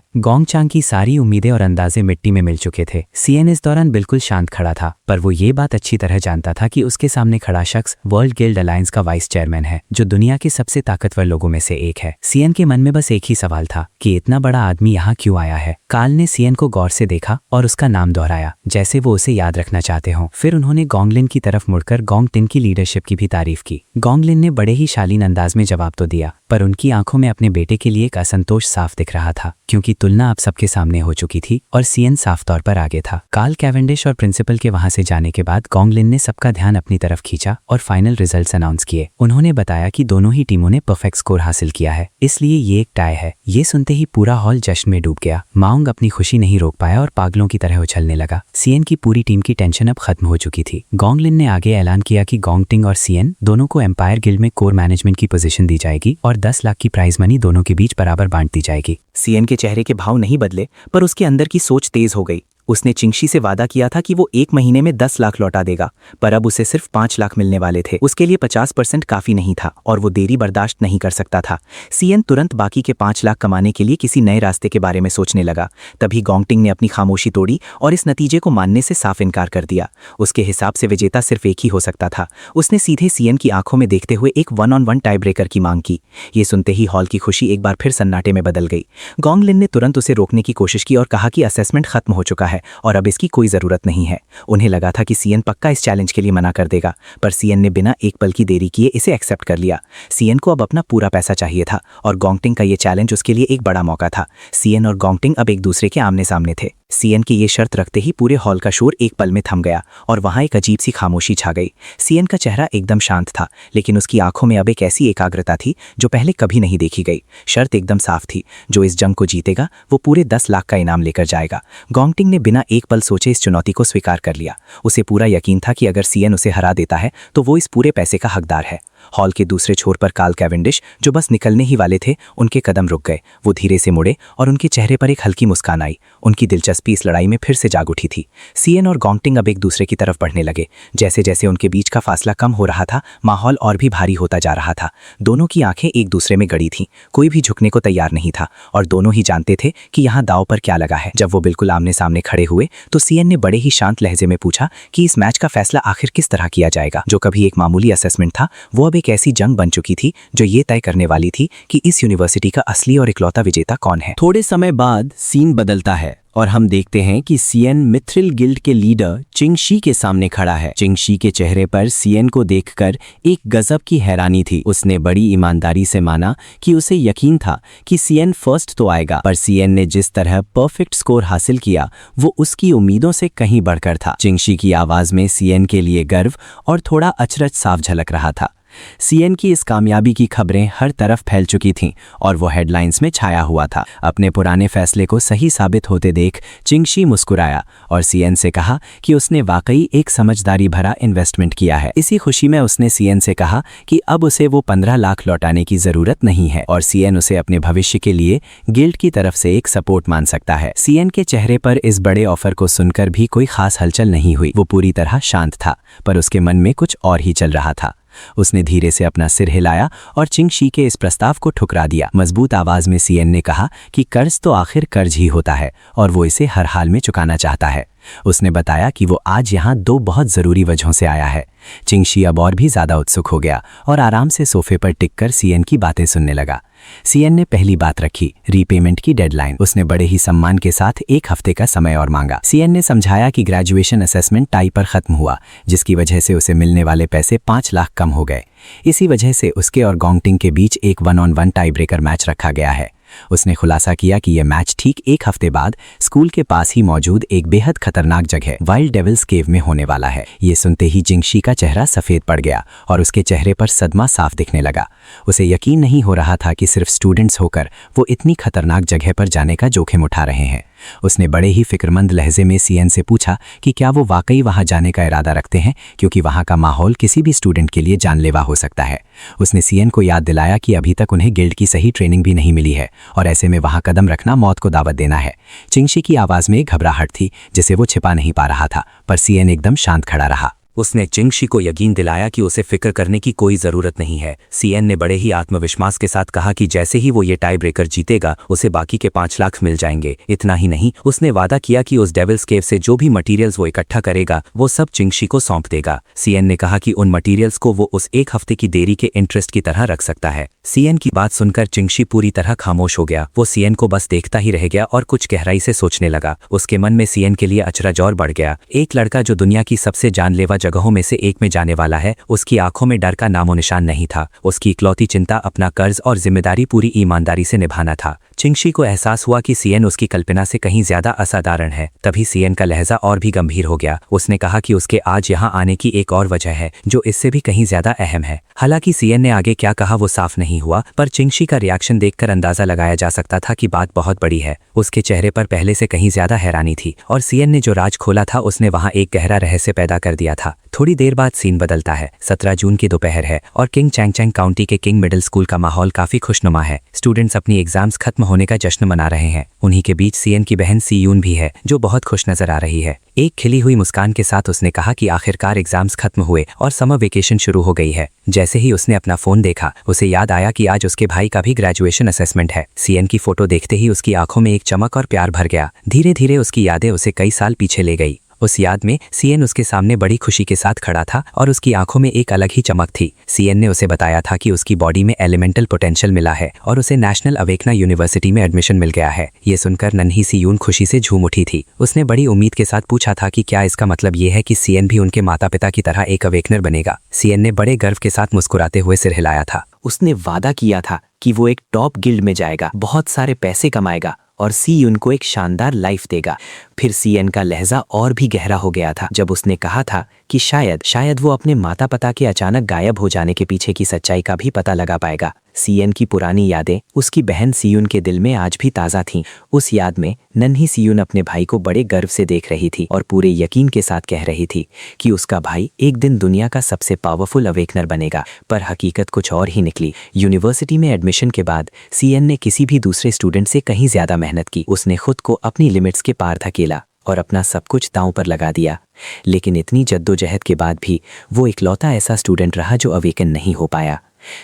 Speaker 7: गोंगचांग की सारी उम्मीदें और अंदाजे मिट्टी में मिल चुके थे। सीएन इस दौरान बिल्कुल शांत खड़ा था, पर वो ये बात अच्छी तरह जानता था कि उसके सामने खड़ा शख्स वर्ल्ड गिल्ड अलायंस का वाइस चेयरमैन है, जो दुनिया के सबसे ताकतवर लोगों में से एक है। सीएन के मन में बस एक ही सवाल था कि इतना बड़ा आदमी यहाँ क्यों आया है। कार्ल ने सीएन को गौर से देखा और उसका नाम दोहराया, जैसे वो उसे याद रखना चाहते हों। फिर उन्होंने गोंगलिन की तरफ मुड़कर गोंगटिंग की लीडरशिप की भी तारीफ की। गोंगलिन ने बड़े ही शालीन अंदाज में जवाब तो दिया, पर उनकी आंखों में अपने बेटे के लिए एक असंतोष साफ दिख रहा था क्योंकि तुलना अब सबके सामने हो चुकी थी और सीएन साफ तौर पर आगे था। कार्ल कैवेंडिश और प्रिंसिपल के वहां से जाने के बाद गॉन्गलिन ने सबका ध्यान अपनी तरफ खींचा और फाइनल रिजल्ट्स अनाउंस किए। उन्होंने बताया कि दोनों ही टीमों ने परफेक्ट स्कोर हासिल किया है, इसलिए ये एक टाई है। ये सुनते ही पूरा हॉल जश्न में डूब गया। माउंग अपनी खुशी नहीं रोक पाया और पागलों की तरह उछलने लगा। सीएन की पूरी टीम की टेंशन अब खत्म हो चुकी थी। गॉन्गलिन ने आगे ऐलान किया कि गॉन्गटिंग और सीएन दोनों को एम्पायर गिल्ड में कोर मैनेजमेंट की पोजीशन दी जाएगी और 10 लाख की प्राइज मनी दोनों के बीच बराबर बांट दी जाएगी।
Speaker 3: सीएन के चेहरे के भाव नहीं बदले, पर उसके अंदर की सोच तेज हो गई। उसने चिंगशी से वादा किया था कि वो 1 महीने में 10 लाख लौटा देगा, पर अब उसे सिर्फ 5 लाख मिलने वाले थे। उसके लिए 50% काफी नहीं था और वो देरी बर्दाश्त नहीं कर सकता था। सीएन तुरंत बाकी के 5 लाख कमाने के लिए किसी नए रास्ते के बारे में सोचने लगा। तभी गॉन्गटिंग ने अपनी खामोशी तोड़ी और इस नतीजे को मानने से साफ इनकार कर दिया। उसके हिसाब से विजेता सिर्फ एक ही हो सकता था। उसने सीधे सीएन की आंखों में देखते हुए एक 1-on-1 टाई ब्रेकर की मांग की। ये सुनते ही हॉल की खुशी एक बार फिर सन्नाटे में बदल गई। गॉन्गलिन ने तुरंत उसे रोकने की कोशिश की और कहा कि असेसमेंट खत्म हो चुका है और अब इसकी कोई जरूरत नहीं है। उन्हें लगा था कि सीएन पक्का इस चैलेंज के लिए मना कर देगा, पर सीएन ने बिना एक पल की देरी किए इसे एक्सेप्ट कर लिया। सीएन को अब अपना पूरा पैसा चाहिए था और गॉन्गटिंग का ये चैलेंज उसके लिए एक बड़ा मौका था। सीएन और गॉन्गटिंग अब एक दूसरे के आमने सामने थे। सीएन की ये शर्त रखते ही पूरे हॉल का शोर एक पल में थम गया और वहां एक अजीब सी खामोशी छा गई। सीएन का चेहरा एकदम शांत था, लेकिन उसकी आंखों में अब एक ऐसी एकाग्रता थी जो पहले कभी नहीं देखी गई। शर्त एकदम साफ थी, जो इस जंग को जीतेगा वो पूरे 10 लाख का इनाम लेकर जाएगा। गॉन्गटिंग ने बिना एक पल सोचे इस चुनौती को स्वीकार कर लिया। उसे पूरा यकीन था कि अगर सीएन उसे हरा देता है तो वो इस पूरे पैसे का हकदार है। हॉल के दूसरे छोर पर कार्ल कैवेंडिश, जो बस निकलने ही वाले थे, उनके कदम रुक गए। वो धीरे से मुड़े और उनके चेहरे पर एक हल्की मुस्कान आई। उनकी दिलचस्पी इस लड़ाई में फिर से जाग उठी थी। सीएन और गॉन्गटिंग अब एक दूसरे की तरफ बढ़ने लगे। जैसे जैसे उनके बीच का फासला कम हो रहा था, माहौल और भी भारी होता जा रहा था। दोनों की आंखें एक दूसरे में गड़ी थीं। कोई भी झुकने को तैयार नहीं था और दोनों ही जानते थे कि यहाँ दांव पर क्या लगा है। जब वो बिल्कुल आमने सामने खड़े हुए तो सीएन ने बड़े ही शांत लहजे में पूछा कि इस मैच का फैसला आखिर किस तरह किया जाएगा। जो कभी एक मामूली असेसमेंट था, वो अब एक ऐसी जंग बन चुकी थी जो ये तय करने वाली थी कि इस यूनिवर्सिटी का असली और इकलौता विजेता कौन है।
Speaker 6: थोड़े समय बाद सीन बदलता है और हम देखते हैं कि सीएन मिथ्रिल गिल्ड के लीडर चिंगशी के सामने खड़ा है। चिंगशी के चेहरे पर सीएन को देखकर एक गजब की हैरानी थी। उसने बड़ी ईमानदारी से माना कि उसे यकीन था कि सीएन फर्स्ट तो आएगा, पर सीएन ने जिस तरह परफेक्ट स्कोर हासिल किया वो उसकी उम्मीदों से कहीं बढ़कर था। चिंगशी की आवाज में सीएन के लिए गर्व और थोड़ा अचरज साफ झलक रहा था। सीएन की इस कामयाबी की खबरें हर तरफ फैल चुकी थीं और वो हेडलाइंस में छाया हुआ था। अपने पुराने फैसले को सही साबित होते देख चिंगशी मुस्कुराया और सीएन से कहा कि उसने वाकई एक समझदारी भरा इन्वेस्टमेंट किया है। इसी खुशी में उसने सीएन से कहा कि अब उसे वो 15 लाख लौटाने की जरूरत नहीं है और सीएन उसे अपने भविष्य के लिए गिल्ड की तरफ से एक सपोर्ट मान सकता है। सीएन के चेहरे पर इस बड़े ऑफर को सुनकर भी कोई खास हलचल नहीं हुई। वो पूरी तरह शांत था, पर उसके मन में कुछ और ही चल रहा था। उसने धीरे से अपना सिर हिलाया और चिंगशी के इस प्रस्ताव को ठुकरा दिया। मजबूत आवाज में सीएन ने कहा कि कर्ज तो आखिर कर्ज ही होता है और वो इसे हर हाल में चुकाना चाहता है। उसने बताया कि वो आज यहाँ 2 बहुत जरूरी वजहों से आया है। चिंगशी अब और भी ज्यादा उत्सुक हो गया और आराम से सोफे पर टिककर सीएन की बातें सुनने लगा। सीएन ने पहली बात रखी, रीपेमेंट की डेडलाइन। उसने बड़े ही सम्मान के साथ 1 हफ्ते का समय और मांगा। सीएन ने समझाया कि ग्रेजुएशन असेसमेंट टाई पर खत्म हुआ, जिसकी वजह से उसे मिलने वाले पैसे 5 लाख कम हो गए। इसी वजह से उसके और गॉन्गटिंग के बीच एक 1-on-1 टाई ब्रेकर मैच रखा गया है। उसने खुलासा किया कि यह मैच ठीक 1 हफ्ते बाद स्कूल के पास ही मौजूद एक बेहद खतरनाक जगह वाइल्ड डेविल्स केव में होने वाला है। ये सुनते ही चिंगशी का चेहरा सफेद पड़ गया और उसके चेहरे पर सदमा साफ दिखने लगा। उसे यकीन नहीं हो रहा था कि सिर्फ स्टूडेंट्स होकर वो इतनी खतरनाक जगह पर जाने का जोखिम उठा रहे हैं। उसने बड़े ही फिक्रमंद लहजे में सीएन से पूछा कि क्या वो वाकई वहां जाने का इरादा रखते हैं, क्योंकि वहां का माहौल किसी भी स्टूडेंट के लिए जानलेवा हो सकता है। उसने सीएन को याद दिलाया कि अभी तक उन्हें गिल्ड की सही ट्रेनिंग भी नहीं मिली है और ऐसे में वहां कदम रखना मौत को दावत देना है। चिंगशी की आवाज में एक घबराहट थी जिसे वो छिपा नहीं पा रहा था, पर सीएन एकदम शांत खड़ा रहा।
Speaker 5: उसने चिंगशी को यकीन दिलाया कि उसे फिक्र करने की कोई जरूरत नहीं है। सीएन ने बड़े ही आत्मविश्वास के साथ कहा कि जैसे ही वो ये टाई ब्रेकर जीतेगा उसे बाकी के 5 लाख मिल जाएंगे। इतना ही नहीं, उसने वादा किया कि उस डेविल्स केव से जो भी मटेरियल्स वो इकट्ठा करेगा वो सब चिंगशी को सौंप देगा। सीएन ने कहा कि उन मटेरियल्स को वो उस 1 हफ्ते की देरी के इंटरेस्ट की तरह रख सकता है।
Speaker 7: सीएन की बात सुनकर चिंगशी पूरी तरह खामोश हो गया। वो सीएन को बस देखता ही रह गया और कुछ गहराई से सोचने लगा। उसके मन में सीएन के लिए अचरज और बढ़ गया। एक लड़का जो दुनिया की सबसे जानलेवा जगहों में से एक में जाने वाला है, उसकी आंखों में डर का नामो निशान नहीं था। उसकी इकलौती चिंता अपना कर्ज और जिम्मेदारी पूरी ईमानदारी से निभाना था। चिंगशी को एहसास हुआ कि सीएन उसकी कल्पना से कहीं ज्यादा असाधारण है। तभी सीएन का लहजा और भी गंभीर हो गया। उसने कहा कि उसके आज यहाँ आने की एक और वजह है जो इससे भी कहीं ज्यादा अहम है। हालांकि सीएन ने आगे क्या कहा वो साफ नहीं हुआ, पर चिंगशी का रिएक्शन देखकर अंदाजा लगाया जा सकता था कि बात बहुत बड़ी है। उसके चेहरे पर पहले से कहीं ज्यादा हैरानी थी और सीएन ने जो राज खोला था उसने वहां एक गहरा रहस्य पैदा कर दिया था। थोड़ी देर बाद सीन बदलता है। 17 जून की दोपहर है और किंग चैंगचैंग काउंटी के किंग मिडिल स्कूल का माहौल काफी खुशनुमा है। स्टूडेंट्स अपनी एग्जाम्स खत्म होने का जश्न मना रहे हैं। उन्हीं के बीच सीएन की बहन सीयून भी है जो बहुत खुश नजर आ रही है। एक खिली हुई मुस्कान के साथ उसने कहा कि आखिरकार एग्जाम्स खत्म हुए और समर वेकेशन शुरू हो गई है। जैसे ही उसने अपना फोन देखा, उसे याद आया कि आज उसके भाई का भी ग्रेजुएशन असेसमेंट है। सीएन की फोटो देखते ही उसकी आंखों में एक चमक और प्यार भर गया। धीरे धीरे उसकी यादें उसे कई साल पीछे ले गई। उस याद में सीएन उसके सामने बड़ी खुशी के साथ खड़ा था और उसकी आंखों में एक अलग ही चमक थी। सीएन ने उसे बताया था कि उसकी बॉडी में एलिमेंटल पोटेंशियल मिला है और उसे नेशनल अवेकना यूनिवर्सिटी में एडमिशन मिल गया है। ये सुनकर नन्ही सीयून खुशी से झूम उठी थी। उसने बड़ी उम्मीद के साथ पूछा था कि क्या इसका मतलब ये है कि सीएन भी उनके माता पिता की तरह एक अवेकनर बनेगा। सीएन ने बड़े गर्व के साथ मुस्कुराते हुए सिर हिलाया था। उसने वादा किया था कि वो एक टॉप गिल्ड में जाएगा, बहुत सारे पैसे कमाएगा और सीयून को एक शानदार लाइफ देगा। फिर सीएन का लहजा और भी गहरा हो गया था जब उसने कहा था कि शायद वो अपने माता पिता के अचानक गायब हो जाने के पीछे की सच्चाई का भी पता लगा पाएगा। सीएन की पुरानी यादें उसकी बहन सीयून के दिल में आज भी ताज़ा थीं। उस याद में नन्ही सीयून अपने भाई को बड़े गर्व से देख रही थी और पूरे यकीन के साथ कह रही थी कि उसका भाई एक दिन दुनिया का सबसे पावरफुल अवेकनर बनेगा। पर हकीकत कुछ और ही निकली। यूनिवर्सिटी में एडमिशन के बाद सीएन ने किसी भी दूसरे स्टूडेंट से कहीं ज्यादा मेहनत की। उसने खुद को अपनी लिमिट्स के पार धकेला और अपना सब कुछ दांव पर लगा दिया। लेकिन इतनी जद्दोजहद के बाद भी वो इकलौता ऐसा स्टूडेंट रहा जो अवेकन नहीं हो पाया।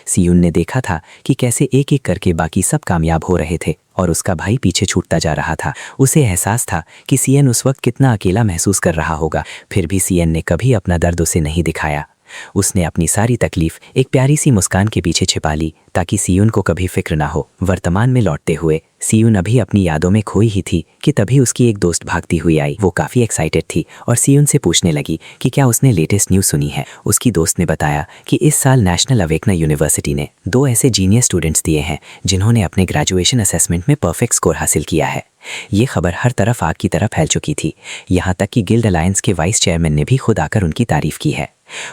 Speaker 7: सीयून ने देखा था कि कैसे एक एक करके बाकी सब कामयाब हो रहे थे और उसका भाई पीछे छूटता जा रहा था। उसे एहसास था कि सीएन उस वक्त कितना अकेला महसूस कर रहा होगा। फिर भी सीएन ने कभी अपना दर्द उसे नहीं दिखाया। उसने अपनी सारी तकलीफ एक प्यारी सी मुस्कान के पीछे छिपा ली ताकि सीयून को कभी फिक्र ना हो। वर्तमान में लौटते हुए सीयून अभी अपनी यादों में खोई ही थी कि तभी उसकी एक दोस्त भागती हुई आई। वो काफ़ी एक्साइटेड थी और सीयून से पूछने लगी कि क्या उसने लेटेस्ट न्यूज़ सुनी है। उसकी दोस्त ने बताया कि इस साल नेशनल अवेकना यूनिवर्सिटी ने 2 ऐसे जीनियस स्टूडेंट्स दिए हैं जिन्होंने अपने ग्रेजुएशन असेसमेंट में परफेक्ट स्कोर हासिल किया है। ये खबर हर तरफ आग की तरह फैल चुकी थी। यहाँ तक कि गिल्ड अलायंस के वाइस चेयरमैन ने भी खुद आकर उनकी तारीफ की है।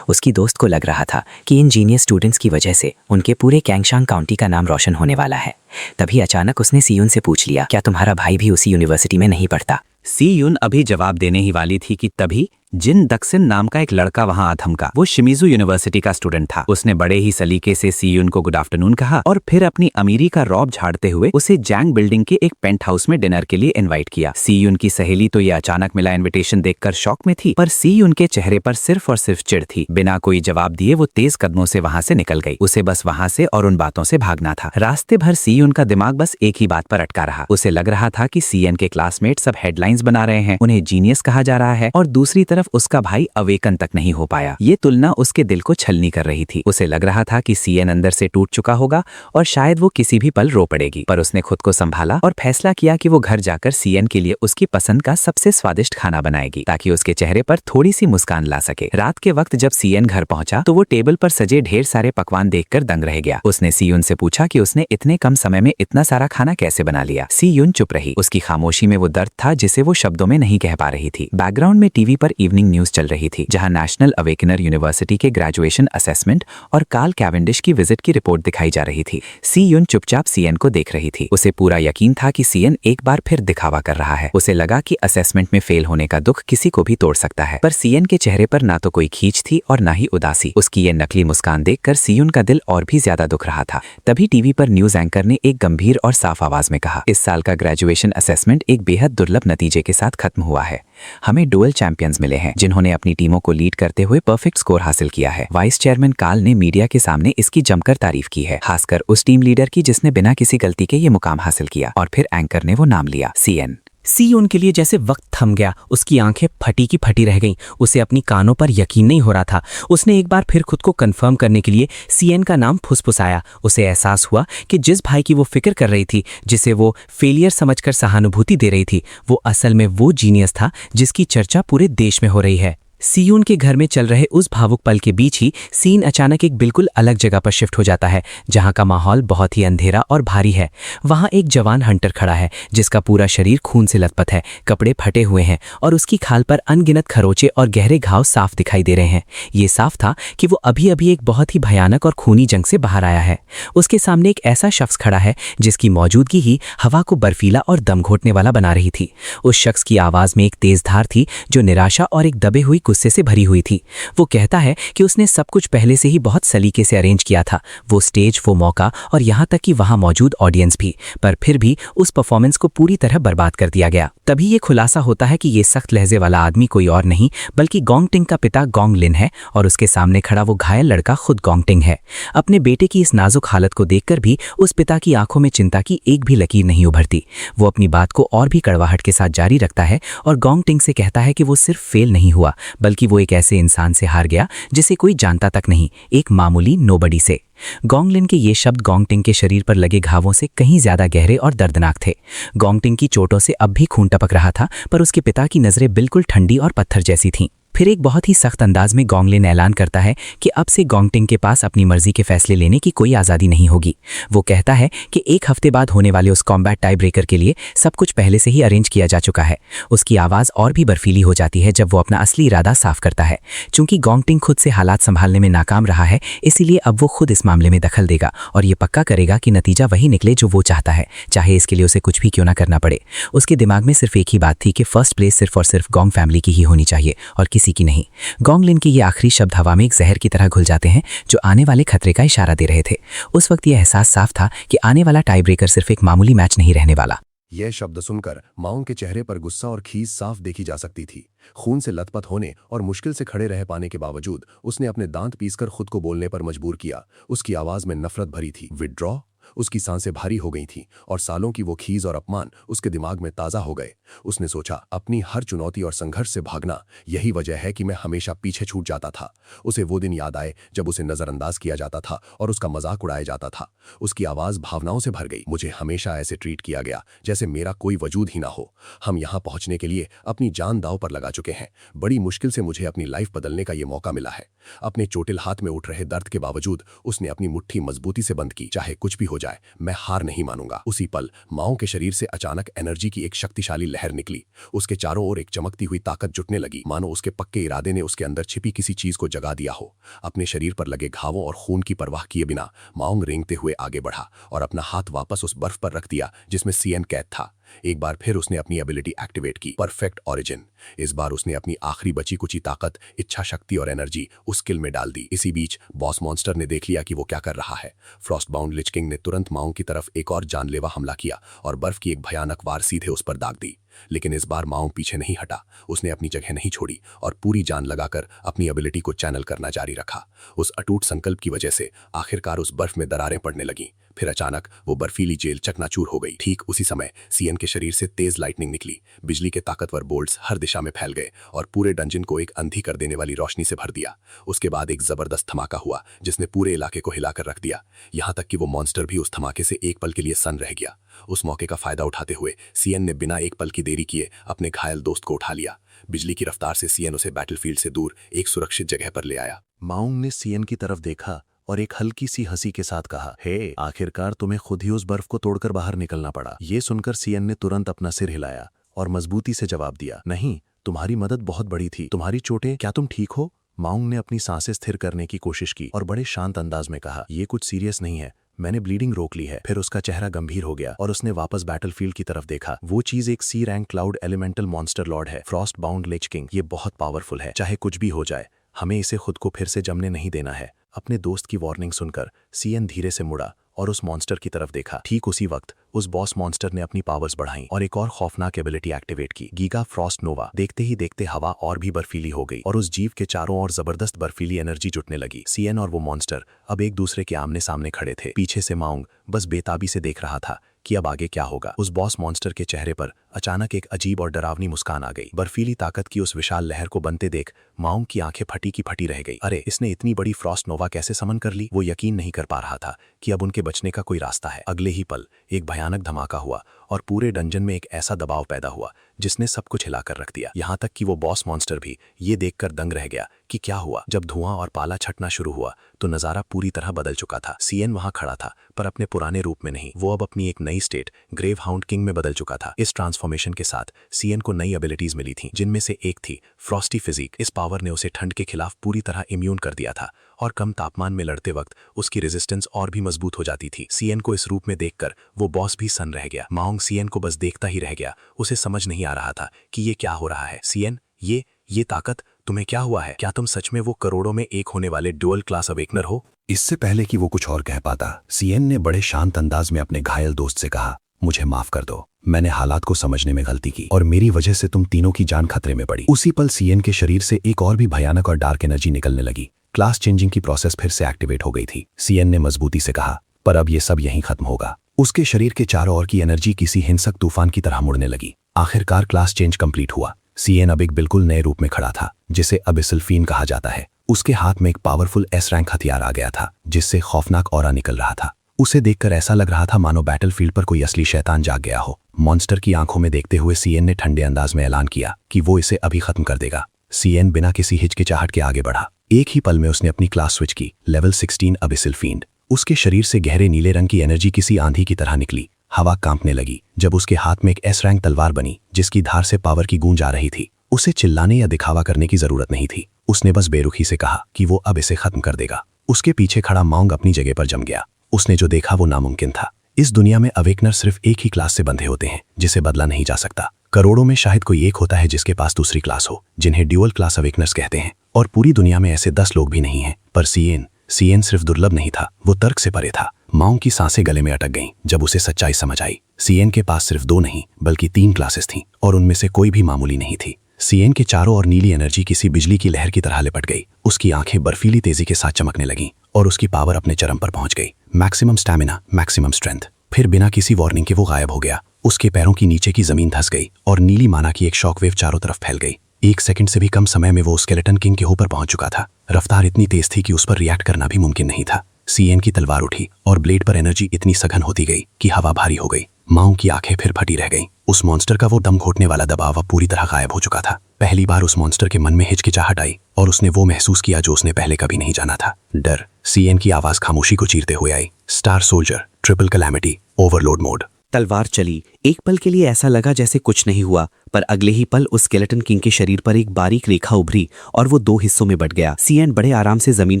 Speaker 7: उसकी दोस्त को लग रहा था कि इन जीनियस स्टूडेंट्स की वजह से उनके पूरे कैंगशांग काउंटी का नाम रोशन होने वाला है। तभी अचानक उसने सीयून से पूछ लिया, क्या तुम्हारा भाई भी उसी यूनिवर्सिटी में नहीं पढ़ता?
Speaker 4: सीयून अभी जवाब देने ही वाली थी कि तभी जिन दक्सिन नाम का एक लड़का वहां आ थमका। वो शिमिजू यूनिवर्सिटी का स्टूडेंट था। उसने बड़े ही सलीके से सीयून को गुड आफ्टरनून कहा और फिर अपनी अमीरी का रौब झाड़ते हुए उसे जैंग बिल्डिंग के एक पेंट हाउस में डिनर के लिए इनवाइट किया। सीयून की सहेली तो ये अचानक मिला इन्विटेशन देखकर शॉक में थी, पर सीयून के चेहरे पर सिर्फ और सिर्फ चिढ़ थी। बिना कोई जवाब दिए वो तेज कदमों से वहां से निकल गई। उसे बस वहां से और उन बातों से भागना था। रास्ते भर सीयून का दिमाग बस एक ही बात पर अटका रहा। उसे लग रहा था कि सीएन के क्लासमेट सब हेडलाइंस बना रहे हैं, उन्हें जीनियस कहा जा रहा है और दूसरी तरफ उसका भाई अवेकन तक नहीं हो पाया। ये तुलना उसके दिल को छलनी कर रही थी। उसे लग रहा था कि सीएन अंदर से टूट चुका होगा और शायद वो किसी भी पल रो पड़ेगी। पर उसने खुद को संभाला और फैसला किया कि वो घर जाकर सीएन के लिए उसकी पसंद का सबसे स्वादिष्ट खाना बनाएगी ताकि उसके चेहरे पर थोड़ी सी मुस्कान ला सके। रात के वक्त जब सीएन घर पहुंचा तो वो टेबल पर सजे ढेर सारे पकवान देखकर दंग रह गया। उसने सीयून से पूछा कि उसने इतने कम समय में इतना सारा खाना कैसे बना लिया। सीयून चुप रही। उसकी खामोशी में वो दर्द था जिसे वो शब्दों में नहीं कह पा रही थी। बैकग्राउंड में टीवी पर इवनिंग न्यूज चल रही थी जहां नेशनल अवेकनर यूनिवर्सिटी के ग्रेजुएशन असेसमेंट और कार्ल कैवेंडिश की विजिट की रिपोर्ट दिखाई जा रही थी। सीयून चुपचाप सीएन को देख रही थी। उसे पूरा यकीन था कि सीएन एक बार फिर दिखावा कर रहा है। उसे लगा कि असेसमेंट में फेल होने का दुख किसी को भी तोड़ सकता है, पर सीएन के चेहरे पर ना तो कोई खींच थी और ना ही उदासी। उसकी ये नकली मुस्कान देखकर सीयून का दिल और भी ज्यादा दुख रहा था। तभी टीवी पर न्यूज एंकर ने एक गंभीर और साफ आवाज में कहा, इस साल का ग्रेजुएशन असेसमेंट एक बेहद दुर्लभ नतीजे के साथ खत्म हुआ है। हमें डुअल चैंपियंस मिले हैं जिन्होंने अपनी टीमों को लीड करते हुए परफेक्ट स्कोर हासिल किया है। वाइस चेयरमैन कार्ल ने मीडिया के सामने इसकी जमकर तारीफ की है, खासकर उस टीम लीडर की जिसने बिना किसी गलती के ये मुकाम हासिल किया। और फिर एंकर ने वो नाम लिया, सीएन।
Speaker 3: सियोन के लिए जैसे वक्त थम गया। उसकी आंखें फटी की फटी रह गईं। उसे अपनी कानों पर यकीन नहीं हो रहा था। उसने एक बार फिर खुद को कंफर्म करने के लिए सीएन का नाम फुसफुसाया। उसे एहसास हुआ कि जिस भाई की वो फिक्र कर रही थी, जिसे वो फेलियर समझकर सहानुभूति दे रही थी, वो असल में वो जीनियस था जिसकी चर्चा पूरे देश में हो रही है। सियोन के घर में चल रहे उस भावुक पल के बीच ही सीन अचानक एक बिल्कुल अलग जगह पर शिफ्ट हो जाता है, जहां का माहौल बहुत ही अंधेरा और भारी है। वहां एक जवान हंटर खड़ा है जिसका पूरा शरीर खून से लथपथ है, कपड़े फटे हुए हैं और उसकी खाल पर अनगिनत खरोचे और गहरे घाव साफ दिखाई दे रहे हैं। ये साफ था कि वो अभी अभी एक बहुत ही भयानक और खूनी जंग से बाहर आया है। उसके सामने एक ऐसा शख्स खड़ा है जिसकी मौजूदगी ही हवा को बर्फीला और दम घोटने वाला बना रही थी। उस शख्स की आवाज में एक तेज धार थी जो निराशा और एक दबे हुई गुस्से से भरी हुई थी। वो कहता है कि उसने सब कुछ पहले से ही बहुत सलीके से अरेंज किया था, वो स्टेज, वो मौका और यहाँ तक कि वहाँ मौजूद ऑडियंस भी, पर फिर भी उस परफॉर्मेंस को पूरी तरह बर्बाद कर दिया गया। तभी ये खुलासा होता है कि ये सख्त लहजे वाला आदमी कोई और नहीं बल्कि गोंगटिंग का पिता गोंग लिन है और उसके सामने खड़ा वो घायल लड़का खुद गोंगटिंग है। अपने बेटे की इस नाजुक हालत को देखकर भी उस पिता की आंखों में चिंता की एक भी लकीर नहीं उभरती। वो अपनी बात को और भी कड़वाहट के साथ जारी रखता है और गोंगटिंग से कहता है कि वो सिर्फ फेल नहीं हुआ बल्कि वो एक ऐसे इंसान से हार गया जिसे कोई जानता तक नहीं, एक मामूली नोबडी से। गोंगलिन के ये शब्द गोंगटिंग के शरीर पर लगे घावों से कहीं ज्यादा गहरे और दर्दनाक थे। गोंगटिंग की चोटों से अब भी खून टपक रहा था, पर उसके पिता की नजरें बिल्कुल ठंडी और पत्थर जैसी थीं। फिर एक बहुत ही सख्त अंदाज में गोंगलिन ऐलान करता है कि अब से गोंगटिंग के पास अपनी मर्जी के फैसले लेने की कोई आज़ादी नहीं होगी। वो कहता है कि एक हफ्ते बाद होने वाले उस कॉम्बैट टाई ब्रेकर के लिए सब कुछ पहले से ही अरेंज किया जा चुका है। उसकी आवाज़ और भी बर्फीली हो जाती है जब वो अपना असली इरादा साफ करता है। चूंकि गोंगटिंग खुद से हालात संभालने में नाकाम रहा है, इसीलिए अब वो खुद इस मामले में दखल देगा और ये पक्का करेगा कि नतीजा वही निकले जो वो चाहता है, चाहे इसके लिए उसे कुछ भी क्यों ना करना पड़े। उसके दिमाग में सिर्फ एक ही बात थी कि फर्स्ट प्लेस सिर्फ और सिर्फ गोंग फैमिली की ही होनी चाहिए और किसी की नहीं। गोंगलिन के ये आखिरी शब्द हवा में एक जहर की तरह घुल जाते हैं जो आने वाले खतरे का इशारा दे रहे थे। उस वक्त यह एहसास साफ था कि आने वाला टाई ब्रेकर सिर्फ एक मामूली मैच नहीं रहने वाला।
Speaker 11: यह शब्द सुनकर माओंग के चेहरे पर गुस्सा और खीज साफ देखी जा सकती थी। खून से लथपथ होने और मुश्किल से खड़े रह पाने के बावजूद उसने अपने दांत पीसकर खुद को बोलने पर मजबूर किया। उसकी आवाज में नफरत भरी थी। विड्रॉ। उसकी सांसें भारी हो गई थीं और सालों की वो खीज और अपमान उसके दिमाग में ताज़ा हो गए। उसने सोचा, अपनी हर चुनौती और संघर्ष से भागना यही वजह है कि मैं हमेशा पीछे छूट जाता था। उसे वो दिन याद आए जब उसे नज़रअंदाज किया जाता था और उसका मजाक उड़ाया जाता था। उसकी आवाज़ भावनाओं से भर गई। मुझे हमेशा ऐसे ट्रीट किया गया जैसे मेरा कोई वजूद ही ना हो। हम यहाँ पहुँचने के लिए अपनी जान दांव पर लगा चुके हैं। बड़ी मुश्किल से मुझे अपनी लाइफ बदलने का ये मौका मिला है। अपने चोटिल हाथ में उठ रहे दर्द के बावजूद उसने अपनी मुट्ठी मजबूती से बंद की। चाहे कुछ भी हो जाए, मैं हार नहीं मानूंगा। उसी पल माओ के शरीर से अचानक एनर्जी की एक शक्तिशाली लहर निकली। उसके चारों ओर एक चमकती हुई ताकत जुटने लगी, मानो उसके पक्के इरादे ने उसके अंदर छिपी किसी चीज को जगा दिया हो। अपने शरीर पर लगे घावों और खून की परवाह किए बिना माओंग रेंगते हुए आगे बढ़ा और अपना हाथ वापस उस बर्फ पर रख दिया जिसमें सीएन कैद था। एक बार फिर उसने अपनी एबिलिटी एक्टिवेट की, परफेक्ट ओरिजिन। इस बार उसने अपनी आखिरी बची कुची ताकत, इच्छा शक्ति और एनर्जी उस स्किल में डाल दी। इसी बीच बॉस मॉन्स्टर ने देख लिया कि वो क्या कर रहा है। फ्रॉस्ट बाउंड लिच किंग ने तुरंत माओंग की तरफ एक और जानलेवा हमला किया और बर्फ की एक भयानक वार सीधे उस पर दाग दी। लेकिन इस बार माओंग पीछे नहीं हटा। उसने अपनी जगह नहीं छोड़ी और पूरी जान लगाकर अपनी एबिलिटी को चैनल करना जारी रखा। उस अटूट संकल्प की वजह से आखिरकार उस बर्फ में दरारें पड़ने लगीं। फिर अचानक वो बर्फीली जेल चकनाचूर हो गई। ठीक उसी समय सीएन के शरीर से तेज लाइटनिंग निकली। बिजली के ताकतवर बोल्ट्स हर दिशा में फैल गए और पूरे डंजन को एक अंधी कर देने वाली रोशनी से भर दिया। उसके बाद एक जबरदस्त धमाका हुआ जिसने पूरे इलाके को हिलाकर रख दिया। यहाँ तक कि वो मॉन्स्टर भी उस धमाके से एक पल के लिए सन्न रह गया। उस मौके का फायदा उठाते हुए सीएन ने बिना एक पल की देरी किए अपने घायल दोस्त को उठा लिया। बिजली की रफ्तार से सीएन उसे बैटलफील्ड से दूर एक सुरक्षित जगह पर ले आया। माओंग ने सीएन की तरफ देखा और एक हल्की सी हंसी के साथ कहा, हे, आखिरकार तुम्हें खुद ही उस बर्फ को तोड़कर बाहर निकलना पड़ा। ये सुनकर सीएन ने तुरंत अपना सिर हिलाया और मजबूती से जवाब दिया, नहीं, तुम्हारी मदद बहुत बड़ी थी। तुम्हारी चोटें, क्या तुम ठीक हो? माओंग ने अपनी सांसें स्थिर करने की कोशिश की और बड़े शांत अंदाज में कहा, ये कुछ सीरियस नहीं है, मैंने ब्लीडिंग रोक ली है। फिर उसका चेहरा गंभीर हो गया और उसने वापस बैटलफील्ड की तरफ देखा। वो चीज एक C rank cloud elemental monster lord है, फ्रॉस्ट बाउंड लिच किंग। ये बहुत पावरफुल है, चाहे कुछ भी हो जाए हमें इसे खुद को फिर से जमने नहीं देना है। अपने दोस्त की वार्निंग सुनकर सीएन धीरे से मुड़ा और उस मॉन्स्टर की तरफ देखा। ठीक उसी वक्त उस बॉस मॉन्स्टर ने अपनी पावर्स बढ़ाई और एक और खौफनाक एबिलिटी एक्टिवेट की, गीगा फ्रॉस्ट नोवा। देखते ही देखते हवा और भी बर्फीली हो गई और उस जीव के चारों ओर जबरदस्त बर्फीली एनर्जी जुटने लगी। सीएन और वो मॉन्स्टर अब एक दूसरे के आमने सामने खड़े थे। पीछे से माओंग बस बेताबी से देख रहा था कि अब आगे क्या होगा। उस बॉस मॉन्स्टर के चेहरे पर अचानक एक अजीब और डरावनी मुस्कान आ गई। बर्फीली ताकत की उस विशाल लहर को बनते देख माउंग की आंखें फटी की फटी रह गई। अरे, इसने इतनी बड़ी फ्रॉस्ट नोवा कैसे समन कर ली? वो यकीन नहीं कर पा रहा था कि अब उनके बचने का कोई रास्ता है। अगले ही पल एक भयानक धमाका हुआ और पूरे डंजन में एक ऐसा दबाव पैदा हुआ जिसने सब कुछ हिलाकर रख दिया। यहाँ तक कि वो बॉस मॉन्स्टर भी ये देखकर दंग रह गया कि क्या हुआ। जब धुआं और पाला छटना शुरू हुआ तो नजारा पूरी तरह बदल चुका था। सीएन वहां खड़ा था, पर अपने पुराने रूप में नहीं। वो अब अपनी एक नई स्टेट ग्रेव हाउंड किंग में बदल चुका था। इस ट्रांसफॉर्मेशन के साथ सीएन को नई एबिलिटीज मिली थी, जिनमें से एक थी फ्रॉस्टी फिजिक। इस पावर ने उसे ठंड के खिलाफ पूरी तरह इम्यून कर दिया था और कम तापमान में लड़ते वक्त उसकी रेजिस्टेंस और भी मजबूत हो जाती थी। सीएन को इस रूप में देखकर वो बॉस भी सन रह गया। माउंग सीएन को बस देखता ही रह गया। उसे समझ नहीं आ रहा था कि ये क्या हो रहा है। सीएन, ये ताकत, तुम्हें क्या हुआ है? क्या तुम सच में वो करोड़ों में एक होने वाले ड्यूअल क्लास अवेकनर हो?
Speaker 10: इससे पहले कि वो कुछ और कह पाता, सीएन ने बड़े शांत अंदाज में अपने घायल दोस्त से कहा, मुझे माफ कर दो, मैंने हालात को समझने में गलती की और मेरी वजह से तुम तीनों की जान खतरे में पड़ी। उसी पल सीएन के शरीर से एक और भी भयानक और डार्क एनर्जी निकलने लगी। क्लास चेंजिंग की प्रोसेस फिर से एक्टिवेट हो गई थी। सीएन ने मजबूती से कहा, पर अब ये सब यहीं खत्म होगा। उसके शरीर के चारों ओर की एनर्जी किसी हिंसक तूफान की तरह मुड़ने लगी। आखिरकार क्लास चेंज कंप्लीट हुआ। सीएन अब एक बिल्कुल नए रूप में खड़ा था, जिसे अबिसल फीन कहा जाता है। उसके हाथ में एक पावरफुल एस रैंक हथियार आ गया था, जिससे खौफनाक ऑरा निकल रहा था। उसे देखकर ऐसा लग रहा था मानो बैटलफील्ड पर कोई असली शैतान जाग गया हो। मॉन्स्टर की आंखों में देखते हुए सीएन ने ठंडे अंदाज में ऐलान किया कि वो इसे अभी खत्म कर देगा। सीएन बिना किसी हिचकिचाहट के आगे बढ़ा। एक ही पल में उसने अपनी क्लास स्विच की। Level 16 abyssal fiend. उसके शरीर से गहरे नीले रंग की एनर्जी किसी आंधी की तरह निकली। हवा कांपने लगी जब उसके हाथ में एक एस रैंक तलवार बनी, जिसकी धार से पावर की गूंज आ रही थी। उसे चिल्लाने या दिखावा करने की जरूरत नहीं थी। उसने बस बेरुखी से कहा कि वो अब इसे खत्म कर देगा। उसके पीछे खड़ा माउंग अपनी जगह पर जम गया। उसने जो देखा वो नामुमकिन था। इस दुनिया में अवेकनर सिर्फ एक ही क्लास से बंधे होते हैं, जिसे बदला नहीं जा सकता। करोड़ों में शायद कोई एक होता है जिसके पास दूसरी क्लास हो, जिन्हें ड्यूअल क्लास अवेकनर्स कहते हैं। और पूरी दुनिया में ऐसे 10 लोग भी नहीं हैं। पर सीएन सिर्फ दुर्लभ नहीं था, वो तर्क से परे था। माउंग की सांसें गले में अटक गईं जब उसे सच्चाई समझ आई। सीएन के पास सिर्फ 2 नहीं बल्कि 3 क्लासेस थीं, और उनमें से कोई भी मामूली नहीं थी। सीएन के चारों ओर नीली एनर्जी किसी बिजली की लहर की तरह लिपट गई। उसकी आंखें बर्फीली तेजी के साथ चमकने लगीं और उसकी पावर अपने चरम पर पहुंच गई। Maximum stamina, maximum strength. फिर बिना किसी वार्निंग के वो गायब हो गया। उसके पैरों की नीचे की जमीन धंस गई और नीली माना की एक शॉकवेव चारों तरफ फैल गई। 1 सेकंड से भी कम समय में वो स्केलेटन किंग के ऊपर पहुंच चुका था। रफ्तार इतनी तेज थी कि उस पर रिएक्ट करना भी मुमकिन नहीं था। सीएन की तलवार उठी और ब्लेड पर एनर्जी इतनी सघन होती गई कि हवा भारी हो गई। माउंग की आंखें फिर फटी रह गईं। उस मॉन्स्टर का वो दम घोटने वाला दबाव अब पूरी तरह गायब हो चुका था। पहली बार उस मॉन्स्टर के मन में हिचकिचाहट आई और उसने वो महसूस किया जो उसने पहले कभी नहीं जाना था, डर। सीएन की आवाज खामोशी को चीरते हुए आई, star soldier, triple calamity, overload mode.
Speaker 5: तलवार चली। एक पल के लिए ऐसा लगा जैसे कुछ नहीं हुआ, पर अगले ही पल उस स्केलेटन किंग के शरीर पर एक बारीक रेखा उभरी और वो 2 हिस्सों में बट गया। सीएन बड़े आराम से जमीन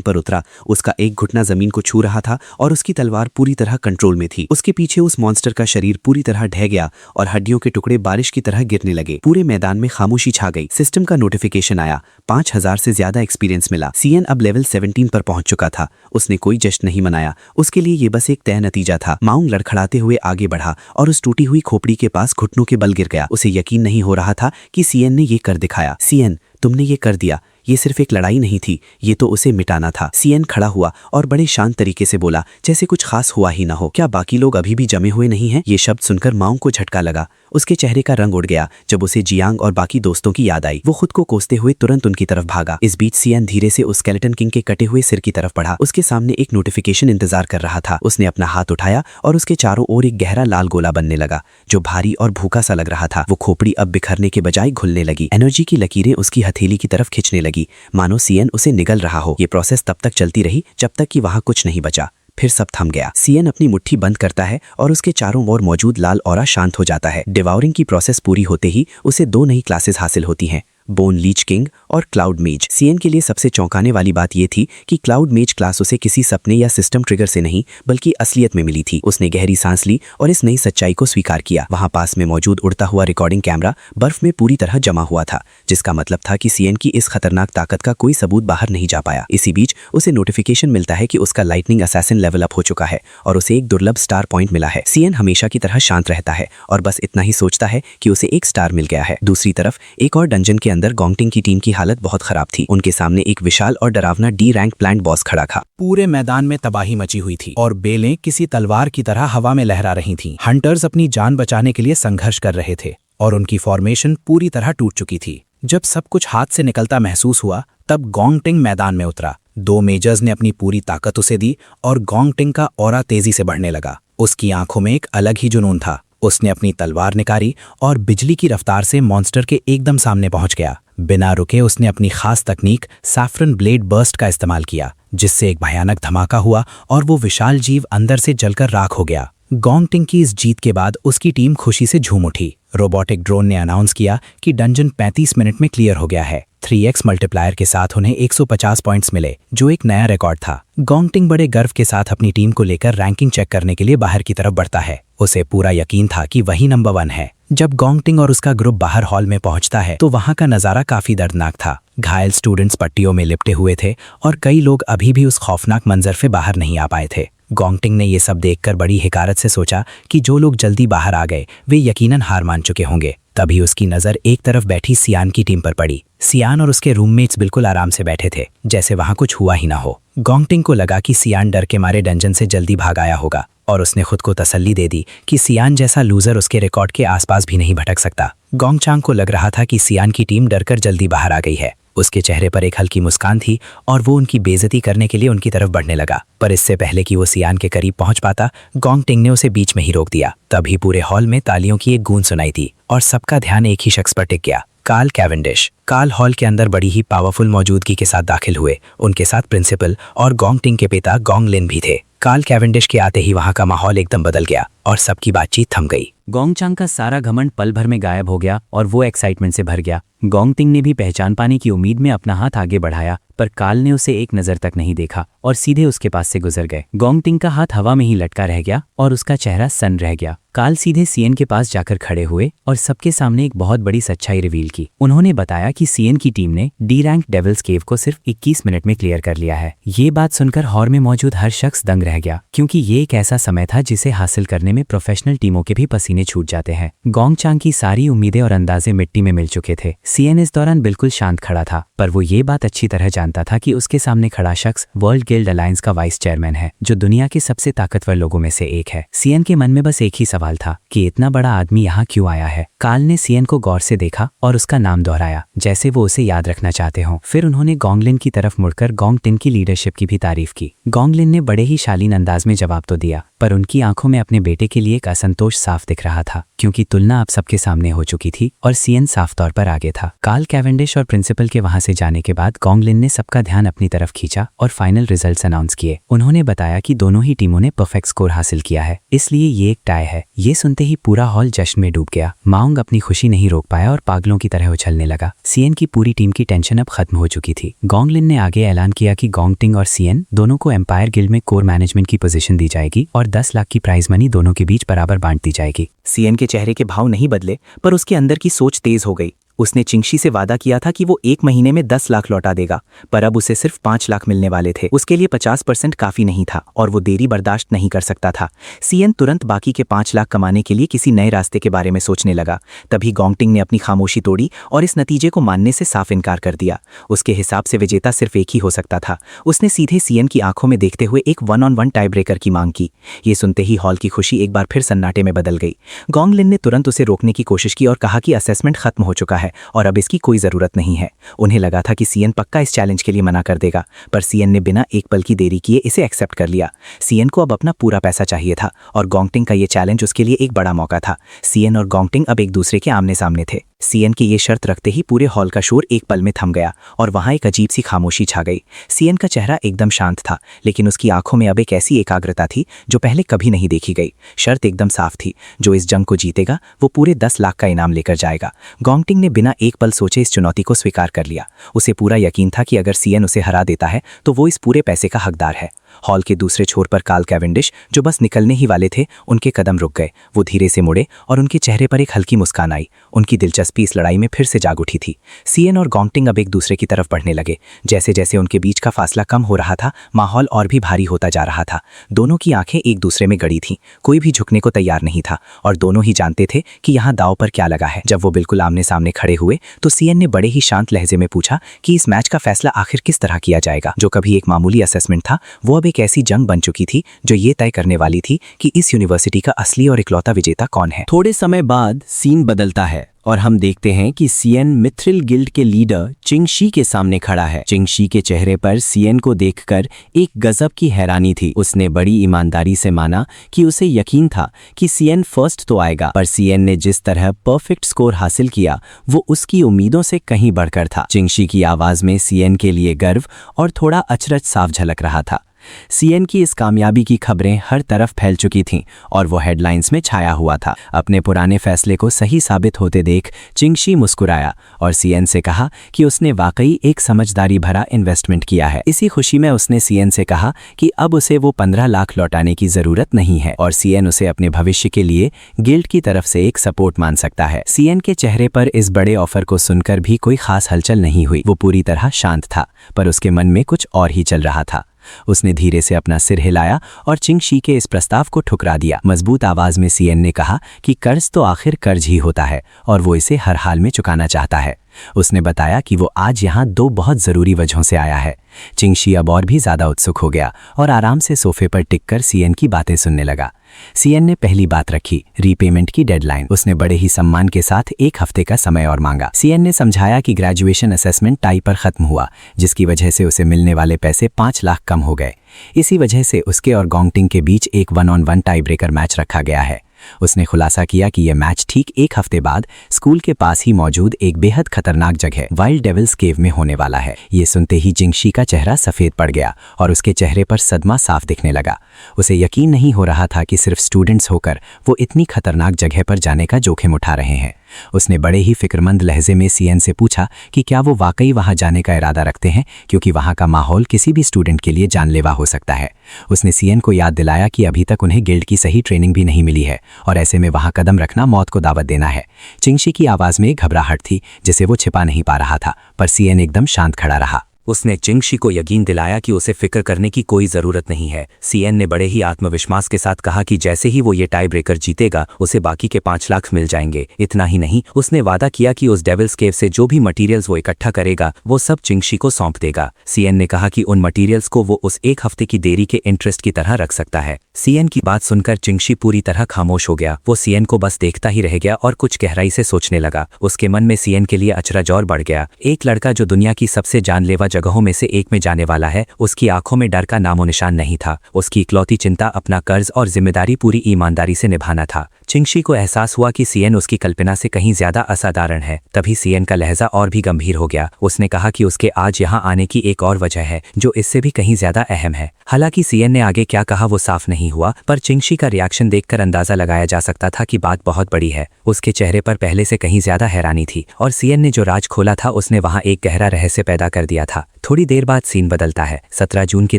Speaker 5: पर उतरा। उसका एक घुटना जमीन को छू रहा था और उसकी तलवार पूरी तरह कंट्रोल में थी। उसके पीछे उस मॉन्स्टर का शरीर पूरी तरह ढह गया और हड्डियों के टुकड़े बारिश की तरह गिरने लगे। पूरे मैदान में खामोशी छा गई। सिस्टम का नोटिफिकेशन आया। 5000 से ज्यादा एक्सपीरियंस मिला। सीएन अब लेवल 17 पर पहुंच चुका था। उसने कोई जश्न नहीं मनाया। उसके लिए ये बस एक तय नतीजा था। माउंग लड़खड़ाते हुए आगे बढ़ा और उस टूटी हुई खोपड़ी के पास घुटनों के बल गिर गया। उसे यकीन नहीं हो रहा था कि सीएन ने ये कर दिखाया। सीएन, तुमने ये कर दिया। ये सिर्फ एक लड़ाई नहीं थी, ये तो उसे मिटाना था। सीएन खड़ा हुआ और बड़े शांत तरीके से बोला, जैसे कुछ खास हुआ ही ना हो। क्या बाकी लोग अभी भी जमे हुए नहीं हैं? ये शब्द सुनकर माउंग को झटका लगा। उसके चेहरे का रंग उड़ गया जब उसे जियांग और बाकी दोस्तों की याद आई। वो खुद को कोसते हुए तुरंत उनकी तरफ भागा। इस बीच सीएन धीरे से उस स्केलेटन किंग के कटे हुए सिर की तरफ बढ़ा। उसके सामने एक नोटिफिकेशन इंतजार कर रहा था। उसने अपना हाथ उठाया और उसके चारों ओर एक गहरा लाल गोला बनने लगा, जो भारी और भूखा सा लग रहा था। वो खोपड़ी अब बिखरने के बजाय घुलने लगी। एनर्जी की लकीरें उसकी हथेली की तरफ खिंचने लगी, मानो सीएन उसे निगल रहा हो। ये प्रोसेस तब तक चलती रही जब तक कि वहां कुछ नहीं बचा। फिर सब थम गया। सीएन अपनी मुट्ठी बंद करता है और उसके चारों ओर मौजूद लाल ऑरा शांत हो जाता है। डिवाउरिंग की प्रोसेस पूरी होते ही उसे 2 नई क्लासेस हासिल होती हैं, बोन लीच किंग और क्लाउड मेज। सीएन के लिए सबसे चौंकाने वाली बात यह थी कि क्लाउड मेज क्लास उसे किसी सपने या सिस्टम ट्रिगर से नहीं बल्कि असलियत में मिली थी। उसने गहरी सांस ली और इस नई सच्चाई को स्वीकार किया। वहां पास में मौजूद उड़ता हुआ रिकॉर्डिंग कैमरा बर्फ में पूरी तरह जमा हुआ था, जिसका मतलब था कि सीएन की इस खतरनाक ताकत का कोई सबूत बाहर नहीं जा पाया। इसी बीच उसे नोटिफिकेशन मिलता है कि उसका लाइटनिंग असैसिन लेवल अप हो चुका है और उसे एक दुर्लभ स्टार पॉइंट मिला है। सीएन हमेशा की तरह शांत रहता है और बस इतना ही सोचता है कि उसे एक स्टार मिल गया है। दूसरी तरफ एक और डंजन के
Speaker 2: अंदर गोंगटिंग की टीम की हालत बहुत खराब थी। उनके सामने एक विशाल और डरावना डी रैंक प्लांट बॉस खड़ा था।
Speaker 3: पूरे मैदान में तबाही मची हुई थी और बेलें किसी तलवार की तरह हवा में लहरा रही थीं। हंटर्स अपनी जान बचाने के लिए संघर्ष कर रहे थे और उनकी फॉर्मेशन पूरी तरह टूट चुकी थी। जब सब कुछ हाथ से निकलता महसूस हुआ तब गोंगटिंग मैदान में उतरा। 2 मेजर्स ने अपनी पूरी ताकत उसे दी और गोंगटिंग का ऑरा तेजी से बढ़ने लगा। उसकी आंखों में एक अलग ही जुनून था। उसने अपनी तलवार निकाली और बिजली की रफ्तार से मॉन्स्टर के एकदम सामने पहुंच गया। बिना रुके उसने अपनी खास तकनीक सैफरन ब्लेड बर्स्ट का इस्तेमाल किया, जिससे एक भयानक धमाका हुआ और वो विशाल जीव अंदर से जलकर राख हो गया। गोंगटिंग की इस जीत के बाद उसकी टीम खुशी से झूम उठी। रोबोटिक ड्रोन ने अनाउंस किया कि डंजन 35 मिनट में क्लियर हो गया है। 3x मल्टीप्लायर के साथ उन्हें 150 पॉइंट्स मिले, जो एक नया रिकॉर्ड था। गोंगटिंग बड़े गर्व के साथ अपनी टीम को लेकर रैंकिंग चेक करने के लिए बाहर की तरफ बढ़ता है। उसे पूरा यकीन था कि वही नंबर 1 है। जब गोंगटिंग और उसका ग्रुप बाहर हॉल में पहुंचता है तो वहां का नजारा काफी दर्दनाक था। घायल स्टूडेंट्स पट्टियों में लिपटे हुए थे और कई लोग अभी भी उस खौफनाक मंजर से बाहर नहीं आ पाए थे। गोंगटिंग ने ये सब देखकर बड़ी हिकारत से सोचा कि जो लोग जल्दी बाहर आ गए वे यकीनन हार मान चुके होंगे। तभी उसकी नज़र एक तरफ बैठी सियान की टीम पर पड़ी। सियान और उसके रूममेट्स बिल्कुल आराम से बैठे थे, जैसे वहां कुछ हुआ ही ना हो। गोंगटिंग को लगा कि सियान डर के मारे डंजन से जल्दी भाग आया होगा और उसने खुद को तसल्ली दे दी कि सियान जैसा लूजर उसके रिकॉर्ड के आसपास भी नहीं भटक सकता। गोंगचांग को लग रहा था कि सियान की टीम डरकर जल्दी बाहर आ गई है। उसके चेहरे पर एक हल्की मुस्कान थी और वो उनकी बेइज्जती करने के लिए उनकी तरफ बढ़ने लगा। पर इससे पहले कि वो सियान के करीब पहुंच पाता, गोंगटिंग ने उसे बीच में ही रोक दिया। तभी पूरे हॉल में तालियों की एक गूंज सुनाई दी और सबका ध्यान एक ही शख्स पर टिक गया, कार्ल कैवेंडिश। कार्ल हॉल के अंदर बड़ी ही पावरफुल मौजूदगी के साथ दाखिल हुए। उनके साथ प्रिंसिपल और गोंगटिंग के पिता गोंगलिन भी थे। कार्ल कैवेंडिश के आते ही वहां का माहौल एकदम बदल गया और सबकी बातचीत थम गई।
Speaker 7: गोंगचांग का सारा घमंड पल भर में गायब हो गया और वो एक्साइटमेंट से भर गया। गोंगटिंग ने भी पहचान पाने की उम्मीद में अपना हाथ आगे बढ़ाया, पर कार्ल ने उसे एक नजर तक नहीं देखा और सीधे उसके पास से गुजर गए। गोंगटिंग का हाथ हवा में ही लटका रह गया और उसका चेहरा सन्न रह गया। कार्ल सीधे सीएन के पास जाकर खड़े हुए और सबके सामने एक बहुत बड़ी सच्चाई रिवील की। उन्होंने बताया कि सीएन की टीम ने डी रैंक डेविल्स केव को सिर्फ 21 मिनट में क्लियर कर लिया है। ये बात सुनकर हॉल में मौजूद हर शख्स दंग रह गया, क्योंकि ये एक ऐसा समय था जिसे हासिल करने में प्रोफेशनल टीमों के भी पसीने छूट जाते हैं। गोंगचांग की सारी उम्मीदें और अंदाजे मिट्टी में मिल चुके थे। सीएन इस दौरान बिल्कुल शांत खड़ा था, पर वो ये बात अच्छी तरह जानता था कि उसके सामने खड़ा शख्स वर्ल्ड गिल्ड अलायंस का वाइस चेयरमैन है, जो दुनिया के सबसे ताकतवर लोगों में से एक है। सीएन के मन में बस एक ही सवाल था कि इतना बड़ा आदमी यहाँ क्यों आया है। कार्ल ने सीएन को गौर से देखा और उसका नाम दोहराया, जैसे वो उसे याद रखना चाहते हों। फिर उन्होंने गोंगलिन की तरफ मुड़कर गोंगटिंग की लीडरशिप की भी तारीफ की। गोंगलिन ने बड़े ही शालीन अंदाज में जवाब तो दिया, पर उनकी आंखों में अपने बेटे के लिए एक असंतोष साफ दिख रहा था, क्योंकि तुलना अब सबके सामने हो चुकी थी और सीएन साफ तौर पर आगे था। कार्ल कैवेंडिश और प्रिंसिपल के वहां से जाने के बाद गोंगलिन ने सबका ध्यान अपनी तरफ खींचा और फाइनल रिजल्ट्स अनाउंस किए। उन्होंने बताया कि दोनों ही टीमों ने परफेक्ट स्कोर हासिल किया है, इसलिए ये एक टाई है। ये सुनते ही पूरा हॉल जश्न में डूब गया। माउंग अपनी खुशी नहीं रोक पाया और पागलों की तरह उछलने लगा। सीएन की पूरी टीम की टेंशन अब खत्म हो चुकी थी। गोंगलिन ने आगे ऐलान किया कि गोंगटिंग और सीएन दोनों को एम्पायर गिल्ड में कोर मैनेजमेंट की पोजीशन दी जाएगी और 10 लाख की प्राइज मनी दोनों के बीच बराबर बांट दी जाएगी।
Speaker 3: सीएन के चेहरे के भाव नहीं बदले, पर उसके अंदर की सोच तेज हो गई। उसने चिंगशी से वादा किया था कि वो 1 महीने में 10 लाख लौटा देगा, पर अब उसे सिर्फ 5 लाख मिलने वाले थे। उसके लिए 50% काफी नहीं था और वो देरी बर्दाश्त नहीं कर सकता था। सीएन तुरंत बाकी के 5 लाख कमाने के लिए किसी नए रास्ते के बारे में सोचने लगा। तभी गोंगटिंग ने अपनी खामोशी तोड़ी और इस नतीजे को मानने से साफ इनकार कर दिया। उसके हिसाब से विजेता सिर्फ एक ही हो सकता था। उसने सीधे सीएन की आंखों में देखते हुए एक 1-on-1 टाई ब्रेकर की मांग की। ये सुनते ही हॉल की खुशी एक बार फिर सन्नाटे में बदल गई। गोंगलिन ने तुरंत उसे रोकने की कोशिश की और कहा कि असेसमेंट खत्म हो चुका है और अब इसकी कोई जरूरत नहीं है। उन्हें लगा था कि सीएन पक्का इस चैलेंज के लिए मना कर देगा, पर सीएन ने बिना एक पल की देरी किए इसे एक्सेप्ट कर लिया। सीएन को अब अपना पूरा पैसा चाहिए था और गोंगटिंग का ये चैलेंज उसके लिए एक बड़ा मौका था। सीएन और गोंगटिंग अब एक दूसरे के आमने सामने थे। सीएन की ये शर्त रखते ही पूरे हॉल का शोर एक पल में थम गया और वहां एक अजीब सी खामोशी छा गई। सीएन का चेहरा एकदम शांत था, लेकिन उसकी आंखों में अब एक ऐसी एकाग्रता थी जो पहले कभी नहीं देखी गई। शर्त एकदम साफ थी, जो इस जंग को जीतेगा वो पूरे 10 लाख का इनाम लेकर जाएगा। गोंगटिंग ने बिना एक पल सोचे इस चुनौती को स्वीकार कर लिया। उसे पूरा यकीन था कि अगर सीएन उसे हरा देता है तो वो इस पूरे पैसे का हकदार है।
Speaker 7: हॉल के दूसरे छोर पर कार्ल कैवेंडिश, जो बस निकलने ही वाले थे, उनके कदम रुक गए। वो धीरे से मुड़े और उनके चेहरे पर एक हल्की मुस्कान आई। उनकी दिलचस्पी इस लड़ाई में फिर से जाग उठी थी। सीएन और गॉन्गटिंग अब एक दूसरे की तरफ बढ़ने लगे। जैसे जैसे उनके बीच का फासला कम हो रहा था, माहौल और भी भारी होता जा रहा था। दोनों की आंखें एक दूसरे में गड़ी थीं। कोई भी झुकने को तैयार नहीं था और दोनों ही जानते थे कि यहाँ दांव पर क्या लगा है। जब वो बिल्कुल आमने सामने खड़े हुए तो सीएन ने बड़े ही शांत लहजे में पूछा कि इस मैच का फैसला आखिर किस तरह किया जाएगा। जो कभी एक मामूली असेसमेंट था, वो अब एक ऐसी जंग बन चुकी थी जो ये तय करने वाली थी कि इस यूनिवर्सिटी का असली और इकलौता विजेता कौन है।
Speaker 3: थोड़े समय बाद सीन बदलता है और हम देखते हैं कि सीएन मिथ्रिल गिल्ड के लीडर चिंगशी के सामने खड़ा है। चिंगशी के चेहरे पर सीएन को देखकर एक गजब की हैरानी थी। उसने बड़ी ईमानदारी से माना कि उसे यकीन था कि सीएन फर्स्ट तो आएगा, पर सीएन ने जिस तरह परफेक्ट स्कोर हासिल किया वो उसकी उम्मीदों से कहीं बढ़कर था। चिंगशी की आवाज में सीएन के लिए गर्व और थोड़ा अचरज साफ झलक रहा था। सीएन की इस कामयाबी की खबरें हर तरफ फैल चुकी थीं और वो हेडलाइंस में छाया हुआ था। अपने पुराने फैसले को सही साबित होते देख चिंगशी मुस्कुराया और सीएन से कहा कि उसने वाकई एक समझदारी भरा इन्वेस्टमेंट किया है। इसी खुशी में उसने सीएन से कहा कि अब उसे वो 15 लाख लौटाने की जरूरत नहीं है और सीएन उसे अपने भविष्य के लिए गिल्ड की तरफ से एक सपोर्ट मान सकता है। सीएन के चेहरे पर इस बड़े ऑफर को सुनकर भी कोई खास हलचल नहीं हुई। वो पूरी तरह शांत था, पर उसके मन में कुछ और ही चल रहा था। उसने धीरे से अपना सिर हिलाया और चिंगशी के इस प्रस्ताव को ठुकरा दिया। मजबूत आवाज में सीएन ने कहा कि कर्ज तो आखिर कर्ज ही होता है और वो इसे हर हाल में चुकाना चाहता है। उसने बताया कि वो आज यहाँ 2 बहुत जरूरी वजहों से आया है। चिंगशी अब और भी ज्यादा उत्सुक हो गया और आराम से सोफे पर टिककर सीएन की बातें सुनने लगा। सीएन ने पहली बात रखी, रीपेमेंट की डेडलाइन। उसने बड़े ही सम्मान के साथ 1 हफ्ते का समय और मांगा। सीएन ने समझाया कि ग्रेजुएशन असेसमेंट टाई पर खत्म हुआ, जिसकी वजह से उसे मिलने वाले पैसे 5 लाख कम हो गए। इसी वजह से उसके और गॉन्गटिंग के बीच एक 1-on-1 टाई ब्रेकर मैच रखा गया है। उसने खुलासा किया कि यह मैच ठीक 1 हफ्ते बाद स्कूल के पास ही मौजूद एक बेहद खतरनाक जगह वाइल्ड डेविल्स केव में होने वाला है। ये सुनते ही चिंगशी का चेहरा सफेद पड़ गया और उसके चेहरे पर सदमा साफ दिखने लगा। उसे यकीन नहीं हो रहा था कि सिर्फ स्टूडेंट्स होकर वो इतनी खतरनाक जगह पर जाने का जोखिम उठा रहे हैं। उसने बड़े ही फिक्रमंद लहजे में सीएन से पूछा कि क्या वो वाकई वहां जाने का इरादा रखते हैं, क्योंकि वहां का माहौल किसी भी स्टूडेंट के लिए जानलेवा हो सकता है। उसने सीएन को याद दिलाया कि अभी तक उन्हें गिल्ड की सही ट्रेनिंग भी नहीं मिली है और ऐसे में वहां कदम रखना मौत को दावत देना है। चिंगशी की आवाज में घबराहट थी जिसे वो छिपा नहीं पा रहा था, पर सीएन एकदम शांत खड़ा रहा।
Speaker 5: उसने चिंगशी को यकीन दिलाया कि उसे फिक्र करने की कोई जरूरत नहीं है। सीएन ने बड़े ही आत्मविश्वास के साथ कहा कि जैसे ही वो ये टाई ब्रेकर जीतेगा उसे बाकी के 5 लाख मिल जाएंगे। इतना ही नहीं, उसने वादा किया कि उस डेविल्स केव से जो भी मटेरियल्स वो इकट्ठा करेगा वो सब चिंगशी को सौंप देगा। सीएन ने कहा कि उन मटेरियल्स को वो उस 1 हफ्ते की देरी के इंटरेस्ट की तरह रख सकता है। सीएन की बात सुनकर चिंगशी पूरी तरह खामोश हो गया। वो सीएन को बस देखता ही रह गया और कुछ गहराई से सोचने लगा। उसके मन में सीएन के लिए अचरज और बढ़ गया। एक लड़का जो दुनिया की सबसे जानलेवा जगहों में से एक में जाने वाला है, उसकी आंखों में डर का नामो निशान नहीं था। उसकी इकलौती चिंता अपना कर्ज और जिम्मेदारी पूरी ईमानदारी से निभाना था। चिंगशी को एहसास हुआ कि सीएन उसकी कल्पना से कहीं ज्यादा असाधारण है। तभी सीएन का लहजा और भी गंभीर हो गया। उसने कहा कि उसके आज यहाँ आने की एक और वजह है जो इससे भी कहीं ज्यादा अहम है। हालांकि सीएन ने आगे क्या कहा वो साफ नहीं हुआ, पर चिंगशी का रिएक्शन देखकर अंदाजा लगाया जा सकता था कि बात बहुत बड़ी है। उसके चेहरे पर पहले से कहीं ज्यादा हैरानी थी और सीएन ने जो राज खोला था उसने वहां एक गहरा रहस्य पैदा कर दिया था। थोड़ी देर बाद सीन बदलता है। 17 जून की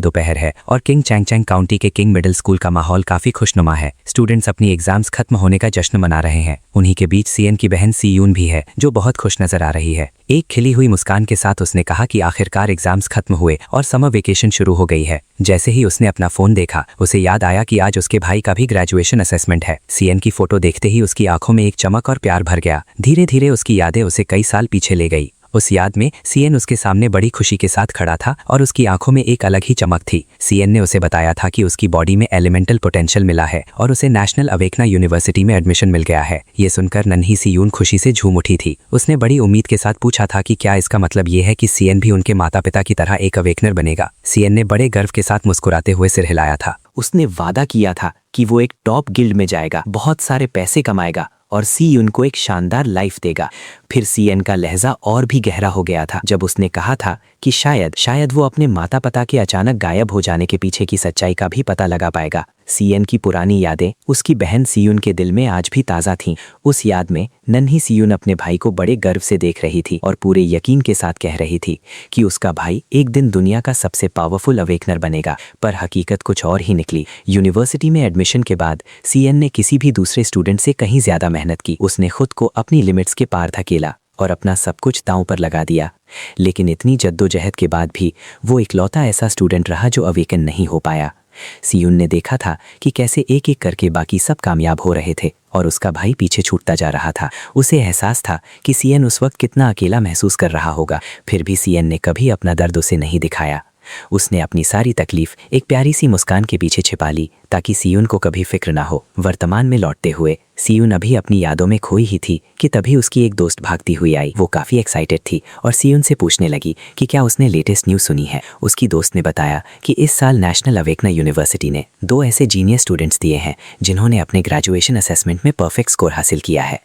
Speaker 5: दोपहर है और किंग चैंगचैंग काउंटी के किंग मिडिल स्कूल का माहौल काफी खुशनुमा है। स्टूडेंट्स अपनी एग्जाम्स खत्म होने का जश्न मना रहे हैं। उन्हीं के बीच सीएन की बहन सीयून भी है जो बहुत खुश नजर आ रही है। एक खिली हुई मुस्कान के साथ उसने कहा कि आखिरकार एग्जाम्स खत्म हुए और समर वेकेशन शुरू हो गई है। जैसे ही उसने अपना फोन देखा उसे याद आया कि आज उसके भाई का भी ग्रेजुएशन असेसमेंट है। सीएन की फोटो देखते ही उसकी आंखों में एक चमक और प्यार भर गया। धीरे धीरे उसकी यादें उसे कई साल पीछे ले गई। उस याद में सीएन उसके सामने बड़ी खुशी के साथ खड़ा था और उसकी आंखों में एक अलग ही चमक थी। सीएन ने उसे बताया था कि उसकी बॉडी में एलिमेंटल पोटेंशियल मिला है और उसे नेशनल अवेकना यूनिवर्सिटी में एडमिशन मिल गया है। ये सुनकर नन्ही सीयून खुशी से झूम उठी थी। उसने बड़ी उम्मीद के साथ पूछा था कि क्या इसका मतलब ये है कि सीएन भी उनके माता पिता की तरह एक अवेकनर बनेगा। सीएन ने बड़े गर्व के साथ मुस्कुराते हुए सिर हिलाया था।
Speaker 7: उसने वादा किया था कि वो एक टॉप गिल्ड में जाएगा, बहुत सारे पैसे कमाएगा और सीयून को एक शानदार लाइफ देगा। फिर सीएन का लहजा और भी गहरा हो गया था जब उसने कहा था कि शायद वो अपने माता पिता के अचानक गायब हो जाने के पीछे की सच्चाई का भी पता लगा पाएगा। सीएन की पुरानी यादें उसकी बहन सीयून के दिल में आज भी ताज़ा थीं। उस याद में नन्ही सीयून अपने भाई को बड़े गर्व से देख रही थी और पूरे यकीन के साथ कह रही थी कि उसका भाई एक दिन दुनिया का सबसे पावरफुल अवेकनर बनेगा। पर हकीकत कुछ और ही निकली। यूनिवर्सिटी में एडमिशन के बाद सीएन ने किसी भी दूसरे स्टूडेंट से कहीं ज़्यादा मेहनत की। उसने खुद को अपनी लिमिट्स के पार धकेला और अपना सब कुछ दांव पर लगा दिया। लेकिन इतनी जद्दोजहद के बाद भी वो इकलौता ऐसा स्टूडेंट रहा जो अवेकन नहीं हो पाया। सीयून ने देखा था कि कैसे एक एक करके बाकी सब कामयाब हो रहे थे और उसका भाई पीछे छूटता जा रहा था। उसे एहसास था कि सीएन उस वक्त कितना अकेला महसूस कर रहा होगा। फिर भी सीएन ने कभी अपना दर्द उसे नहीं दिखाया। उसने अपनी सारी तकलीफ एक प्यारी सी मुस्कान के पीछे छिपा ली ताकि सीयून को कभी फिक्र ना हो। वर्तमान में लौटते हुए सीयून अभी अपनी यादों में खोई ही थी कि तभी उसकी एक दोस्त भागती हुई आई। वो काफ़ी एक्साइटेड थी और सीयून से पूछने लगी कि क्या उसने लेटेस्ट न्यूज़ सुनी है। उसकी दोस्त ने बताया कि इस साल नेशनल अवेकनर यूनिवर्सिटी ने 2 ऐसे जीनियस स्टूडेंट्स दिए हैं जिन्होंने अपने ग्रेजुएशन असेसमेंट में परफेक्ट स्कोर हासिल किया है।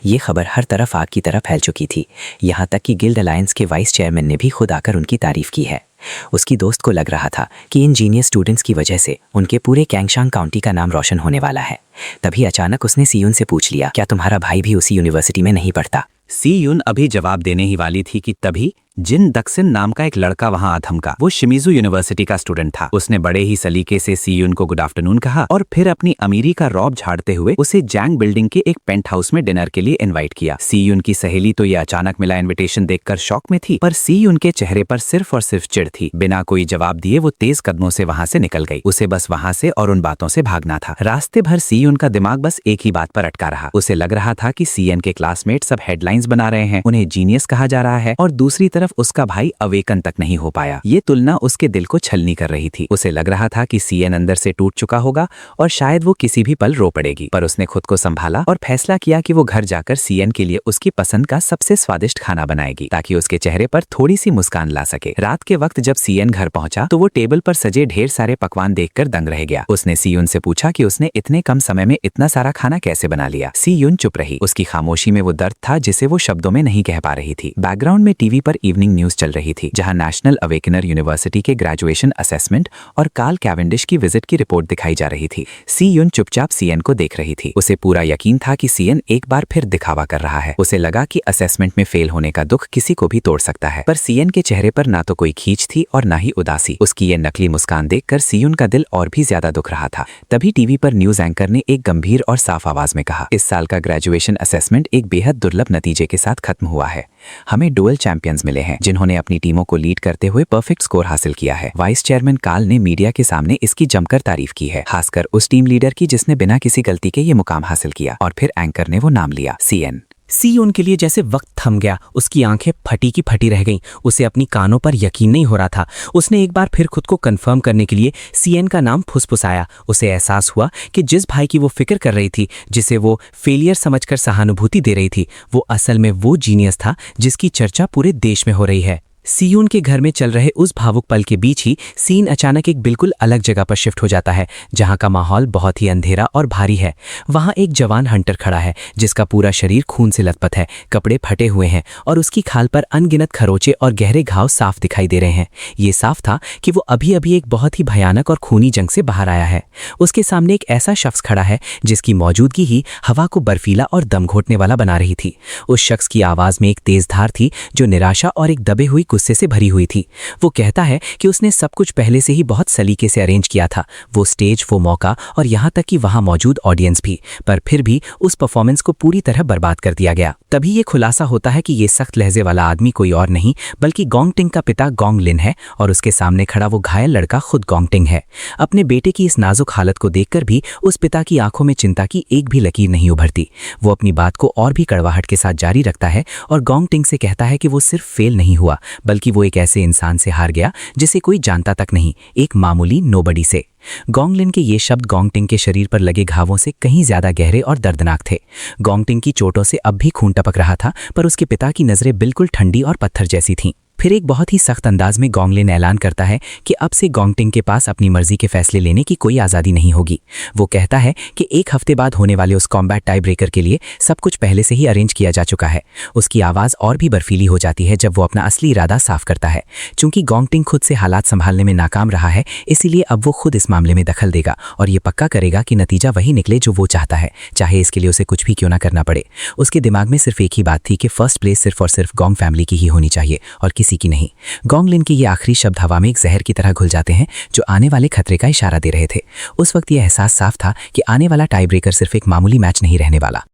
Speaker 7: ये खबर हर तरफ आग की तरह फैल चुकी थी। यहाँ तक कि गिल्ड अलायंस के वाइस चेयरमैन ने भी खुद आकर उनकी तारीफ की है। उसकी दोस्त को लग रहा था कि इन जीनियस स्टूडेंट्स की वजह से उनके पूरे कैंगशांग काउंटी का नाम रोशन होने वाला है। तभी अचानक उसने सीयून से पूछ लिया, क्या तुम्हारा भाई भी उसी यूनिवर्सिटी में नहीं पढ़ता?
Speaker 4: सीयून अभी जवाब देने ही वाली थी कि तभी जिन दक्सिन नाम का एक लड़का वहां आ थमका। वो शिमिजू यूनिवर्सिटी का स्टूडेंट था। उसने बड़े ही सलीके से सीयून को गुड आफ्टरनून कहा और फिर अपनी अमीरी का रौब झाड़ते हुए उसे जैंग बिल्डिंग के एक पेंट हाउस में डिनर के लिए इनवाइट किया। सीयून की सहेली तो ये अचानक मिला इन्विटेशन देखकर शॉक में थी, पर सीयून के चेहरे पर सिर्फ और सिर्फ चिढ़ थी। बिना कोई जवाब दिए वो तेज कदमों से वहां से निकल गई। उसे बस वहां से और उन बातों से भागना था। रास्ते भर सीयून का दिमाग बस एक ही बात पर अटका रहा। उसे लग रहा था कि सीएन के क्लासमेट सब हेडलाइंस बना रहे हैं, उन्हें जीनियस कहा जा रहा है, और दूसरी तरफ उसका भाई अवेकन तक नहीं हो पाया। ये तुलना उसके दिल को छलनी कर रही थी। उसे लग रहा था कि सीएन अंदर से टूट चुका होगा और शायद वो किसी भी पल रो पड़ेगी। पर उसने खुद को संभाला और फैसला किया कि वो घर जाकर सीएन के लिए उसकी पसंद का सबसे स्वादिष्ट खाना बनाएगी ताकि उसके चेहरे पर थोड़ी सी मुस्कान ला सके। रात के वक्त जब सीएन घर पहुंचा तो वो टेबल पर सजे ढेर सारे पकवान देखकर दंग रह गया। उसने सीयून से पूछा कि उसने इतने कम समय में इतना सारा खाना कैसे बना लिया। सीयून चुप रही। उसकी खामोशी में वो दर्द था जिसे वो शब्दों में नहीं कह पा रही थी। बैकग्राउंड में टीवी पर इवनिंग न्यूज चल रही थी जहां नेशनल अवेकनर यूनिवर्सिटी के ग्रेजुएशन असेसमेंट और कार्ल कैवेंडिश की विजिट की रिपोर्ट दिखाई जा रही थी। सीयून चुपचाप सीएन को देख रही थी। उसे पूरा यकीन था कि सीएन एक बार फिर दिखावा कर रहा है। उसे लगा कि असेसमेंट में फेल होने का दुख किसी को भी तोड़ सकता है, पर सीएन के चेहरे पर ना तो कोई खींच थी और ना ही उदासी। उसकी ये नकली मुस्कान देखकर सीयून का दिल और भी ज्यादा दुख रहा था। तभी टीवी पर न्यूज एंकर ने एक गंभीर और साफ आवाज में कहा, इस साल का ग्रेजुएशन असेसमेंट एक बेहद दुर्लभ नतीजे के साथ खत्म हुआ है। हमें डुअल चैंपियंस मिले हैं जिन्होंने अपनी टीमों को लीड करते हुए परफेक्ट स्कोर हासिल किया है। वाइस चेयरमैन कार्ल ने मीडिया के सामने इसकी जमकर तारीफ की है, खासकर उस टीम लीडर की जिसने बिना किसी गलती के ये मुकाम हासिल किया। और फिर एंकर ने वो नाम लिया, सीएन।
Speaker 3: सीयून के लिए जैसे वक्त थम गया। उसकी आंखें फटी की फटी रह गईं। उसे अपनी कानों पर यकीन नहीं हो रहा था। उसने एक बार फिर खुद को कंफर्म करने के लिए सीएन का नाम फुसफुसाया। उसे एहसास हुआ कि जिस भाई की वो फिक्र कर रही थी, जिसे वो फेलियर समझकर सहानुभूति दे रही थी, वो असल में वो जीनियस था जिसकी चर्चा पूरे देश में हो रही है। सीयून के घर में चल रहे उस भावुक पल के बीच ही सीन अचानक एक बिल्कुल अलग जगह पर शिफ्ट हो जाता है, जहां का माहौल बहुत ही अंधेरा और भारी है। वहां एक जवान हंटर खड़ा है जिसका पूरा शरीर खून से लथपथ है, कपड़े फटे हुए हैं और उसकी खाल पर अनगिनत खरोचे और गहरे घाव साफ दिखाई दे रहे हैं। ये साफ था कि वो अभी अभी एक बहुत ही भयानक और खूनी जंग से बाहर आया है। उसके सामने एक ऐसा शख्स खड़ा है जिसकी मौजूदगी ही हवा को बर्फीला और दम घोटने वाला बना रही थी। उस शख्स की आवाज में एक तेज धार थी जो निराशा और एक दबे हुई गुस्से से भरी हुई थी। वो कहता है कि उसने सब कुछ पहले से ही बहुत सलीके से अरेंज किया था, वो स्टेज, वो मौका और यहाँ तक कि वहाँ मौजूद ऑडियंस भी, पर फिर भी उस परफॉर्मेंस को पूरी तरह बर्बाद कर दिया गया। तभी ये खुलासा होता है कि ये सख्त लहजे वाला आदमी कोई और नहीं बल्कि गोंगटिंग का पिता गोंग लिन है और उसके सामने खड़ा वो घायल लड़का खुद गोंगटिंग है। अपने बेटे की इस नाजुक हालत को देखकर भी उस पिता की आंखों में चिंता की एक भी लकीर नहीं उभरती। वो अपनी बात को और भी कड़वाहट के साथ जारी रखता है और गोंगटिंग से कहता है कि वो सिर्फ फेल नहीं हुआ बल्कि वो एक ऐसे इंसान से हार गया जिसे कोई जानता तक नहीं, एक मामूली नोबडी से। गोंगलिन के ये शब्द गोंगटिंग के शरीर पर लगे घावों से कहीं ज्यादा गहरे और दर्दनाक थे। गोंगटिंग की चोटों से अब भी खून टपक रहा था, पर उसके पिता की नजरें बिल्कुल ठंडी और पत्थर जैसी थीं।
Speaker 7: फिर एक बहुत ही सख्त अंदाज में गोंगलिन ऐलान करता है कि अब से गोंगटिंग के पास अपनी मर्जी के फैसले लेने की कोई आज़ादी नहीं होगी। वो कहता है कि 1 हफ्ते बाद होने वाले उस कॉम्बैट टाई ब्रेकर के लिए सब कुछ पहले से ही अरेंज किया जा चुका है। उसकी आवाज़ और भी बर्फीली हो जाती है जब वो अपना असली इरादा साफ करता है। चूंकि गोंगटिंग खुद से हालात संभालने में नाकाम रहा है, इसीलिए अब वो खुद इस मामले में दखल देगा और ये पक्का करेगा कि नतीजा वही निकले जो वो चाहता है, चाहे इसके लिए उसे कुछ भी क्यों ना करना पड़े। उसके दिमाग में सिर्फ एक ही बात थी कि फर्स्ट प्लेस सिर्फ और सिर्फ गोंग फैमिली की ही होनी चाहिए और किसी की नहीं। गोंगलिन के ये आखिरी शब्द हवा में एक जहर की तरह घुल जाते हैं जो आने वाले खतरे का इशारा दे रहे थे। उस वक्त यह एहसास साफ था कि आने वाला टाई ब्रेकर सिर्फ एक मामूली मैच नहीं रहने वाला।